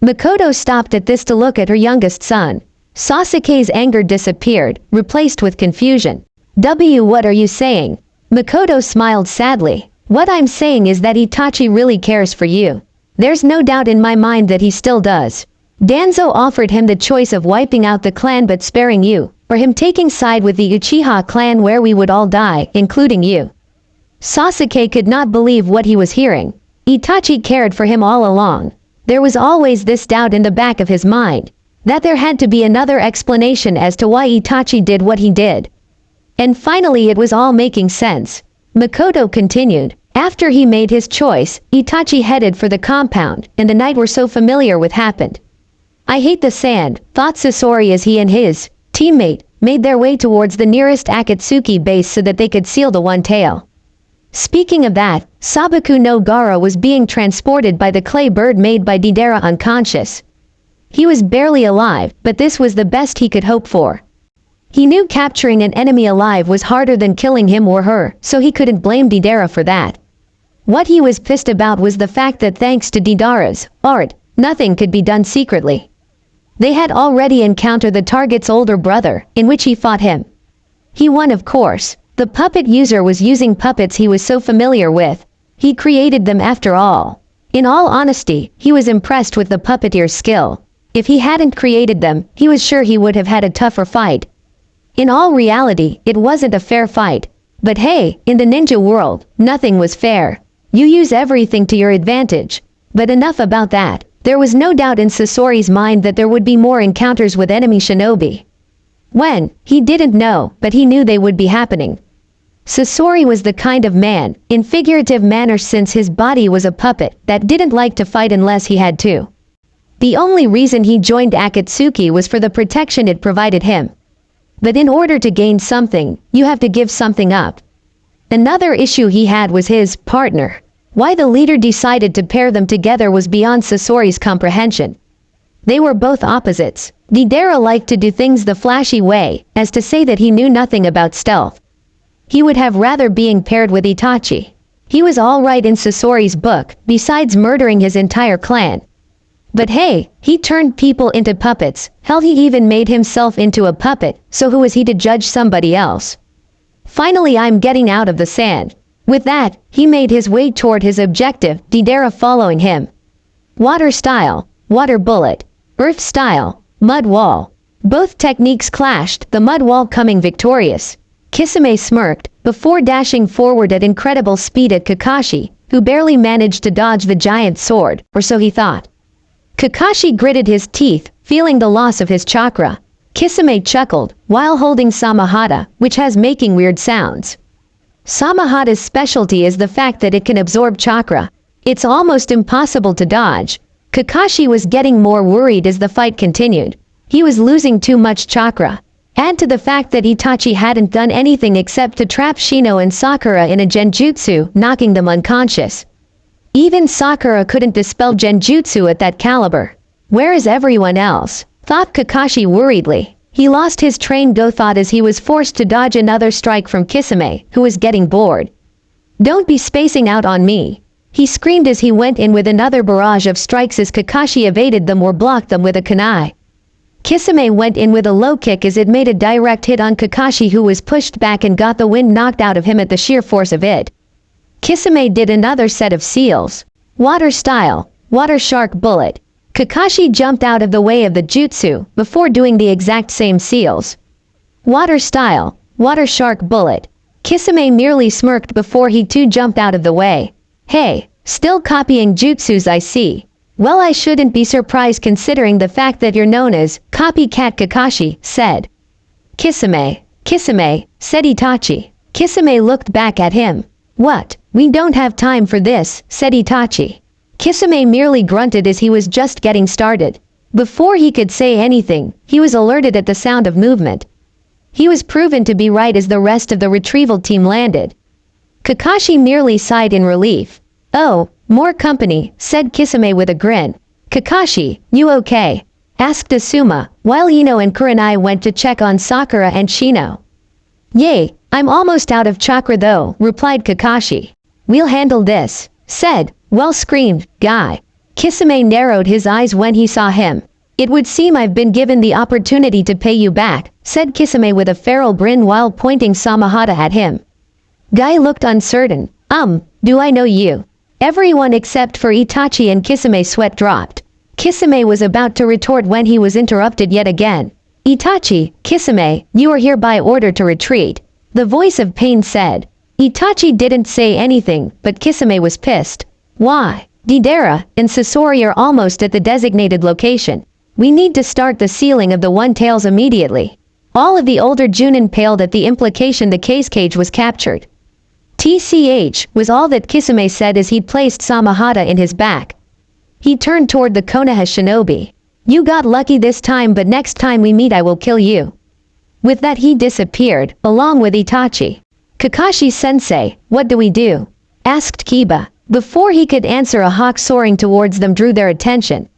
A: Makoto stopped at this to look at her youngest son. Sasuke's anger disappeared, replaced with confusion. What are you saying? Makoto smiled sadly. What I'm saying is that Itachi really cares for you. There's no doubt in my mind that he still does. Danzo offered him the choice of wiping out the clan but sparing you, or him taking side with the Uchiha clan where we would all die, including you. Sasuke could not believe what he was hearing. Itachi cared for him all along. There was always this doubt in the back of his mind, that there had to be another explanation as to why Itachi did what he did. And finally it was all making sense. Makoto continued. After he made his choice, Itachi headed for the compound, and the night we're so familiar with happened. I hate the sand, thought Sasori as he and his teammate made their way towards the nearest Akatsuki base so that they could seal the One Tail. Speaking of that, Sabaku no Gara was being transported by the clay bird made by Deidara unconscious. He was barely alive, but this was the best he could hope for. He knew capturing an enemy alive was harder than killing him or her, so he couldn't blame Deidara for that. What he was pissed about was the fact that thanks to Deidara's art, nothing could be done secretly. They had already encountered the target's older brother, in which he fought him. He won, of course. The puppet user was using puppets he was so familiar with. He created them after all. In all honesty, he was impressed with the puppeteer's skill. If he hadn't created them, he was sure he would have had a tougher fight. In all reality, it wasn't a fair fight. But hey, in the ninja world, nothing was fair. You use everything to your advantage. But enough about that. There was no doubt in Sasori's mind that there would be more encounters with enemy shinobi. When? He didn't know, but he knew they would be happening. Sasori was the kind of man, in figurative manner since his body was a puppet, that didn't like to fight unless he had to. The only reason he joined Akatsuki was for the protection it provided him. But in order to gain something, you have to give something up. Another issue he had was his partner. Why the leader decided to pair them together was beyond Sasori's comprehension. They were both opposites. Deidara liked to do things the flashy way, as to say that he knew nothing about stealth. He would have rather being paired with Itachi. He was alright in Sasori's book, besides murdering his entire clan. But hey, he turned people into puppets, hell he even made himself into a puppet, so who was he to judge somebody else? Finally I'm getting out of the sand. With that, he made his way toward his objective, Deidara following him. Water style, water bullet. Earth style, mud wall. Both techniques clashed, the mud wall coming victorious. Kisame smirked, before dashing forward at incredible speed at Kakashi, who barely managed to dodge the giant sword, or so he thought. Kakashi gritted his teeth, feeling the loss of his chakra. Kisame chuckled, while holding Samahata, which has making weird sounds. Samahata's specialty is the fact that it can absorb chakra. It's almost impossible to dodge. Kakashi was getting more worried as the fight continued. He was losing too much chakra. Add to the fact that Itachi hadn't done anything except to trap Shino and Sakura in a genjutsu, knocking them unconscious. Even Sakura couldn't dispel genjutsu at that caliber. Where is everyone else? Thought Kakashi worriedly. He lost his train of thought as he was forced to dodge another strike from Kisame, who was getting bored. Don't be spacing out on me. He screamed as he went in with another barrage of strikes as Kakashi evaded them or blocked them with a kunai. Kisame went in with a low kick as it made a direct hit on Kakashi, who was pushed back and got the wind knocked out of him at the sheer force of it. Kisame did another set of seals. Water style, water shark bullet. Kakashi jumped out of the way of the jutsu, before doing the exact same seals. Water style, water shark bullet. Kisame merely smirked before he too jumped out of the way. Hey, still copying jutsus I see. Well, I shouldn't be surprised considering the fact that you're known as Copycat Kakashi, said. Kisame, said Itachi. Kisame looked back at him. What? We don't have time for this, said Itachi. Kisame merely grunted as he was just getting started. Before he could say anything, he was alerted at the sound of movement. He was proven to be right as the rest of the retrieval team landed. Kakashi merely sighed in relief. Oh, more company, said Kisame with a grin. Kakashi, you okay? Asked Asuma, while Ino and Kurenai went to check on Sakura and Shino. Yay, I'm almost out of chakra though, replied Kakashi. We'll handle this, said, well screamed, guy. Kisame narrowed his eyes when he saw him. It would seem I've been given the opportunity to pay you back, said Kisame with a feral grin while pointing Samahata at him. Guy looked uncertain. Do I know you? Everyone except for Itachi and Kisame's sweat dropped. Kisame was about to retort when he was interrupted yet again. Itachi, Kisame, you are hereby ordered to retreat. The voice of pain said. Itachi didn't say anything, but Kisame was pissed. Why? Deidara and Sasori are almost at the designated location. We need to start the sealing of the One-Tails immediately. All of the older Junin paled at the implication the cage was captured. TCH was all that Kisame said as he placed Samahata in his back. He turned toward the Konoha shinobi. You got lucky this time, but next time we meet I will kill you. With that he disappeared, along with Itachi. Kakashi-sensei, what do we do? Asked Kiba. Before he could answer, a hawk soaring towards them drew their attention.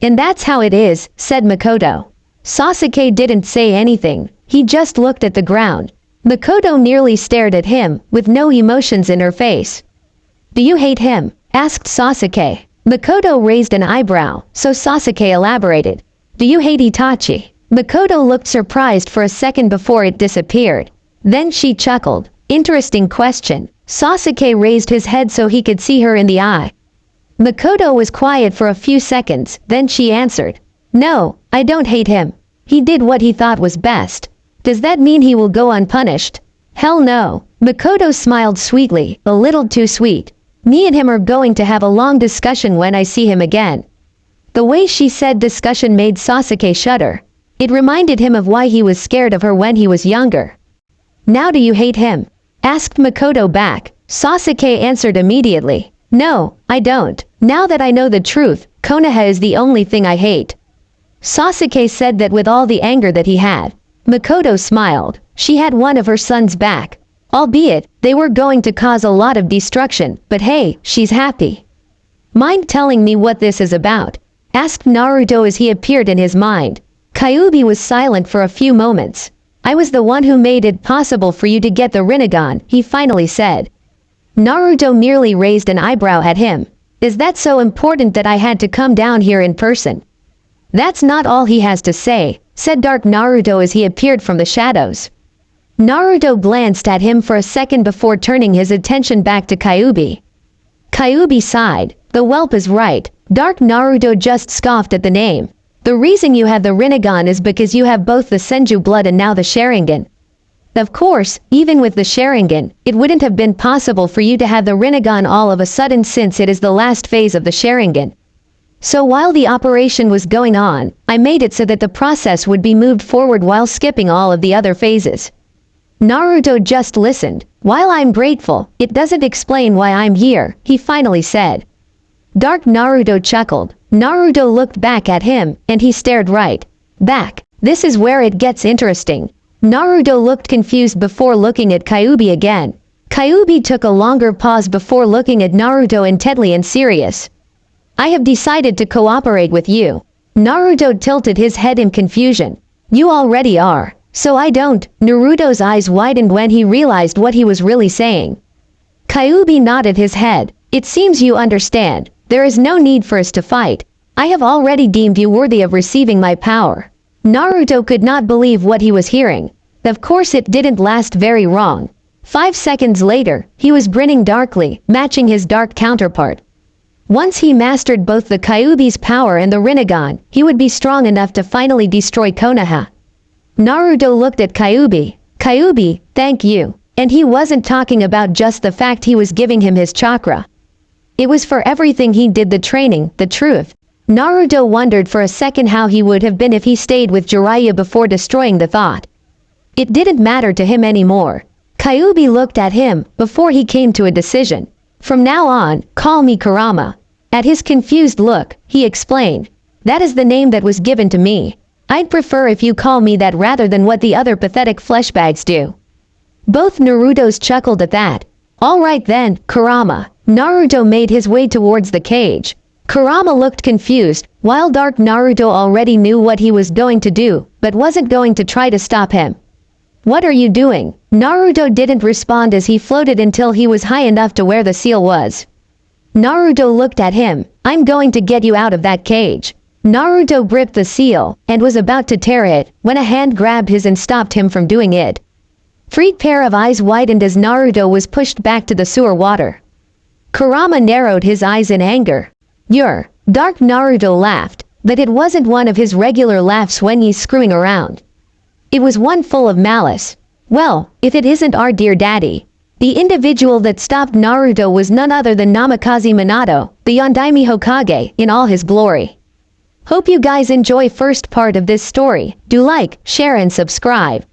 A: And that's how it is, said Makoto. Sasuke didn't say anything, he just looked at the ground. Makoto nearly stared at him, with no emotions in her face. Do you hate him? Asked Sasuke. Makoto raised an eyebrow, so Sasuke elaborated. Do you hate Itachi? Makoto looked surprised for a second before it disappeared. Then she chuckled. Interesting question. Sasuke raised his head so he could see her in the eye. Makoto was quiet for a few seconds, then she answered. No, I don't hate him. He did what he thought was best. Does that mean he will go unpunished? Hell no. Makoto smiled sweetly, a little too sweet. Me and him are going to have a long discussion when I see him again. The way she said discussion made Sasuke shudder. It reminded him of why he was scared of her when he was younger. Now do you hate him? Asked Makoto back. Sasuke answered immediately. No, I don't. Now that I know the truth, Konoha is the only thing I hate. Sasuke said that with all the anger that he had. Makoto smiled. She had one of her sons back. Albeit, they were going to cause a lot of destruction, but hey, she's happy. Mind telling me what this is about? Asked Naruto as he appeared in his mind. Kyuubi was silent for a few moments. I was the one who made it possible for you to get the Rinnegan, he finally said. Naruto merely raised an eyebrow at him. Is that so important that I had to come down here in person? That's not all he has to say, said Dark Naruto as he appeared from the shadows. Naruto glanced at him for a second before turning his attention back to Kyuubi. Kyuubi sighed. The whelp is right. Dark Naruto just scoffed at the name. The reason you have the Rinnegan is because you have both the Senju blood and now the Sharingan. Of course, even with the Sharingan, it wouldn't have been possible for you to have the Rinnegan all of a sudden since it is the last phase of the Sharingan. So while the operation was going on, I made it so that the process would be moved forward while skipping all of the other phases. Naruto just listened. While I'm grateful, it doesn't explain why I'm here, he finally said. Dark Naruto chuckled. Naruto looked back at him, and he stared right back. This is where it gets interesting. Naruto looked confused before looking at Kyuubi again. Kyuubi took a longer pause before looking at Naruto intently and serious. I have decided to cooperate with you. Naruto tilted his head in confusion. You already are. So I don't. Naruto's eyes widened when he realized what he was really saying. Kyuubi nodded his head. It seems you understand. There is no need for us to fight. I have already deemed you worthy of receiving my power. Naruto could not believe what he was hearing. Of course it didn't last very long. 5 seconds later, he was grinning darkly, matching his dark counterpart. Once he mastered both the Kyuubi's power and the Rinnegan, he would be strong enough to finally destroy Konoha. Naruto looked at Kyuubi. Kyuubi, thank you. And he wasn't talking about just the fact he was giving him his chakra. It was for everything he did, the training, the truth. Naruto wondered for a second how he would have been if he stayed with Jiraiya before destroying the thought. It didn't matter to him anymore. Kyuubi looked at him before he came to a decision. From now on, call me Kurama. At his confused look, he explained. That is the name that was given to me. I'd prefer if you call me that rather than what the other pathetic fleshbags do. Both Narutos chuckled at that. All right then, Kurama. Naruto made his way towards the cage. Kurama looked confused, while Dark Naruto already knew what he was going to do, but wasn't going to try to stop him. What are you doing? Naruto didn't respond as he floated until he was high enough to where the seal was. Naruto looked at him. I'm going to get you out of that cage. Naruto gripped the seal and was about to tear it when a hand grabbed his and stopped him from doing it. Freak pair of eyes widened as Naruto was pushed back to the sewer water. Kurama narrowed his eyes in anger. "You're..." Dark Naruto laughed, but it wasn't one of his regular laughs when he's screwing around. It was one full of malice. Well, if it isn't our dear daddy. The individual that stopped Naruto was none other than Namikaze Minato, the Yondaime Hokage, in all his glory. Hope you guys enjoy first part of this story. Do like, share and subscribe.